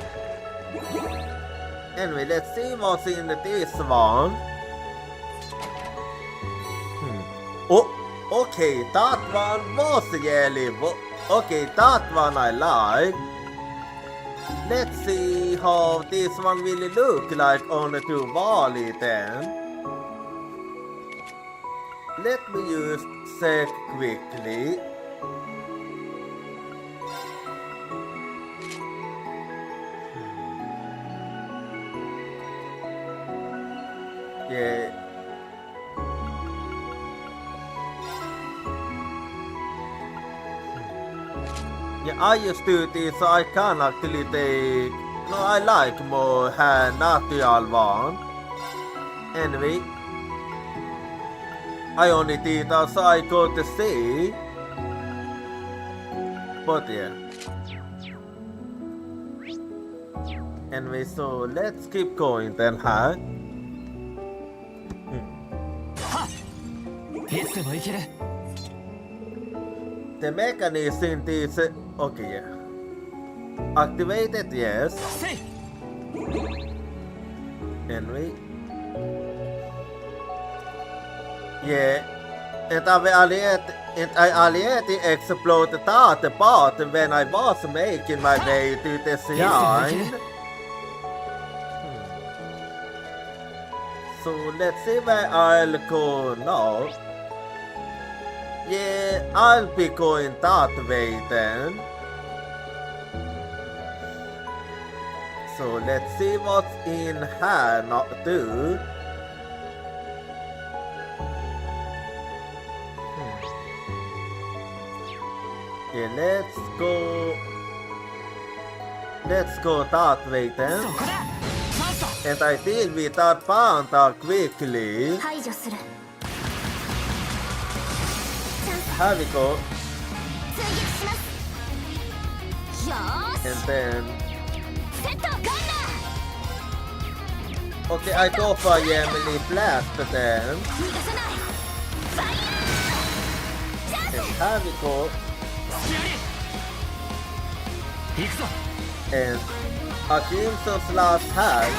Anyway, let's see what's in this one. Oh, okay, that one was yellow. Okay, that one I like. Let's see how this one will look like on the two volley then. Let me use check quickly. Yeah. Yeah, I used to do this, so I can actually take. No, I like more natural one. Anyway, I only did that so I could see. But yeah. Anyway, so let's keep going then, huh? いつでも行ける The mechanism is okay. Yeah. Activated, yes. せい Anyway. Yeah. And I already exploded that part when I was making my way to the shrine. So let's see where I'll go now. Yeah, I'll be going that way then. So let's see what's in here now too. Yeah, let's go that way then. そこだチャンスだ And I deal with that panda quickly. 排除する Here we go. 追撃しますよーし And then セットガンナ okay, I go for Yemeni blast then. ー逃がさないファイヤーチャン And here we go. 隙あり行くぞ And a Crimson's last hat.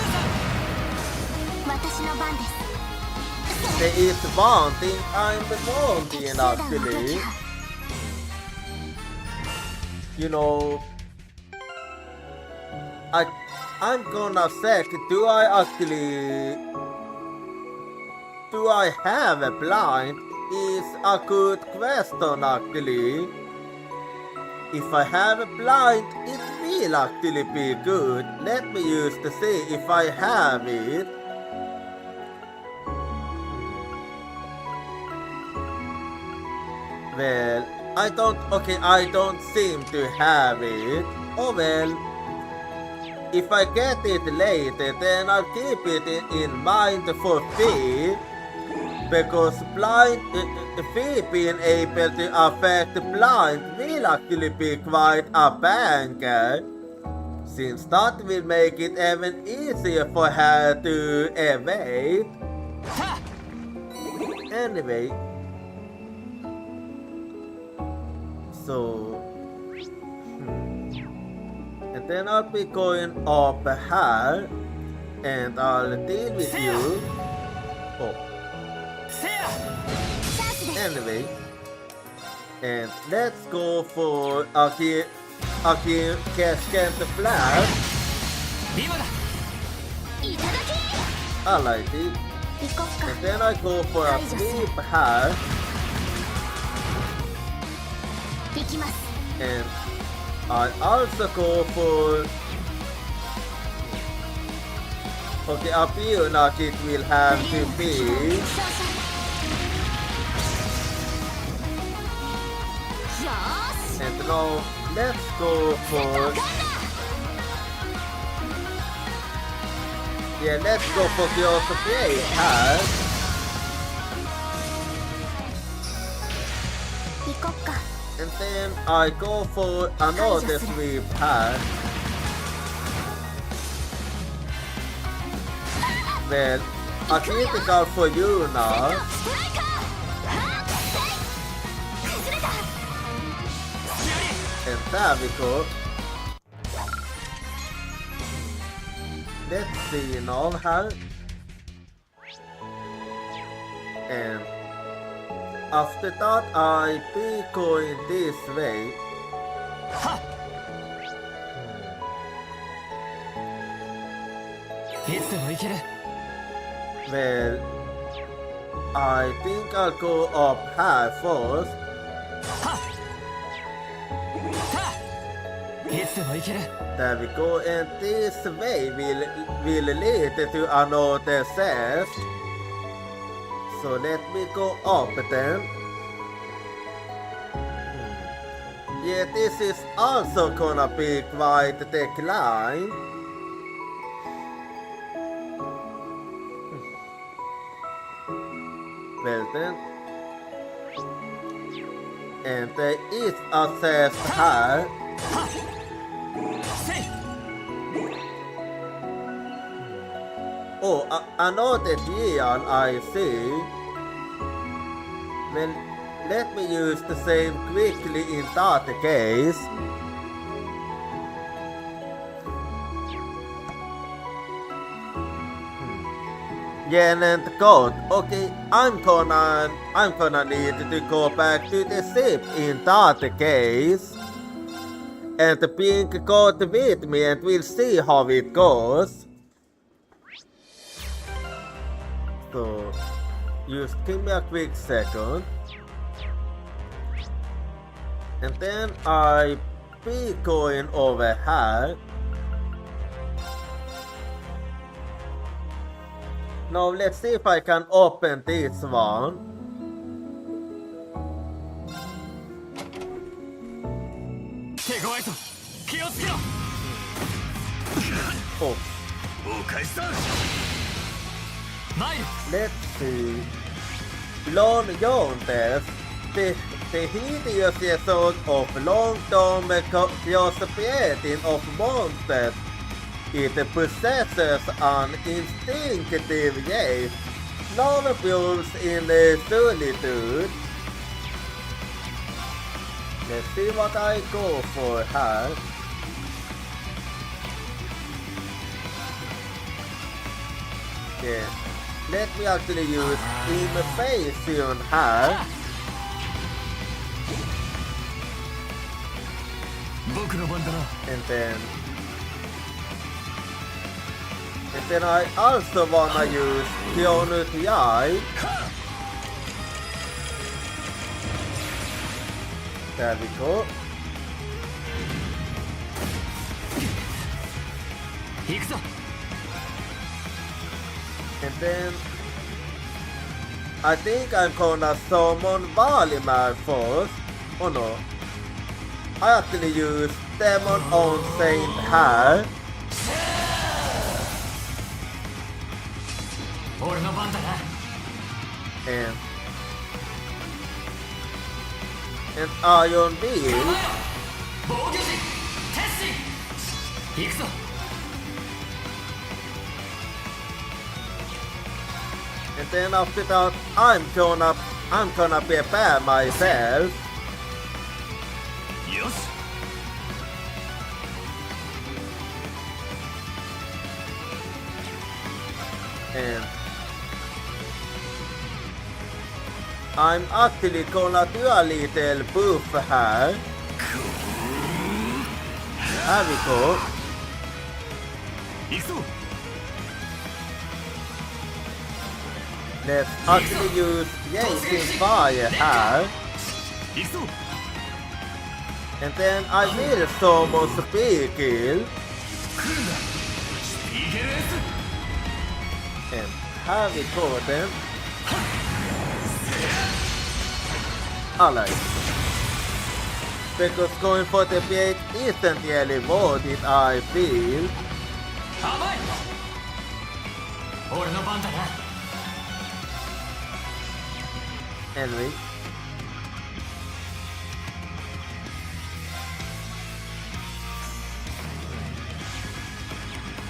私の番です There is one thing I'm wanting actually. You know, I'm gonna check, do I have a blind? Is a good question actually. If I have a blind, it will actually be good. Let me use to see if I have it. Well, I don't seem to have it. Oh well. If I get it later, then I'll keep it in mind for free. because blind feet being able to affect blind will actually be quite a banger, since that will make it even easier for her to evade. Anyway, so and then I'll be going up here and I'll deal with you. Oh. Anyway, and let's go for Aki Cascade the Flash. I like it. 行こっか And then I go for a sweep here 行きます and I also go for okay, up here now it will have to be and now let's go for let's go for the also play here 行こっか and then I go for another sweep here. Well, I critical for you now. And there we go. Let's see now how. And after that I be going this way. Well, I think I'll go up here first. There we go, and this way will lead to another set. So let me go up then. Yeah, this is also gonna be quite the climb. Well then. And there is a set here. Oh, another deal I see. Well, let me use the same quickly in that case. Yen and gold. Okay, I'm gonna need to go back to the ship in that case. And the pink goat with me and we'll see how it goes. So, just give me a quick second. And then I be going over here. Now let's see if I can open this one. Oh. Let's see. Lån Jones, the hideous result of long-term creating of monsters. It possesses an instinctive gaze, non-pulse in solitude. Let's see what I go for here. Yeah, let me actually use invasion here. And then I also wanna use Keonu TI. There we go. And then I think I'm gonna summon Valimar first. Oh no. I actually use Demon on Saint here. and iron wheel. 防御陣鉄心行くぞ And then after that, I'm gonna prepare myself. よし And I'm actually gonna do a little buff here. There we go. 行くぞ Let's actually use Blazing Fire here. 行くぞ And then I will summon Speed Kill. 来るんだスピーゲルエース And here we go then. Alright. Because going for the bait isn't really worth it, I feel. 甘い俺の番だな Anyway.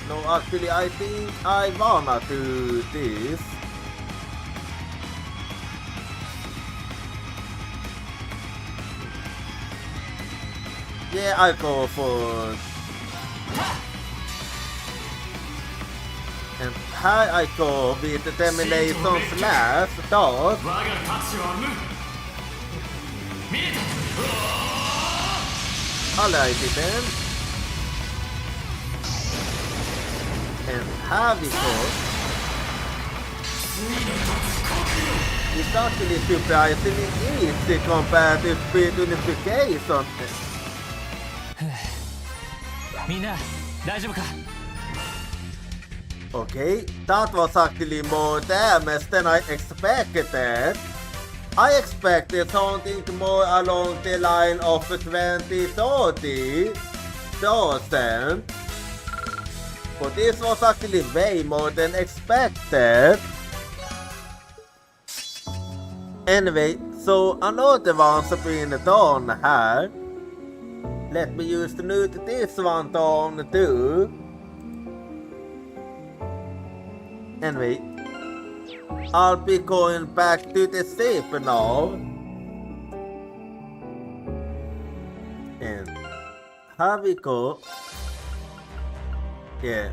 No, actually, I think I wanna do this. Yeah, I'll go for... And here I go with the Termination Slash Dot. 我が太刀は無見えた Alrighty then. And here we go. It's actually surprisingly easy compared to Speed Unification. みんな大丈夫か Okay, that was actually more damage than I expected. I expected something more along the line of 20-30%. But this was actually way more than expected. Anyway, so another one's been done here. Let me use the new this one down too. Anyway, I'll be going back to the ship now. And here we go. Yeah,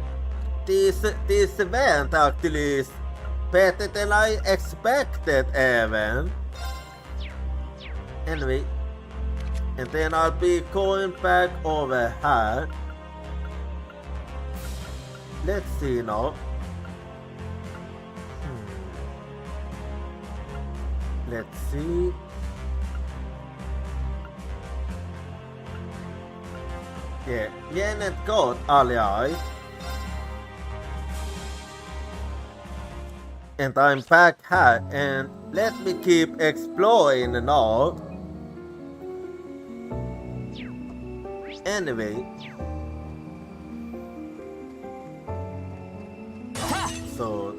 this event actually is better than I expected even. Anyway, and then I'll be going back over here. Let's see now. Let's see. Yeah, Janet got ally. And I'm back here, and let me keep exploring now. Anyway. So,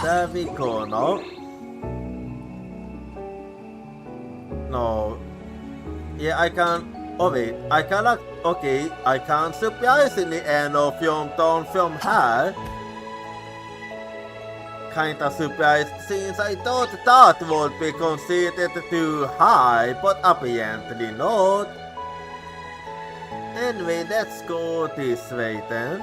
there we go now. No. Yeah, I can... Oh wait, I cannot... Okay, I can surprisingly end off down from here. Kinda surprised since I thought that would be considered too high, but apparently not. Anyway, let's go this way then.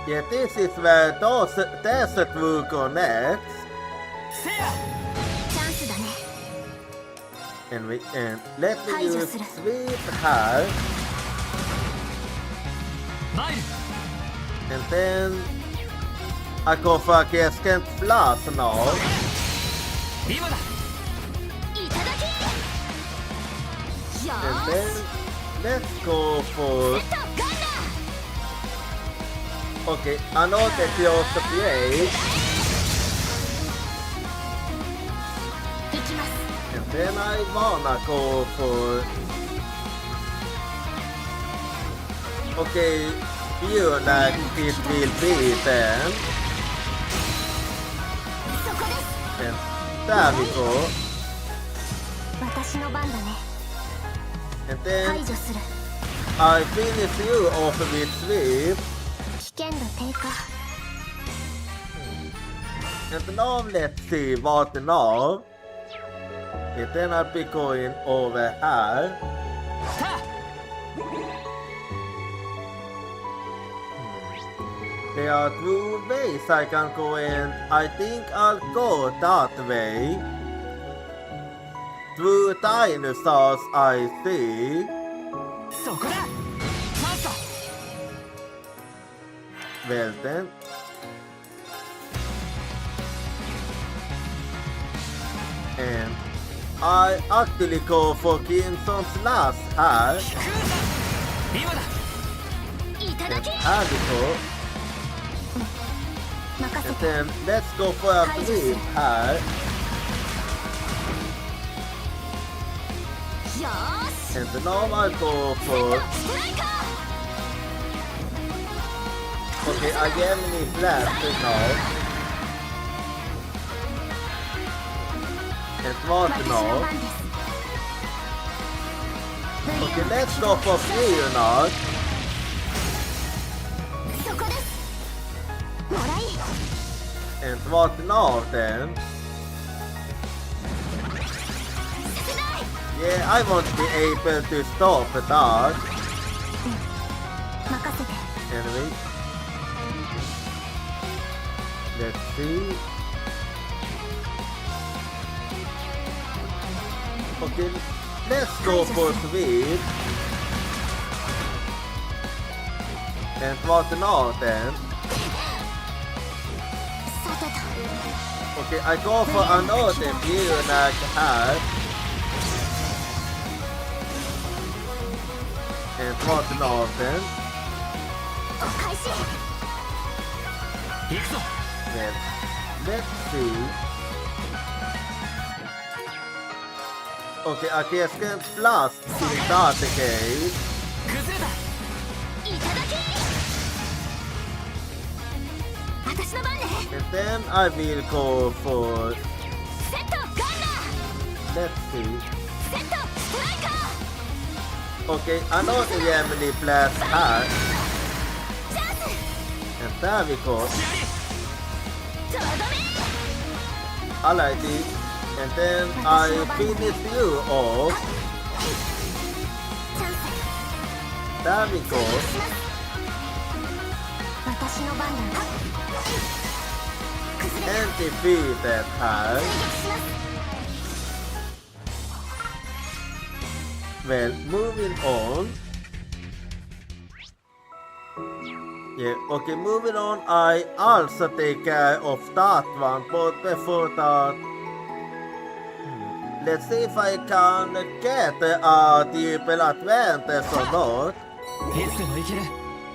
Yeah, this is where those desert will connect. せや And let me use sweep here. 参る And then I go for a cascade flash now. 今だいただきよ And ー then let's go for しとガンダ okay, another close to play. 行きます And then I wanna go for okay, feel like it will be then. there we go. 私の番だね。 And 解 then 除する。 I finish you off with sweep. 危険度低下。 And now let's see what now. Okay, then I'll be going over here. There are two ways I can go in. I think I'll go that way. Two dinosaurs I see. そこだマスター Well then. And I actually go for Kinson's last hat. 今だいただ And き here we go. 任せ And て。 then let's go for a sweep hat. よーし And now I go for. ストライカ Okay, I get many flash now. And what 私の now? 番です。 Okay, let's go for fear now. そこです。もらい。 And what now then? させない Yeah, I won't be able to stop that. 任せて。 Anyway. Let's see. Okay, let's go for sweep. And what now then? さてと。 Okay, I go for another view like that. And what now then? お返し。行くぞ Then let's see. Okay, I guess can blast in that case. 崩れたいただき私の番ね And then I will go for. セットガンナ Let's see. セットストライカ Okay, another Gemini blast hat. ーチャンス And there we go. とどめ I like it. And then I finish you off. チャンス。 There we go. 私の番だ。崩れ。 And defeat that hat. します。 Well, moving on. Yeah, okay, moving on. I also take care of that one, but before that, let's see if I can get a triple advantage or not. いつでも行ける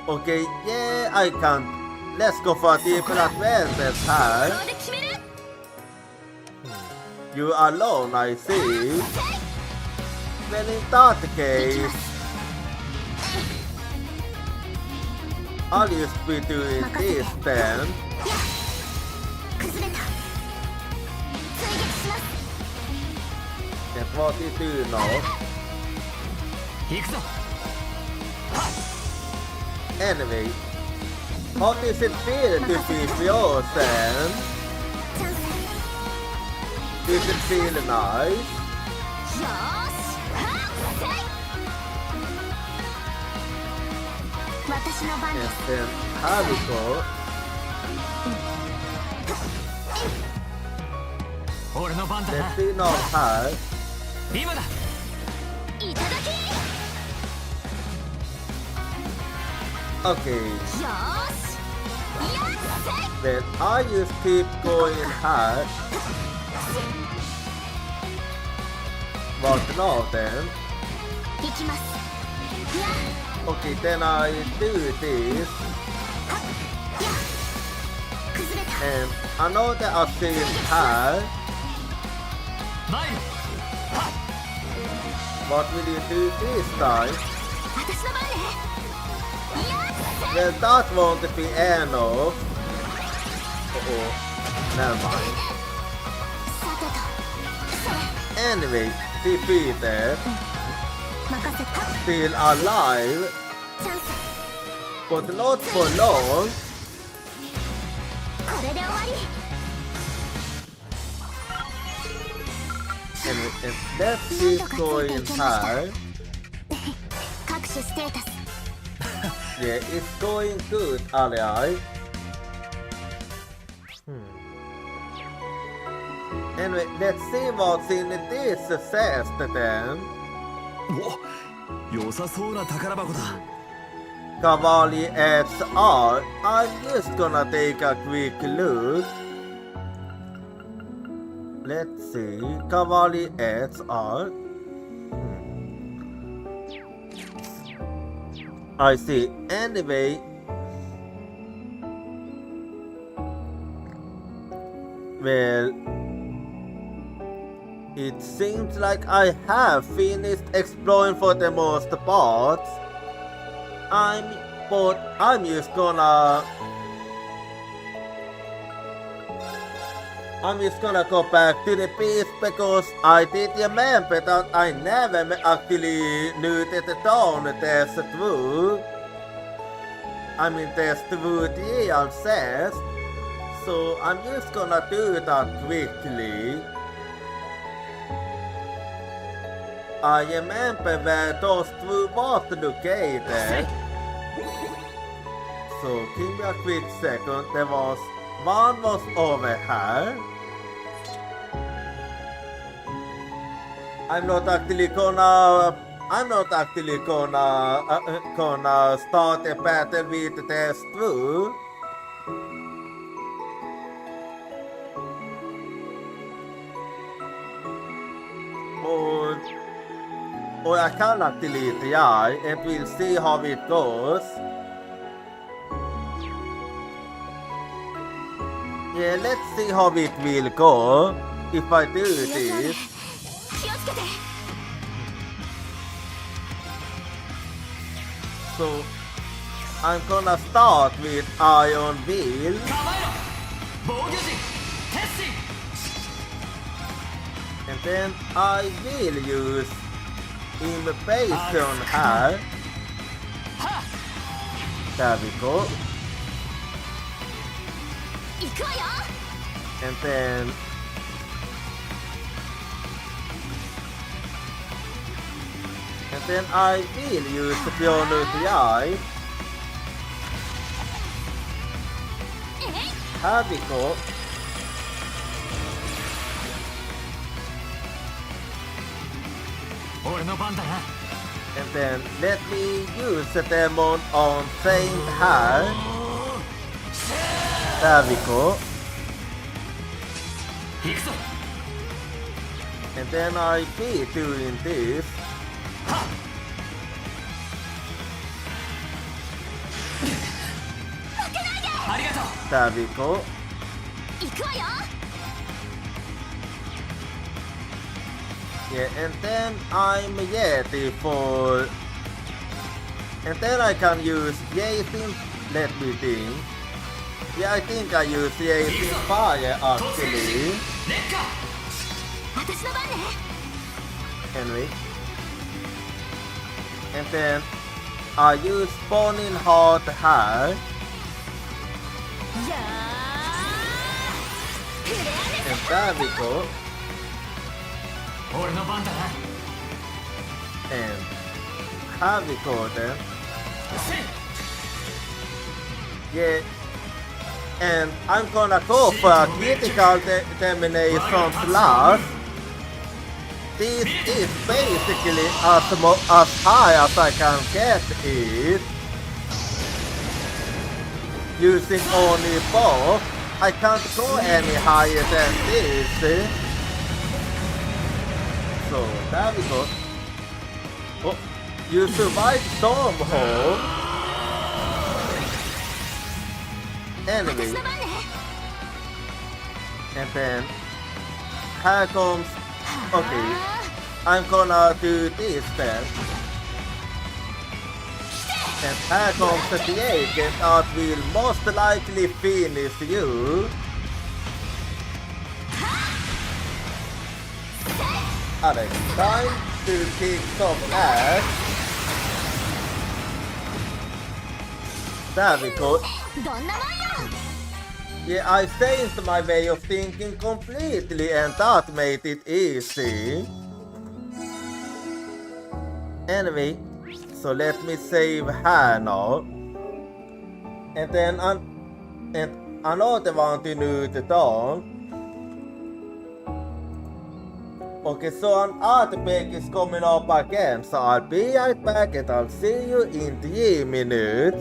Okay, yeah, I can. Let's go for a triple advantage こ here. こで決める You alone, I see. Well, in that case, I'll just be doing this then. 崩れた。追撃します。 And what you do now? 行くぞ Anyway, how does it feel to be frozen? チャンス。 Does it feel nice? よーしはっせい私の番で And す。 then here we go. 俺の番だな Let's see now here. 今だいただき Okay, よーしやっせい then I just keep going here. What now then? 行きます。 Okay, then I do this. 崩れた。 And another assist here. 参る What will you do this time? 私の番ねやっせい Well, that won't be enough. Uh-oh. Never mind. さてと。Anyway, defeated. 任せた Still alive. チャンス But not for long. これで終わり And let's keep going high. 各種ステータス Yeah, it's going good, alright. Anyway, let's see what's in this chest then. お、良さそうな宝箱だ。 Cavalry at R. I'm just gonna take a quick look. Let's see. Cavalry at R. I see. Anyway. Well, it seems like I have finished exploring for the most part. I'm just gonna go back to the beach because I did remember that I never actually knew that the town there's through. I mean there's through the says. So I'm just gonna do that quickly. I remember where those two was located. So give me a quick second. There was one was over here. I'm not actually gonna start a battle with these two. Or I can actually try and we'll see how it goes. Yeah, let's see how it will go if I do this. 気をつけて So I'm gonna start with Iron Wheel 構えろ。防御陣、鉄心。 and then I will use Invasion here. There we go. 行くわよ And then I will use Pioneer Eye. Here we go. And then let me use the demon on Saint here. There we go. And then I be doing this. There we go. 行くわよ Yeah, and then I'm ready for... And then I can use Yasin. Let me think. Yeah, I think I use Yasin Fire actually. 私の番ね Anyway. And then I use Spawning Heart here. いやーフレア And there we go. 俺の番だな。 And here we go then. Yeah. And I'm gonna go for a critical determination last. This is basically as high as I can get it. Using only both, I can't go any higher than this. So there we go. Oh, you survived Stormhole. Anyway, 私の番ね and then here comes. Okay, I'm gonna do this then. And here comes the agent that will most likely finish you. Alright, time to kick some ass. There we go. どんなもんよ Yeah, I changed my way of thinking completely and that made it easy. Anyway, so let me save her now. And then another one to note down. Okay, so an artifact is coming up again, so I'll be right back and I'll see you in 3 minutes.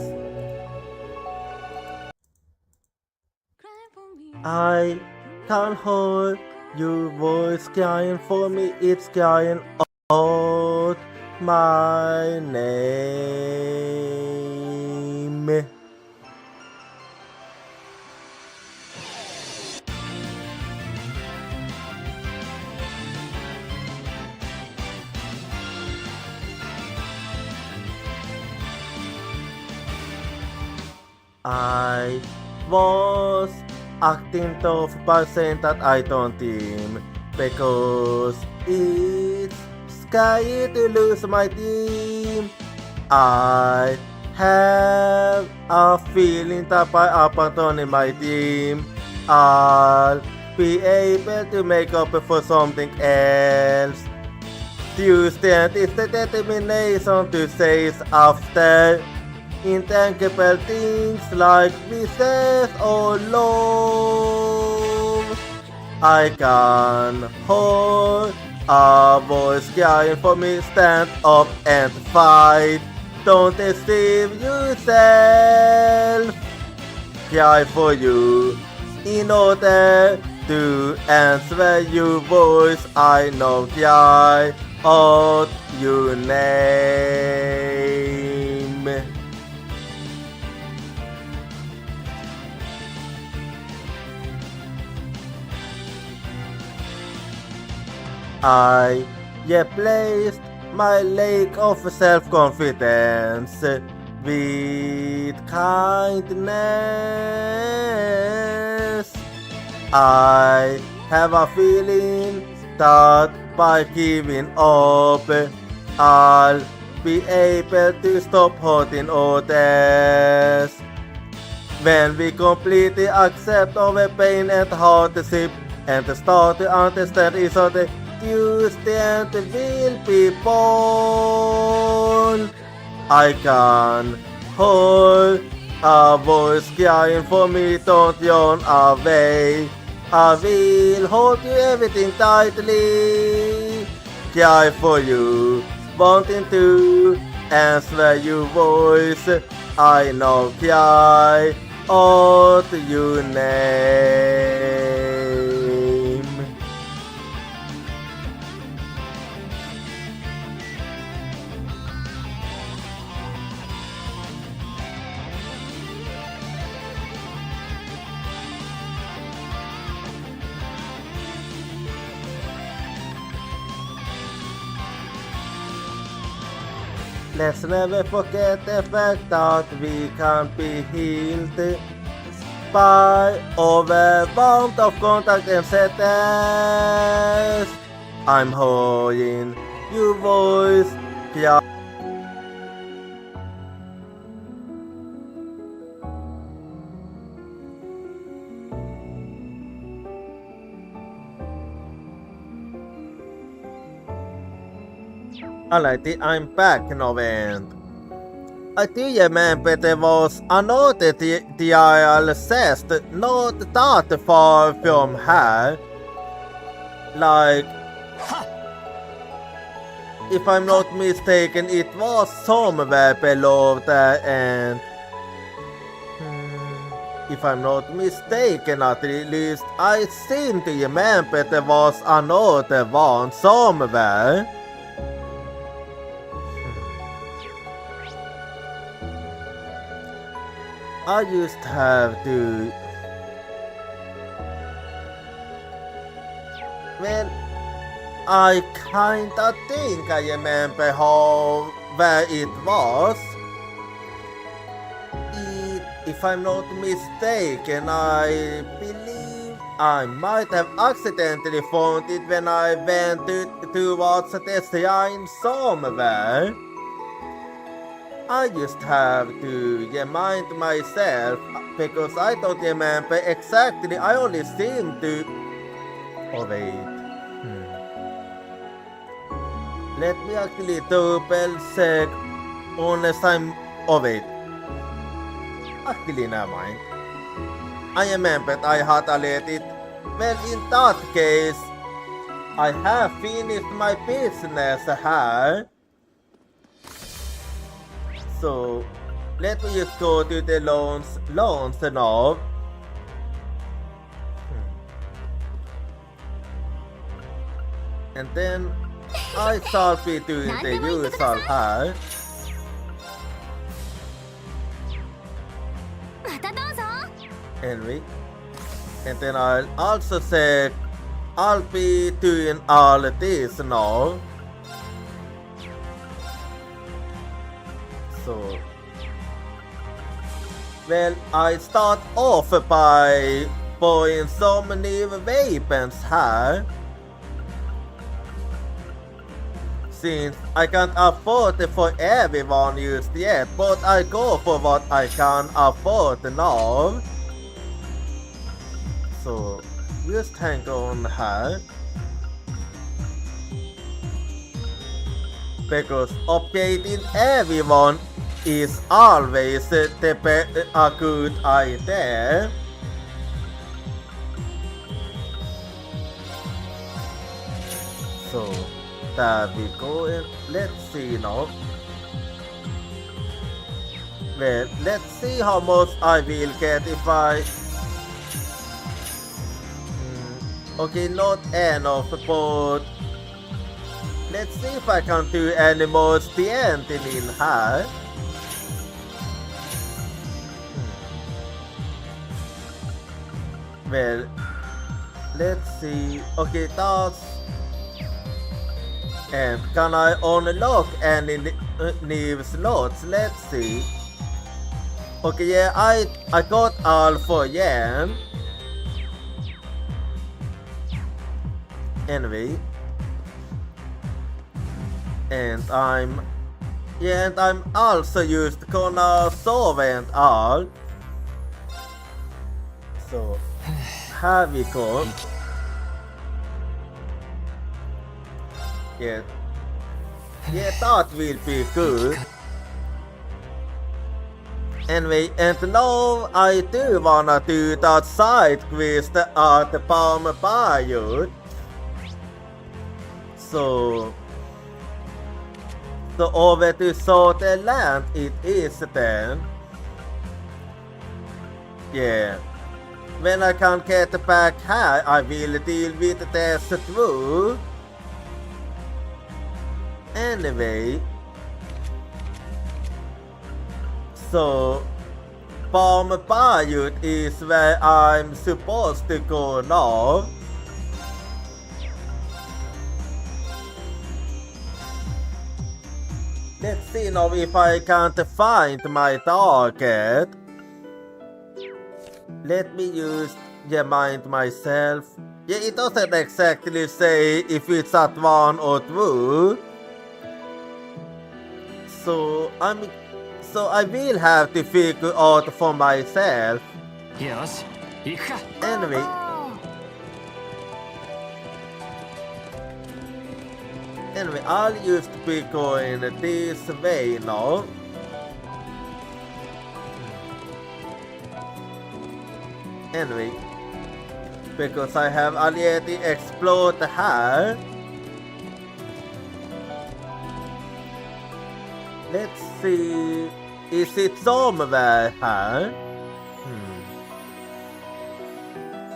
I can't hold your voice crying for me, it's crying out my name. I was acting tough by saying that I don't team because it's scary to lose my team. I have a feeling that by abandoning my team, I'll be able to make up for something else. Tuesday is the determination to chase after intangible things like business or love. I can hold a voice crying for me, stand up and fight. Don't deceive yourself. Cry for you in order to answer your voice. I know cry out your name. I replaced my lack of self-confidence with kindness. I have a feeling that by giving up, I'll be able to stop hurting others. When we completely accept our pain and hardship and start to understand each other, Tuesday will be born. I can hold a voice crying for me, don't yawn away. I will hold you everything tightly. Cry for you, wanting to answer your voice. I know cry out your name. Let's never forget the fact that we can't be healed by overwhelmed of contact and sadness. I'm holding your voice, cry. Alrighty, I'm back now and I do remember there was another dial cest not that far from here. Like, if I'm not mistaken, it was somewhere below there and if I'm not mistaken at least, I seem to remember there was another one somewhere. I just have to... Well, I kinda think I remember where it was. If I'm not mistaken, I believe I might have accidentally found it when I went towards the shrine somewhere. I just have to remind myself because I don't remember exactly. I only seem to. Oh wait. Let me actually double check unless I'm. Oh wait. Actually, never mind. I remembered I had let it. Well, in that case, I have finished my business here. So, let me just go to the loans now. And then I shall be doing the usual here. またどうぞ。 Anyway. And then I'll also say I'll be doing all this now. So, well, I start off by buying some new weapons here. Since I can't afford it for everyone just yet, but I go for what I can afford now. So, just hang on here. Because updating everyone is always a good idea. So, there we go, and let's see now. Well, let's see how much I will get if I... Okay, not enough, but... Let's see if I can do any more standing in here. Well, let's see. Okay, that's... And can I unlock any new slots? Let's see. Okay, yeah, I got all 4 yen. Anyway. And I'm also used gonna solvent all. So here we go. Yeah, that will be good. Anyway, and now I do wanna do that side quest at the Palm Bayou. So over to Southern Land it is then. Yeah. When I can get back here, I will deal with this too. Anyway. So, Palm Bayou is where I'm supposed to go now. Let's see now if I can't find my target. Let me just remind myself. Yeah, it doesn't exactly say if it's at 1 or 2. So I will have to figure out for myself. Anyway. Anyway, I'll just be going this way now. Anyway, because I have already explored here. Let's see, is it somewhere here?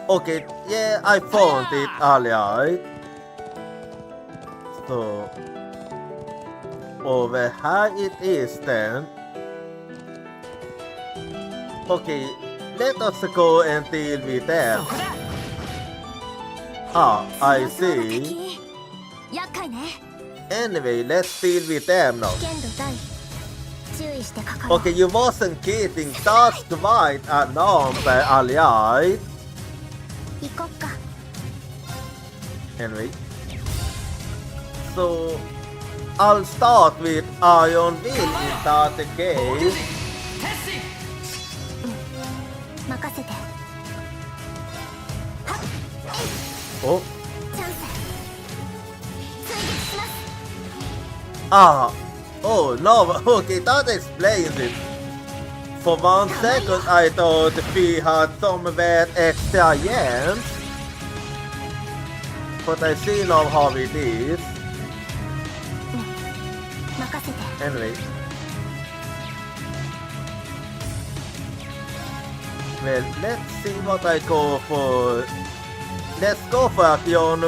Okay, yeah, I found it alright. So, over here it is then. Okay, let us go and deal with them. Ah, I see. Anyway, let's deal with them now. Okay, you wasn't kidding, that's quite a number, alright. 行こっか。 Anyway. So I'll start with Iron Will inside the game. 任せて。 Oh. チャンス。追撃します。 Ah. Oh no. Okay, that explains it. For 1 second I thought we had some bad extra gems. But I see now how it is. 任せて。 Anyway. Well, let's see what I go for. Let's go for Akionu.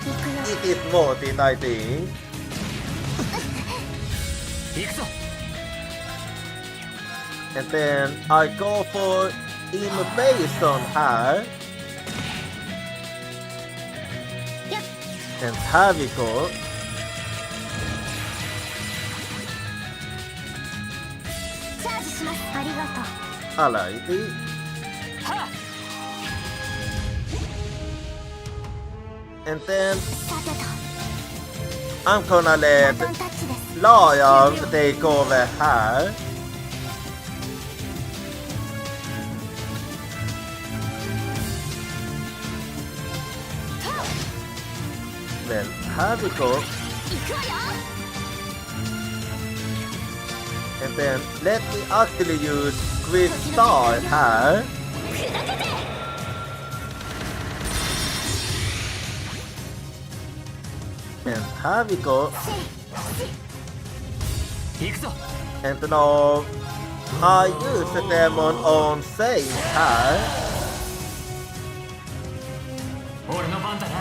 行くよ。 It is worth it, I think. 行くぞ。 And then I go for invasion here. And here we go. チャージします。ありがとう。 Alrighty. は And then さてと。 I'm gonna バ let トンタッチです。 Lion take over here. Then here we go. 行くわよ。 And then let me actually use quick start here. 砕けて。 And here we go. 行くぞ。 And now I use the demon on Saint here. 俺の番だな。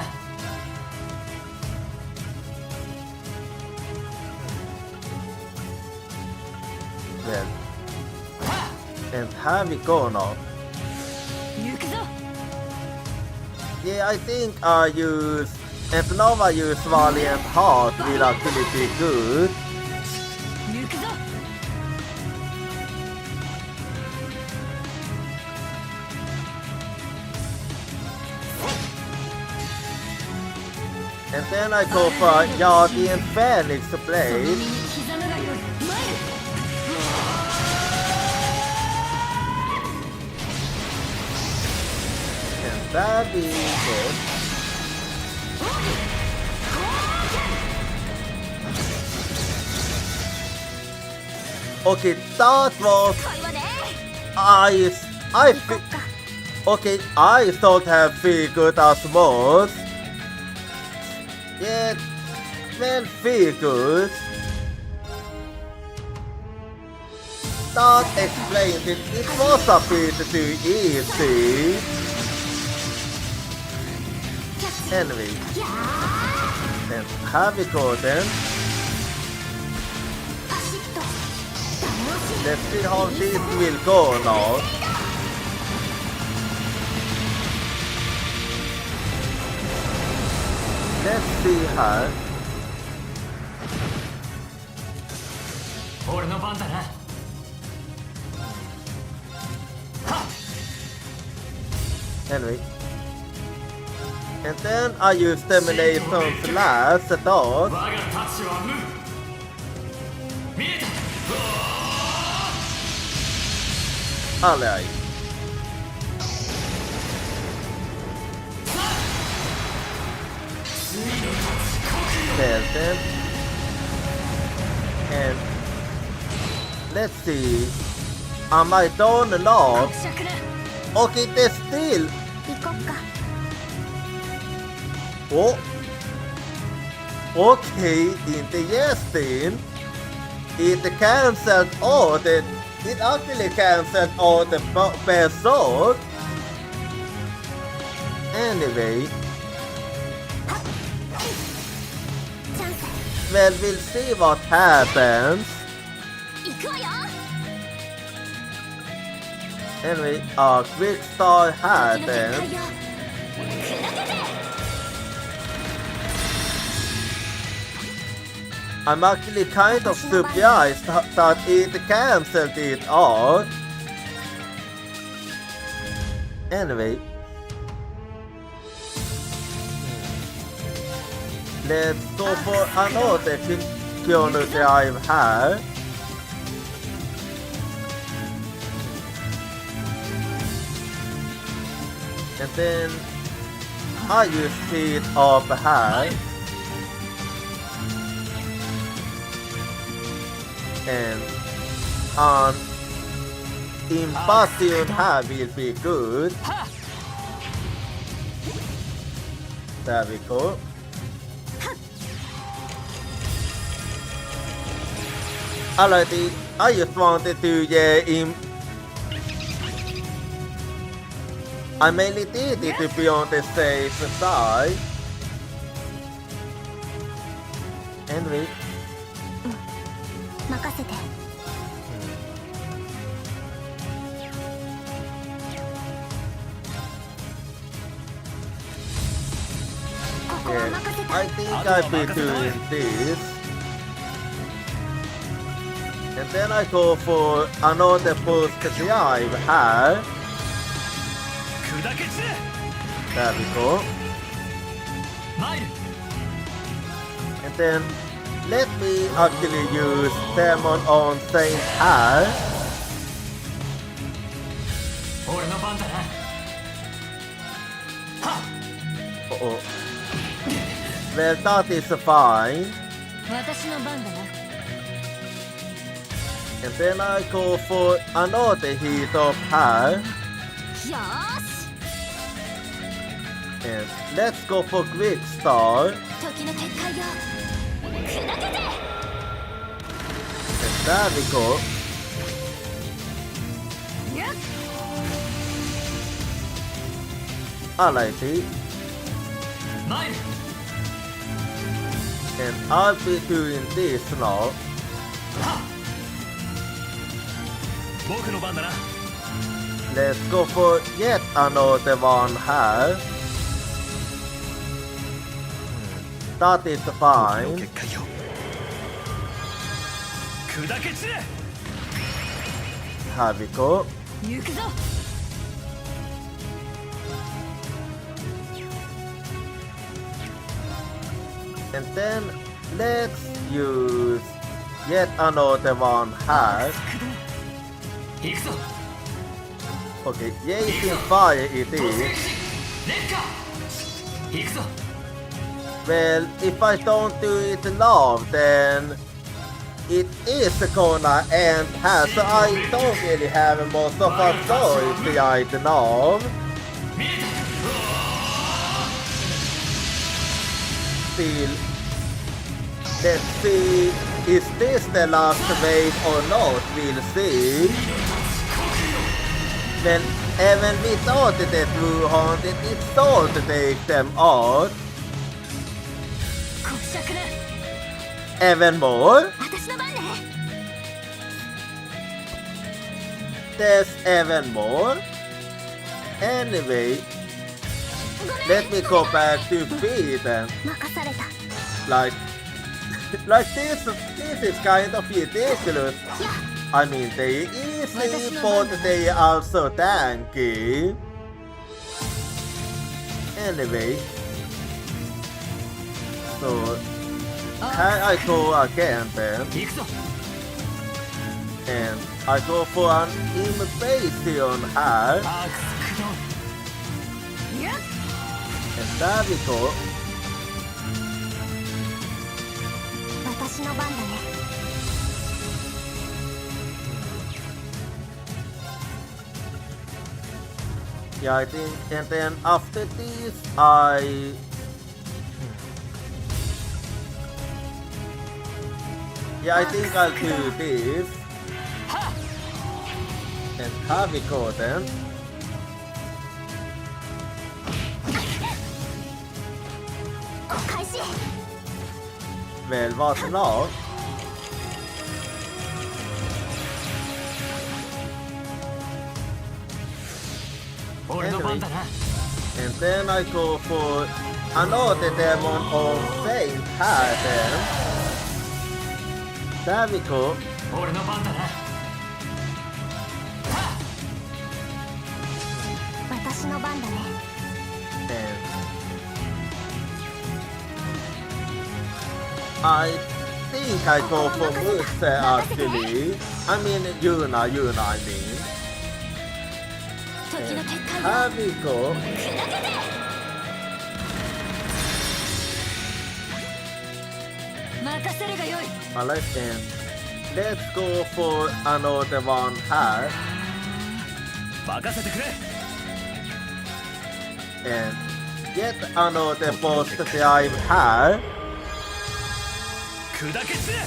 Well, and here we go now. 行くぞ。 Yeah, I think I use and now I use Valiant Heart will actually be good. 行くぞ。 And then I go for Guardian Phoenix その身 Blade. に刻むがよい。参る。 And that is it. Okay, that was 来いわね。 I okay, I thought have figured as most. Yeah, well figured. That explains it. It was a bit too easy. Anyway, いや and here we go then. ー。パシッと。楽しい。 Let's see how this will go now. Let's see her. 俺の番だな。 Anyway. And then I use Termination's last dot. 我が太刀は無。見えた。 Alright. There then. And let's see. Am I done a lot? 伯爵な。 Okay, there's still. 行こっか。 Oh. Okay, interesting. It cancelled all the. It actually cancelled all the episode. Anyway, チャンス。 well, we'll see what happens. 行くわよ。 Anyway, a quick start 時の限界 happens. よ。砕けて。 I'm actually kind of surprised that it cancelled it out. Anyway, let's go for another Keanu Drive här. And then I just see it up här. And an invasion här will be good. There we go. Alrighty, I just wanted to I mainly did it to be on the safe side. Anyway. 任せて。ここは Yeah, 任せた。 I think I'll be doing this. And then I go for another post drive here. 砕け散れ There we go. マイル And then let me actually use Demon on Saint here. 俺の番だなはっ Uh-oh. Well, that is fine. 私の番だな。 And then I go for another heat up here. よーし And let's go for quick start. 時の結界よ砕けて And there we go. やっ Alrighty. マイル And I'll be doing this now. はっ僕の番だな Let's go for yet another one here. That is 時の fine. 結界よ砕け散れ Here we go. 行くぞ And then let's use yet another one here. 行くぞ Okay, Jason Fire it 突撃 is. しレッカー行くぞ Well, if I don't do it now, then it is gonna end here, so I don't really have most of a choice right now. 見えた Still, let's see, is this the last wave or not? We'll see. Men även without the Blue Haunted, it's hard to take them out. こしゃくな Even more? 私の番ね There's even more? Anyway, ごめん let me go back to B then. 任された。 Like this is kind of ridiculous. I mean, they easy, but they also tanky. Anyway, so can I go again then? 行くぞ And I go for an invasion here. アークス駆動 やっ And there we go. 私の番だね。 Yeah, I think, and then after this, yeah, I think I'll do this. And here we go then. 開始。 Well, what now?俺の番だな And then I go for another demon on Saint here then. There we go. 俺の番だな私私の番だね。 And I think I go for Muse actually. I mean Yuna, I mean. 時の結界を Here we go. 砕けて。任せるがよい。 Alright then. Let's go for another one here. 任せてくれ。 And get another post drive here. 砕け散れ。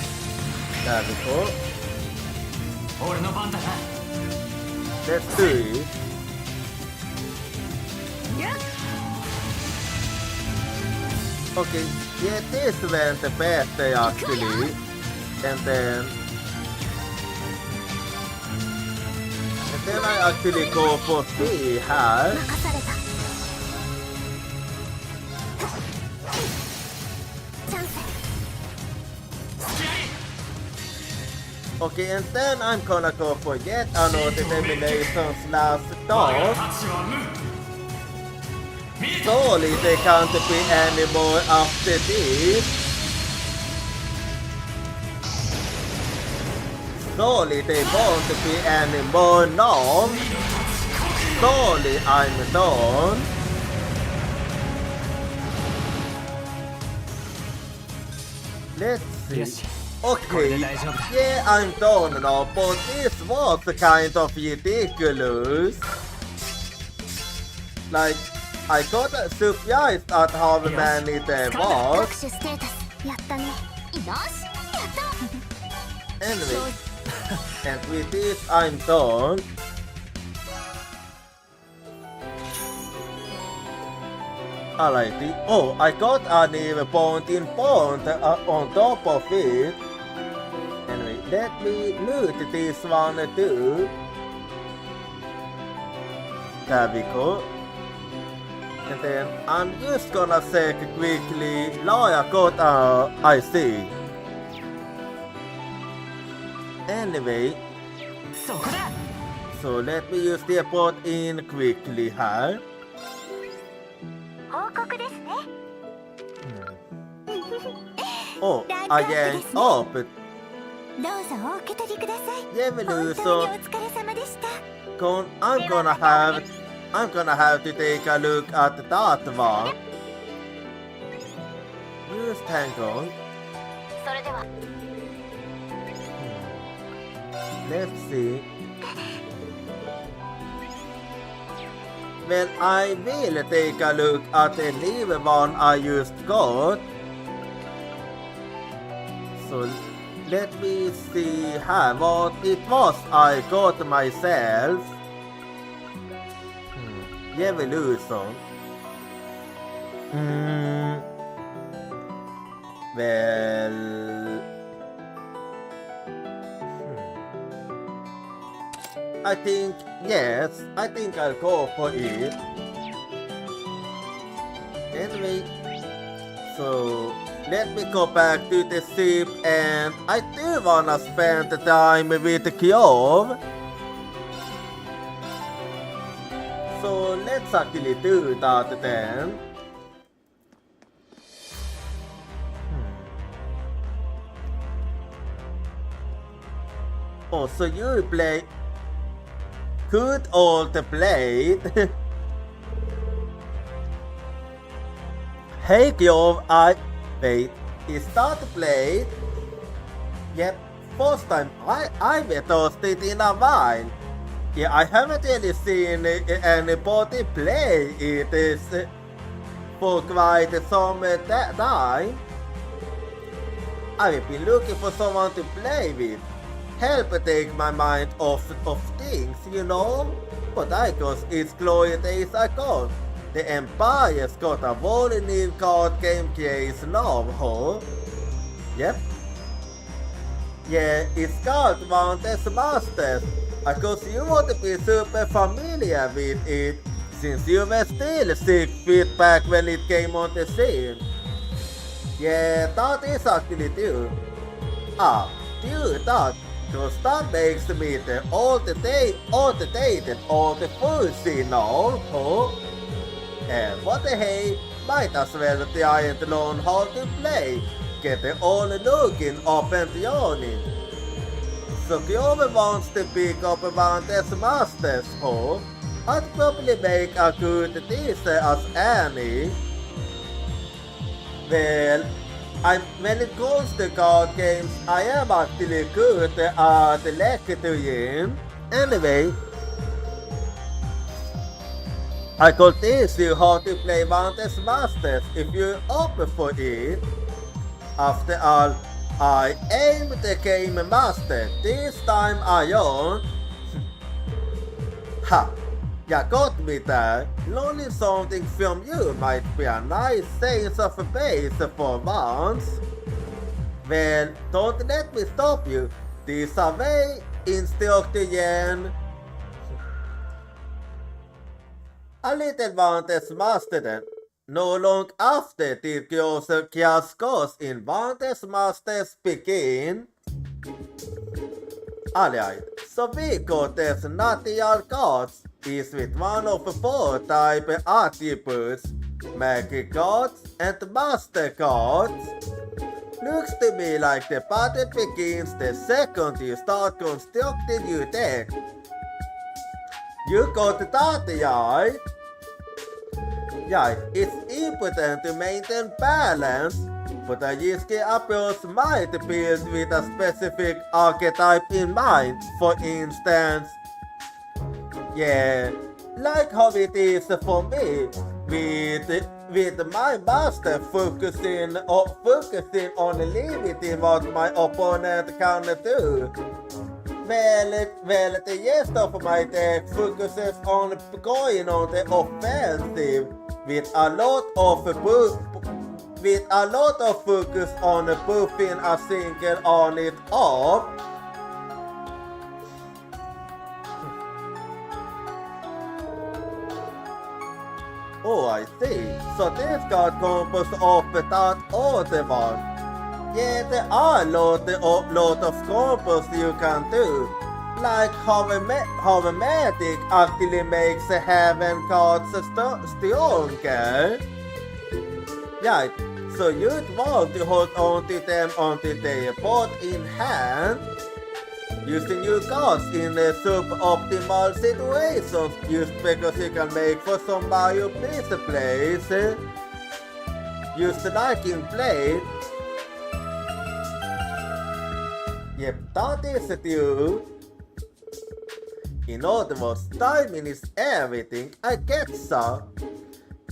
There we go. 俺の番だな。 Let's do it. Okay, yeah, this went better actually. And then I actually go for C here. 任された。チャンス。 Okay, and then I'm gonna go for yet another elimination slash dot. 価値は無。Surely they can't be any more after this. Surely they won't be any more long. Surely I'm done. Let's よ see. し。これ Okay, で大丈夫だ。 yeah, I'm done now, but this was kind of ridiculous. Like, I got surprised at how many there 各 was. 種ステータスやったね。よし、やった。 Anyway, and with this, I'm done. Alrighty. Oh, I got an even point in point on top of it. Anyway, let me loot this one too. There we go. And then I'm just gonna check quickly. Now I got I see. Anyway, そこだ。 so let me use the port in quickly here. 報告ですね。 Oh, again up. どうぞお受け取りください。 Yeah, 本 Meluso. 当にお疲れ様でした。 I'm gonna have to take a look at that one. Just hang on. それでは Let's see. Well, I will take a look at the new one I just got. So let me see how what it was I got myself. Evolution. Well, I think yes. I think I'll go for it. Anyway, so let me go back to the ship, and I do wanna spend the time with Kyov. So let's actually do that then. Oh, so you play good old blade. Hey Kyov, wait, is that blade? Yep, first time I've toasted in a while. Yeah, I haven't really seen anybody play it for quite some time. I've been looking for someone to play with. Help take my mind off of things, you know? But I guess it's glory days ago. The Empire's got a whole new card game case now, huh? Yep. Yeah, it's called Mountain's Masters. I guess you won't be super familiar with it, since you were still 6 feet back when it came on the scene. Yeah, that is actually true. Ah, dude, that. Cause that makes me the all the full signal. And what the hey, might as well the ain't learn how to play. Get the all looking up and yawning. So Kyover wants to pick up Vantes Masters for. I'd probably make a good teaser as any. Well, when it comes to card games, I am actually good at lecturing. Anyway, I could teach you how to play Vantes Masters if you're open for it. After all, I am the game master. This time I own. Ha! You got me there. Learning something from you might be a nice sense of base for once. Well, don't let me stop you. This away, instructor igen. A little Vantes master. No long after the kioscos in Vantes Masters begin. Alright, so we got this natural cards is with one of 4 type attributes, magic cards and master cards. Looks to me like the pattern begins the second you start constructing your deck. You got that right? Yeah, it's important to maintain balance, but a risky approach might build with a specific archetype in mind. For instance, yeah, like how it is for me, with my master focusing on limiting what my opponent can do. Well, the rest of my deck focuses on going on the offensive with a lot of focus on buffing a single on it up. Oh, I see. So this card composed of that other one. Yeah, there are a lot of combos you can do. Like how a magic actually makes the heaven cards stronger. Right, so you'd want to hold on to them until they are both in hand. Using your cards in the suboptimal situations just because you can make for some Mario Pizza plays. Just like in play. Yep, that is true. In other words, timing is everything, I get so.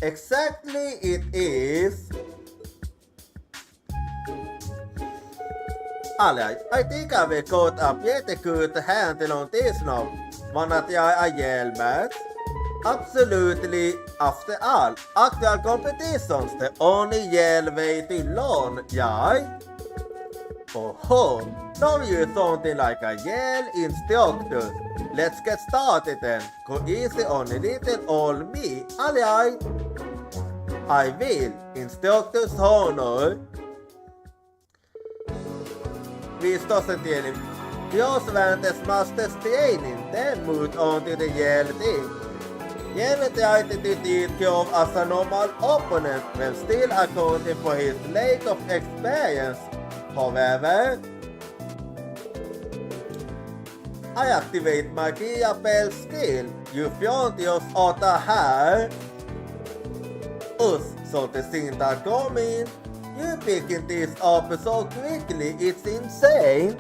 Exactly it is. Alright, I think I will got a pretty good handle on this now. Wanna try a yell match? Absolutely. After all, actual competitions the only yell way to learn, yeah? Oh, now you're something like a yell instructor. Let's get started then. Go easy on a little old me, alright? I will. Instructor's honor. Visst oss en del. Jag Vantes Masters training, then moved on to the yell thing. Yell tried to defeat Kjov as a normal opponent, while still accounting for his lack of experience. However, I activate my Kia-Bell skill. Ju fjortios åtta här. So the scene that coming. You picking this up so quickly, it's insane.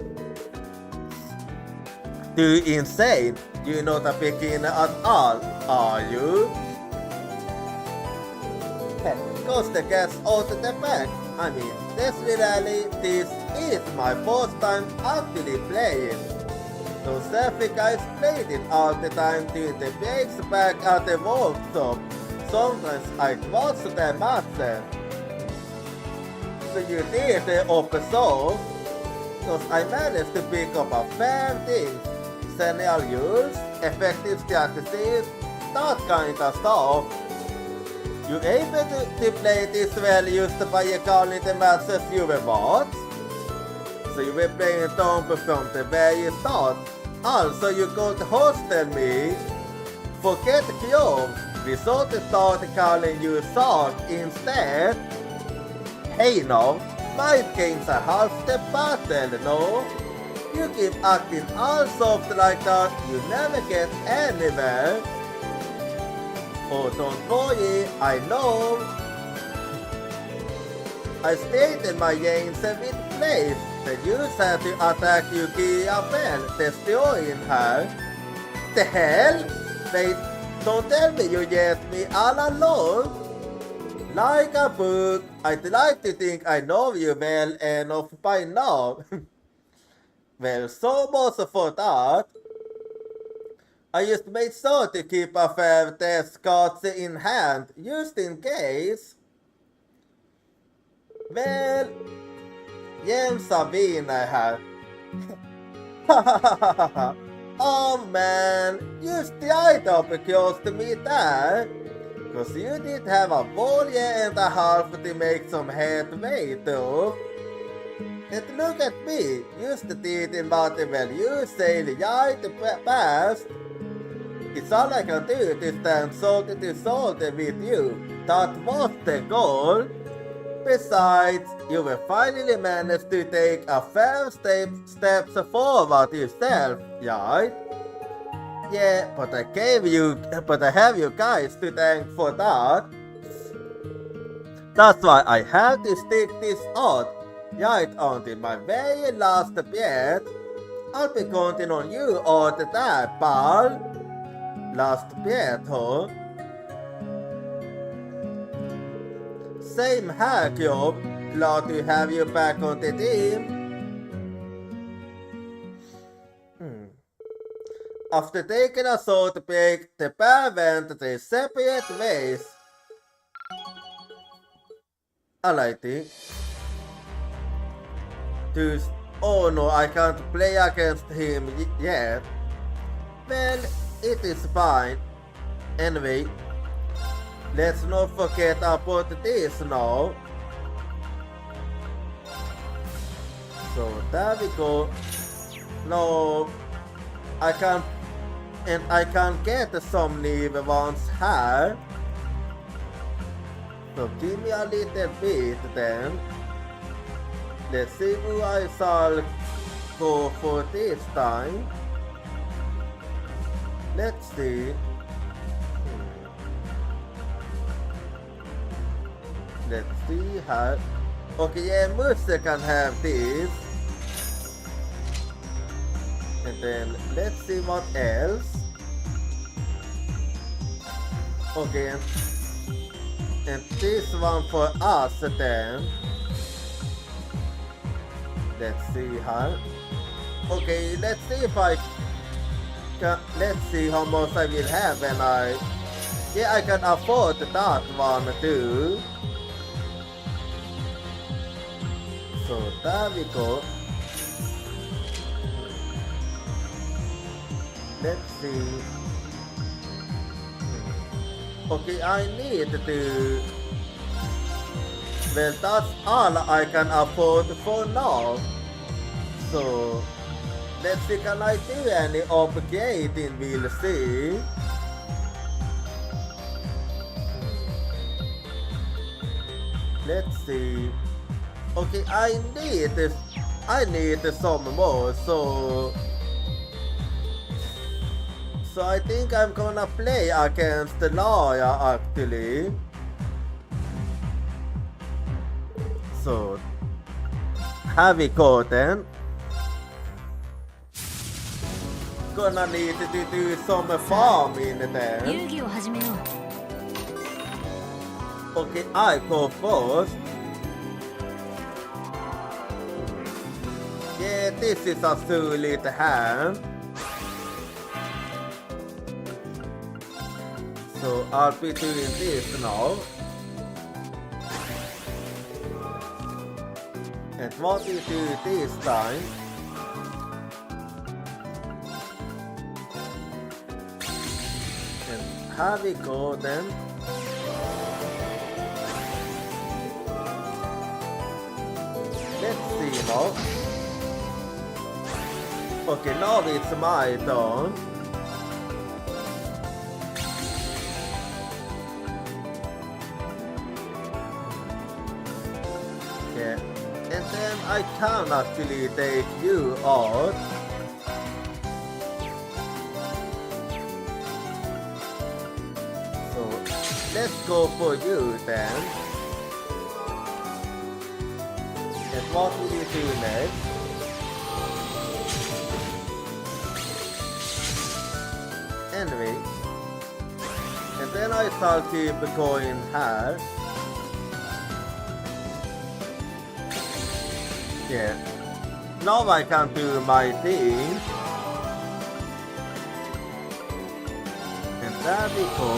Too insane? You're not a beginner at all, are you? Hey, cause the cat's out of the bag. I mean, this is my first time actually playing. Those Safi guys played it all the time during the breaks back at the workshop. Sometimes I'd watch them myself. So you did the episode, cause I managed to pick up a fair things. Scenarios, effective strategies, that kind of stuff. You able to play this well just by calling the matches you were watched? Så you were playing Tomb from the very start. Also, you got hostel me. Forget job. We sort of started calling you Sark instead. Hey now, my games are half the battle, no? You keep acting all soft like that, you never get anywhere. Oh, don't worry, I know. I stayed in my games with place. The use had to attack Jochira well, destroying her. The hell? Wait, don't tell me you get me all alone. Like a book, I'd like to think I know you well enough by now. Well, so much for that. I just made sure to keep a fair test cards in hand, just in case. Well, jämsa viner här. Oh man, just right up across the meat there. Cause you did have a whole year and a half to make some headway though. And look at me, just did in whatever you sail right past. It's all I can do to stand shoulder to shoulder with you. That was the goal. Besides, you will finally manage to take a fair steps forward yourself, right? Yeah, but I have you guys to thank for that. That's why I have to stick this out right until my very last breath. I'll be counting on you all the time, pal. Last breath, huh? Same here, Job. Glad to have you back on the team. After taking a short break, the pair went their separate ways. Alrighty. Oh no, I can't play against him yet. Well, it is fine. Anyway, let's not forget about this now. So there we go. No, I can't get some new ones here. So give me a little bit then. Let's see who I shall go for this time. Let's see. Let's see how. Okay, yeah, Musa can have this. And then let's see what else. Okay, and this one for us then. Let's see how. Okay, let's see if I can. Let's see how much I will have when I. Yeah, I can afford that one too. So there we go. Let's see. Okay, I need to. Well, that's all I can afford for now. So let's see, can I do any upgrading? We'll see. Let's see. Okay, I need some more, so I think I'm gonna play against the lawyer actually. So have we go then? Gonna need to do some farming then. 遊戯を始めよう。 Okay, I go first. Yeah, this is a solid hand. So I'll be doing this now. And what we do this time? And here we go then. Let's see now. Okay, now it's my turn. Okay, and then I can actually take you out. So let's go for you then. And what will you do next? Anyway, and then I start keep going here. Yeah, now I can do my thing. And there we go.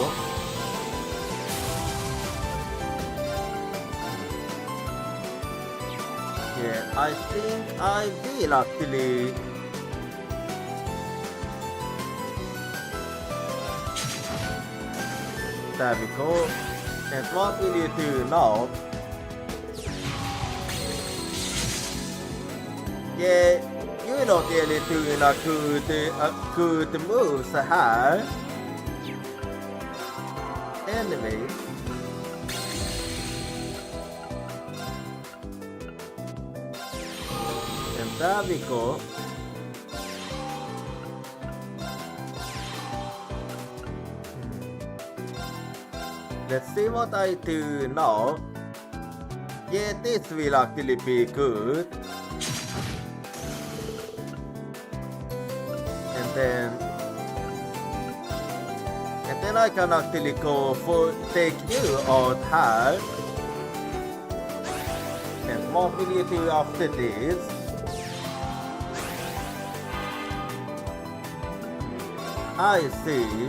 Yeah, I think I will actually. There we go. And what will you do now? Yeah, you're not really doing a good moves here. Anyway. And there we go. Let's see what I do now. Yeah, this will actually be good. And then I can actually go for take you out here. And what will you do after this? I see.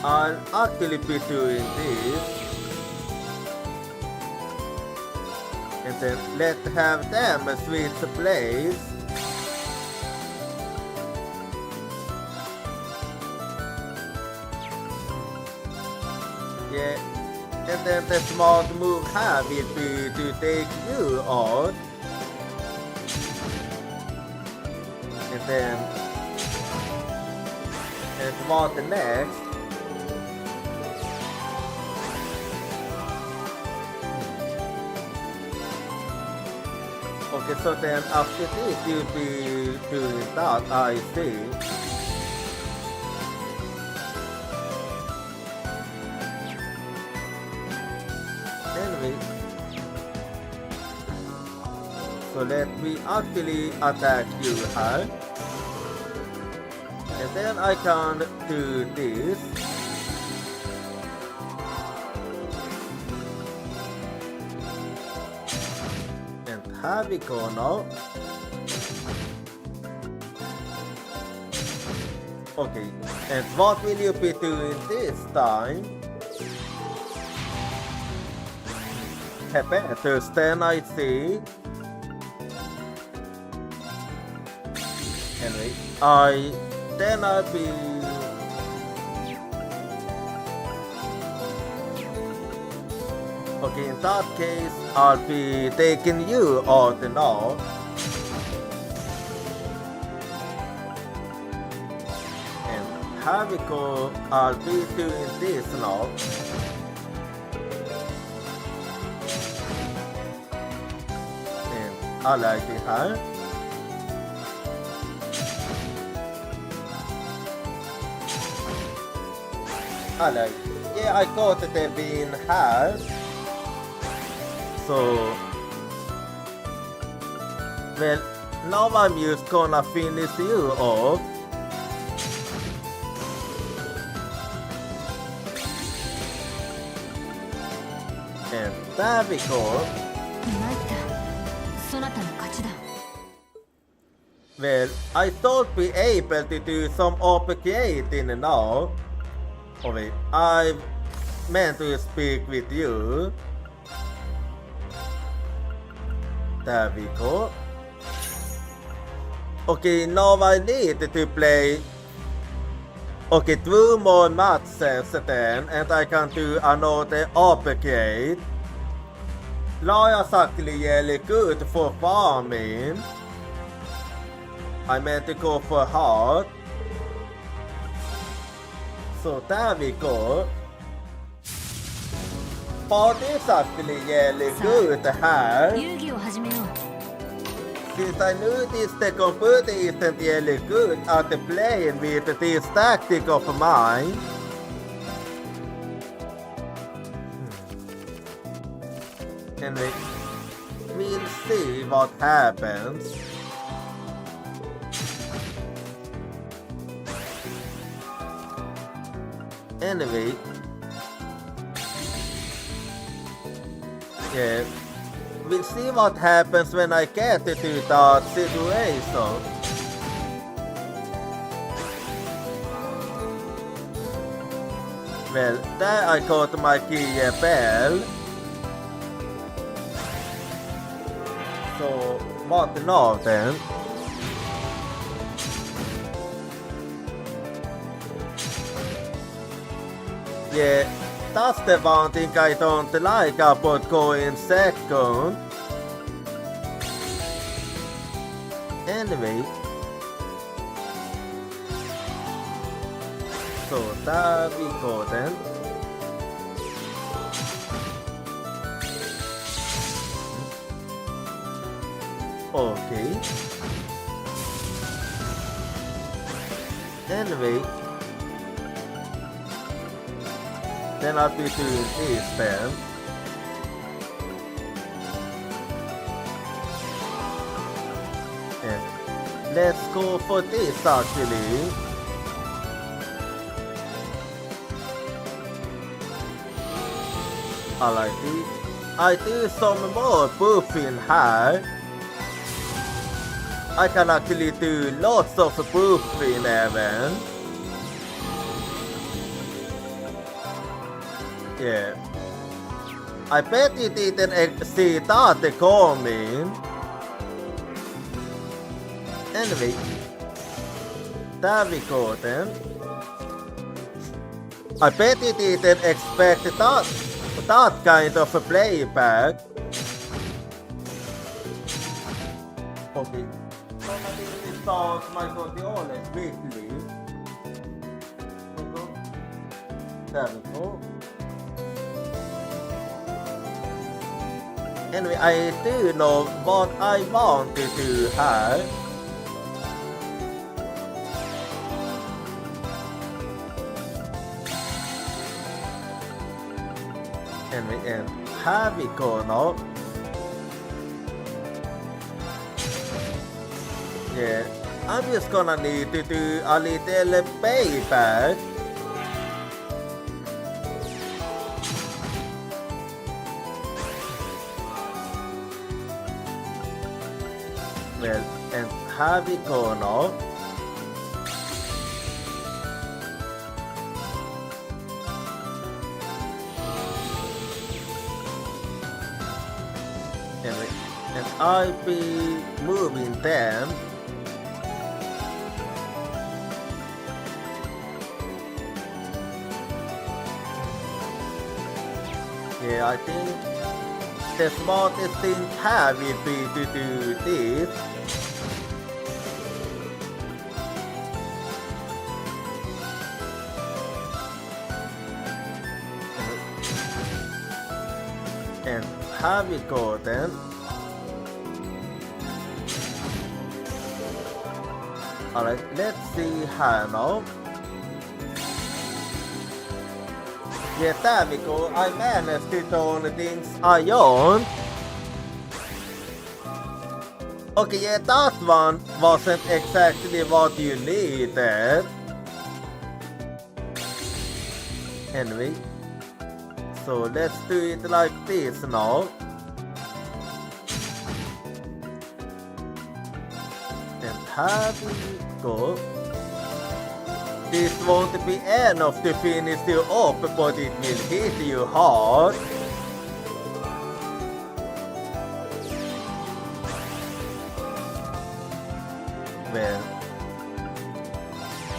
I'll actually be doing this. And then let's have them switch place. Yeah. And then the smart move here will be to take you out. And then and what next? Okay, so then after this you'll be doing that, I see. Anyway, so let me actually attack you here. And then I can do this. Here we go now. Okay, and what will you be doing this time? Better stand, I see. Anyway, I'll be. Okay, in that case, I'll be taking you out now. And here we go, I'll be doing this now. And I like it here. I like it. Yeah, I got the bean here. So, well, now I'm just gonna finish you off. And there we go. Well, I thought be able to do some upgrading now. Oh wait, I meant to speak with you. There we go. Okay, now I need to play. Okay, 2 more matches then, and I can do another upgrade. Lawyer's actually really good for farming. I meant to go for heart. So there we go. But it's actually really good here. 遊戯を始めよう Since I noticed the computer isn't really good at playing with this tactic of mine. Anyway, we'll see what happens. Anyway, yeah, we'll see what happens when I get to that situation. Well, there I got my key bell. So, what now then? Yeah, that's the one thing I don't like about going second. Anyway. So there we go then. Okay. Anyway. Then I'll be doing this then. And let's go for this actually. Alrighty. I do some more buffing here. I can actually do lots of buffing even. Yeah. I bet you didn't see that coming. Anyway. There we go then. I bet you didn't expect that kind of a playback. Okay. So I will start my controller quickly. There we go. Anyway, I do know what I want to do here. Anyway, and here we go now. Yeah, I'm just gonna need to do a little payback. Well, and here we go now. And I'll be moving them. Yeah, I think the smartest thing here will be to do this. And here we go then. Alright, let's see here now. Yeah, there we go. I managed to turn things on. Okay, yeah, that one wasn't exactly what you needed. Anyway, so let's do it like this now. And here we go. This won't be enough to finish you up, but it will hit you hard. Well,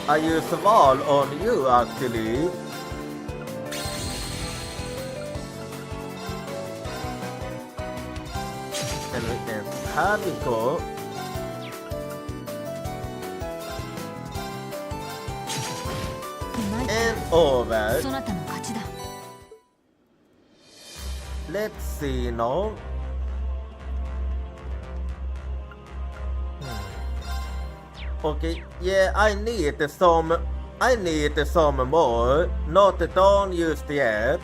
I use a wall on you actually. And here we go. And over. そなたの勝ちだ。 Let's see now. Okay, yeah, I need some more. Not done used yet.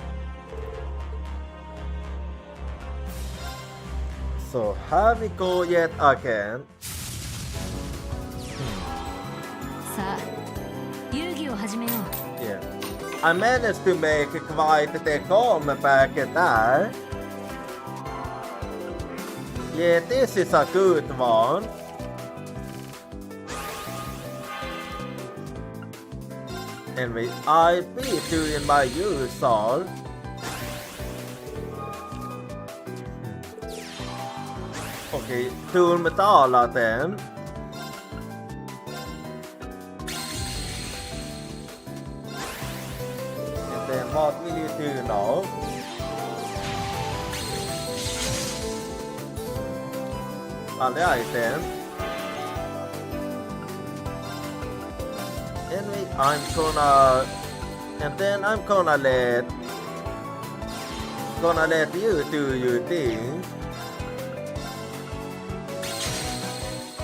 So here we go yet again. さあ、遊戯を始めよう。 Yeah. I managed to make quite the comeback there. Yeah, this is a good one. Anyway, I'll be doing my usual. Okay, Tulmetala then. And then what will you do now? Alright then. Anyway, I'm gonna let you do your thing.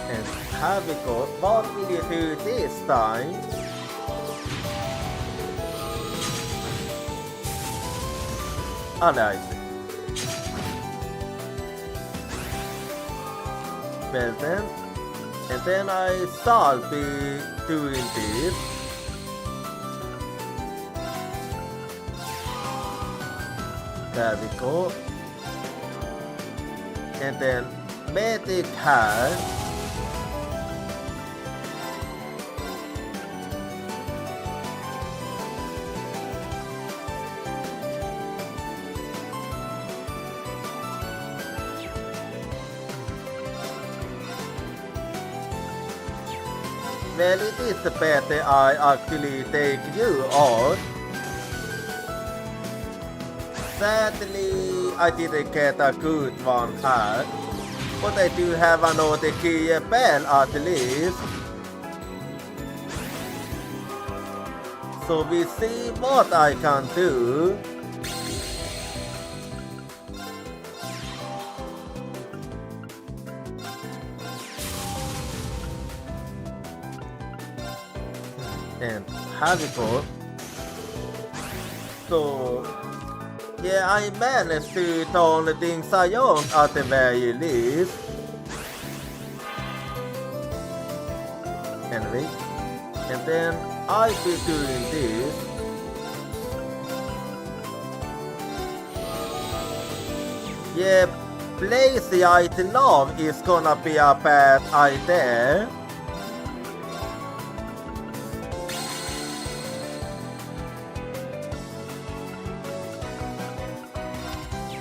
And here we go. What will you do this time? Alright. Well then, and then I shall be doing this. There we go. And then medic hand. Well, it is better I actually take you out. Sadly, I didn't get a good one here, but I do have another key bell at least. So we see what I can do. And here we go. So, yeah, I managed to turn things around at the very least. Anyway, and then I'll be doing this. Yeah, place the item now is gonna be a bad idea.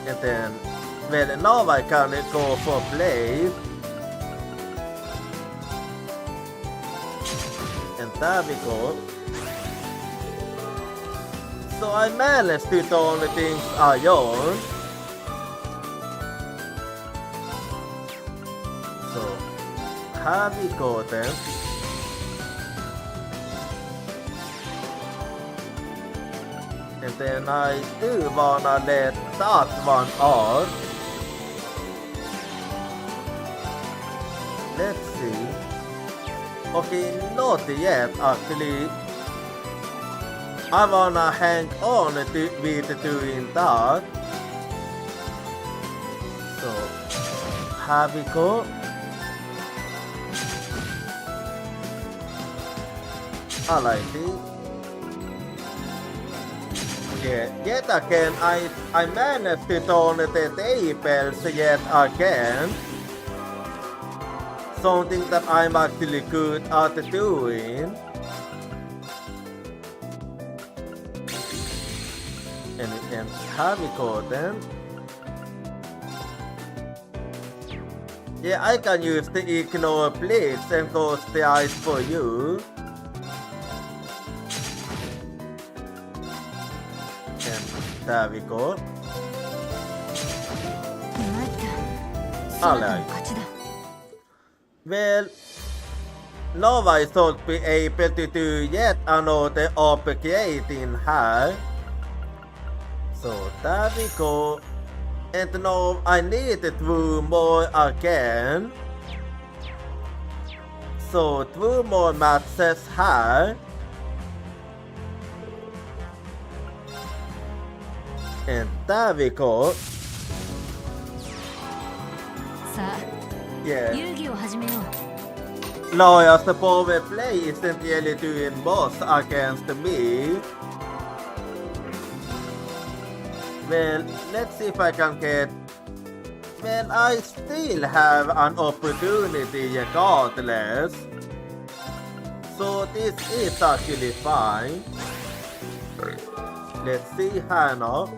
And then, well, now I can go for place. And there we go. So I managed to turn things around. So, here we go then. And then I do wanna let that one out. Let's see. Okay, not yet actually. I wanna hang on with doing that. So, here we go. Alrighty. Yeah, yet again, I managed to turn the tables yet again. Something that I'm actually good at doing. And here we go then. Yeah, I can use the ignore blitz and close the eyes for you. There we go. 参ったそなたの勝ちだ Well, Nova is not be able to do yet another backseating here. So there we go. And now I need 2 more again. So 2 more matches here. And there we go. さあ Yeah. 遊戯を始めよう Lawyer's power play isn't really doing much against me. Well, let's see if I can get... Well, I still have an opportunity regardless. So this is actually fine. Let's see here now.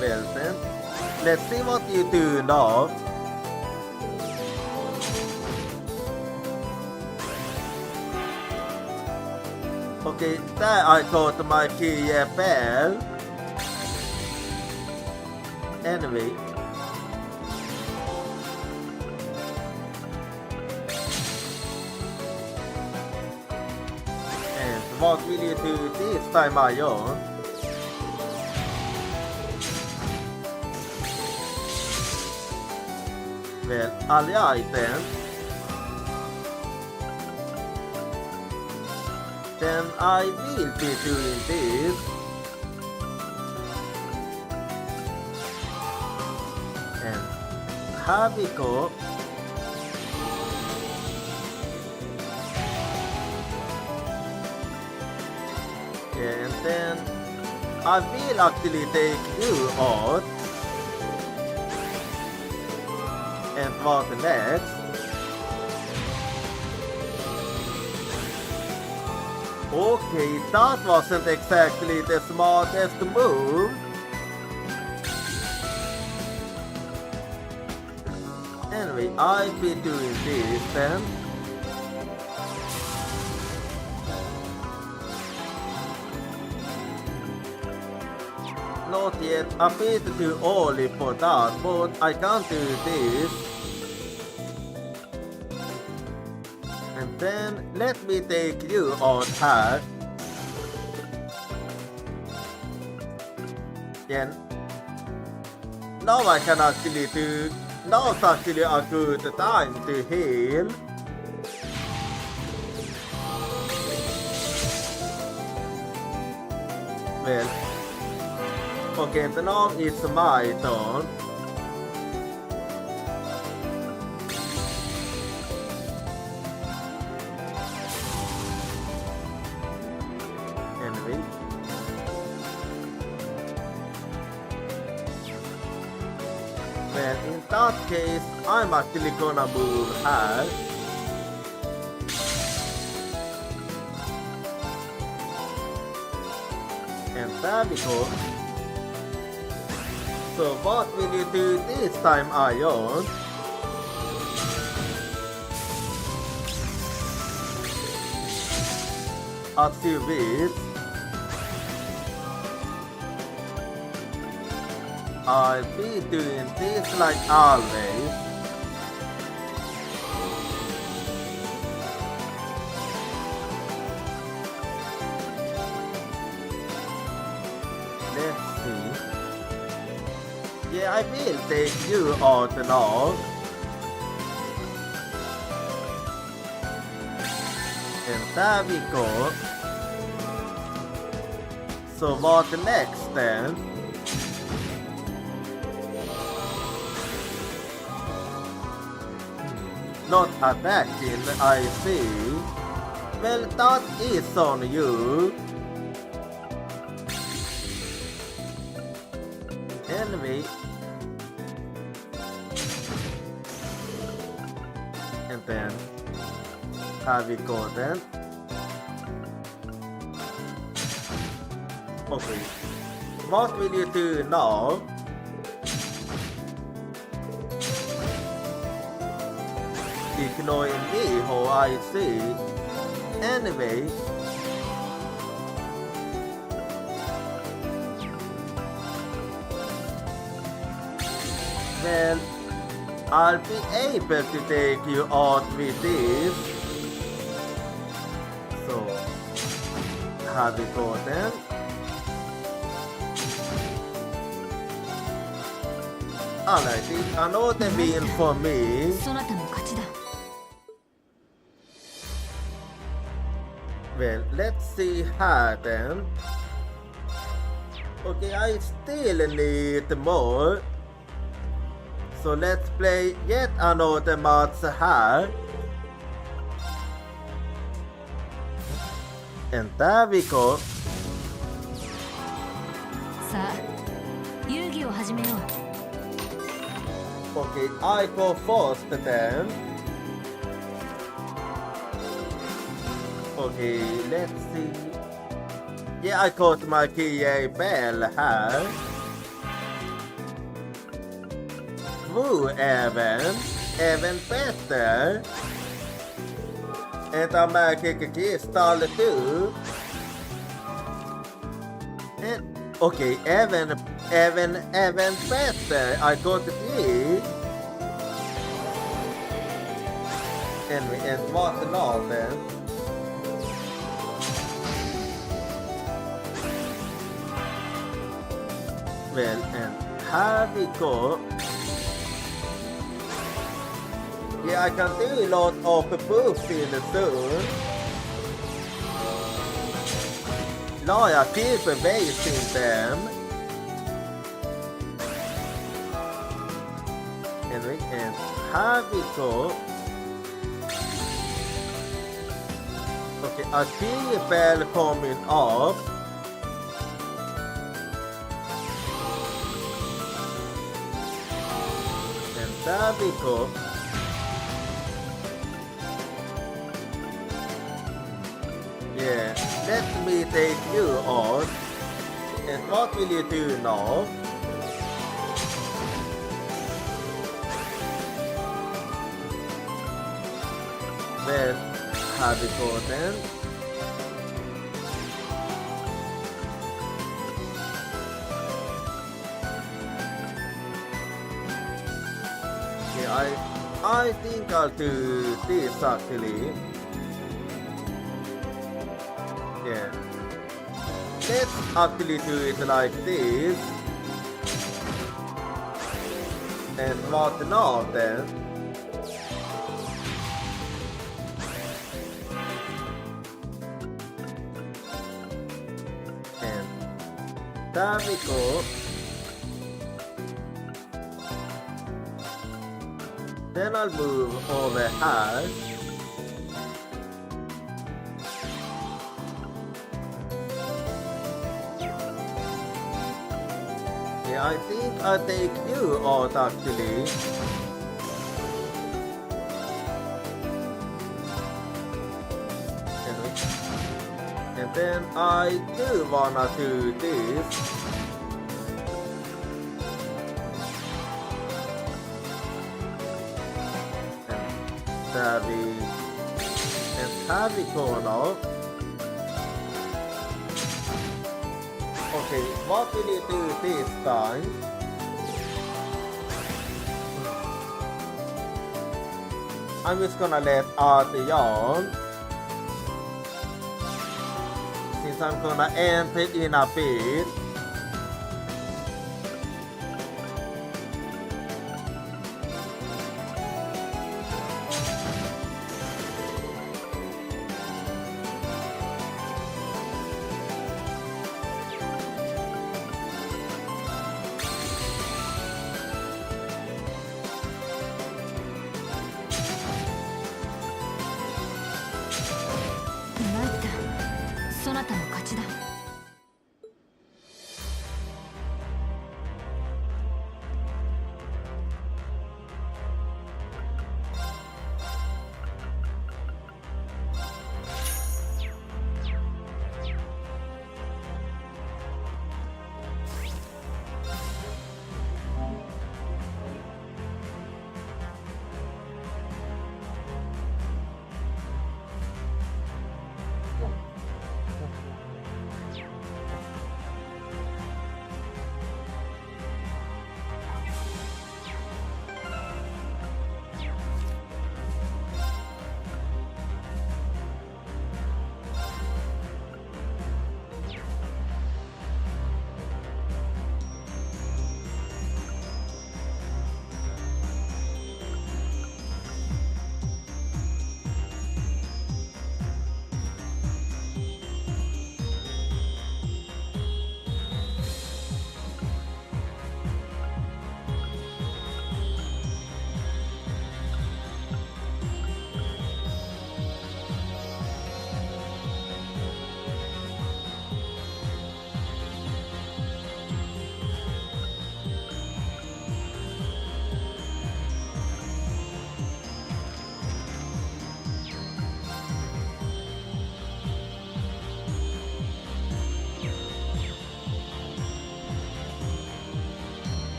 Well then, let's see what you do now. Okay, there I got my PFL. Anyway. And what will you do this time, Ion? Well, alright then. Then I will be doing this. And here we go. And then I will actually take you out. And what next? Okay, that wasn't exactly the smartest move. Anyway, I'll be doing this then. Not yet, a bit too early for that, but I can do this. And then let me take you on her. Then now I can actually do. Now's actually a good time to heal. Well, okay, so now it's my turn. Anyway. Well, in that case, I'm actually gonna move her. And there we go. So what will you do this time, Ion? As you wish. I'll be doing this like always. Let's see. Yeah, I will take you out now. And there we go. So what next then? Not attacking, I see. Well, that is on you. Anyway. And then, have we go then? Okay. What will you do now? ignoring me how I see. Anyway, well, I'll be able to take you out with this. So, have we got them? Alright, it's another win for me. そなたの勝ちだ。 Well, let's see how then. Okay, I still need more. So let's play yet another match here. And there we go. さあ、遊戯を始めよう。 Okay, I go first then. Okay, let's see. Yeah, I got my key bell here. Woo, Evan better. And I'm making a key stall too. And, okay, Evan better. I got the key. And what now then? Well, and here we go. Yeah, I can do a lot of boosting soon. Now I keep wasting them. And here we go. Okay, a key bell coming up. And there we go. Yeah, let me take you out. And what will you do now? Well, have we go then? Yeah, I think I'll do this actually. Yeah. Let's actually do it like this. And what now then? And there we go. Then I'll move over here. Yeah, I think I'll take you out actually. And then I do wanna do this. And there we go now. Okay, what will you do this time? I'm just gonna let out the yarn. Since I'm gonna enter in a bit.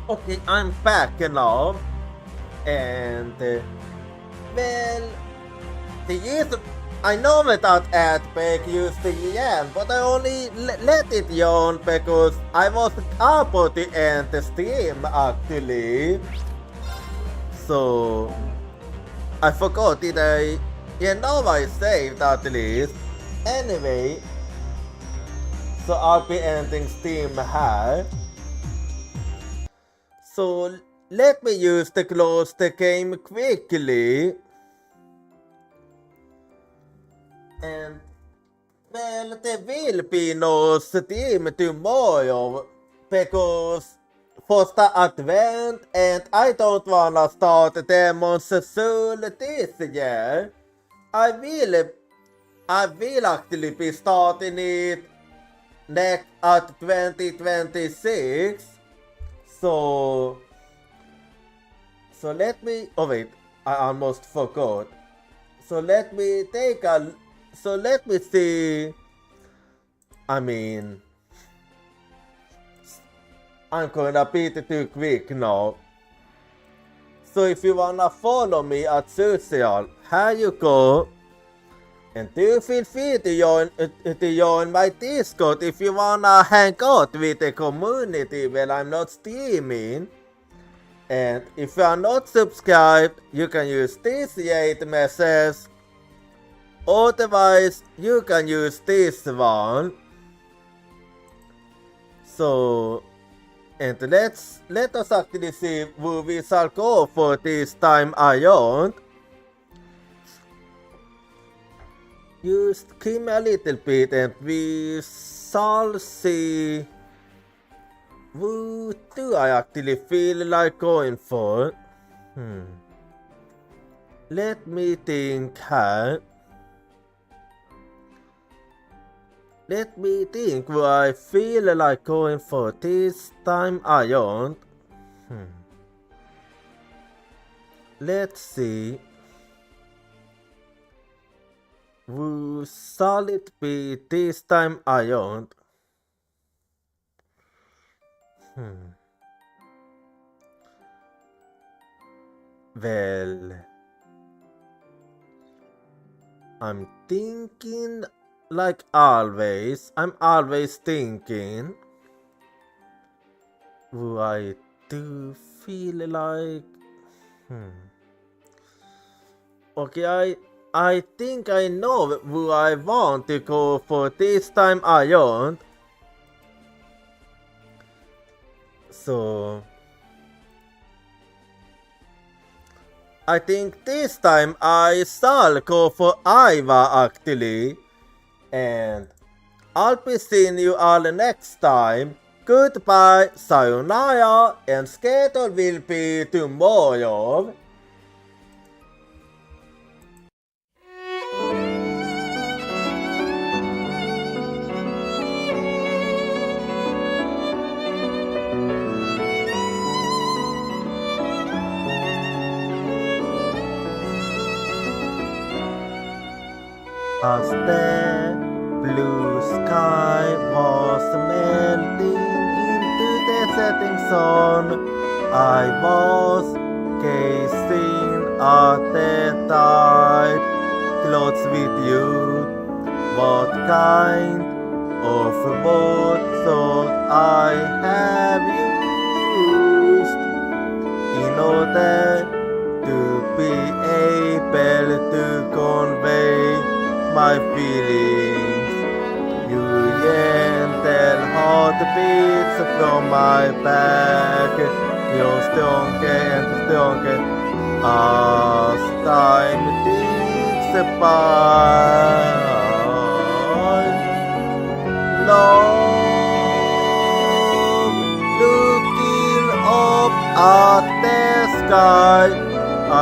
Okay, I'm back now. And, well, I know without ad break used the end, but I only let it yawn because I wasn't able to end the stream actually. So, I forgot did I... Yeah, now I saved at least. Anyway, so I'll be ending stream here. So let me use to close the game quickly. And well, there will be no stream tomorrow because for the advent and I don't wanna start Demon's Soul this year. I will actually be starting it next at 2026. So let me, oh wait, I almost forgot. So let me see, I mean, I'm gonna beat it too quick now. So if you wanna follow me at social, here you go. And do feel free to join my Discord if you wanna hang out with the community when I'm not streaming. And if you are not subscribed, you can use this 8 message. Otherwise, you can use this one. So, and let us actually see who we shall go for this time around. Just give me a little bit and we shall see who do I actually feel like going for. Let me think here. Let me think who I feel like going for this time around. Let's see. Who shall it be this time around? Well, I'm thinking like always. I'm always thinking who I do feel like. Okay, I think I know who I want to go for this time around. So I think this time I shall go for Iva actually. And I'll be seeing you all next time. Goodbye, sayonara, and schedule will be tomorrow. As the blue sky was melting into the setting sun, I was gazing at the tide clothes with you. What kind of boat thought I have used in order to be able to convey my feelings? You gentle heartbeats from my back, you're stronger and stronger as time ticks by. Love, looking up at the sky, I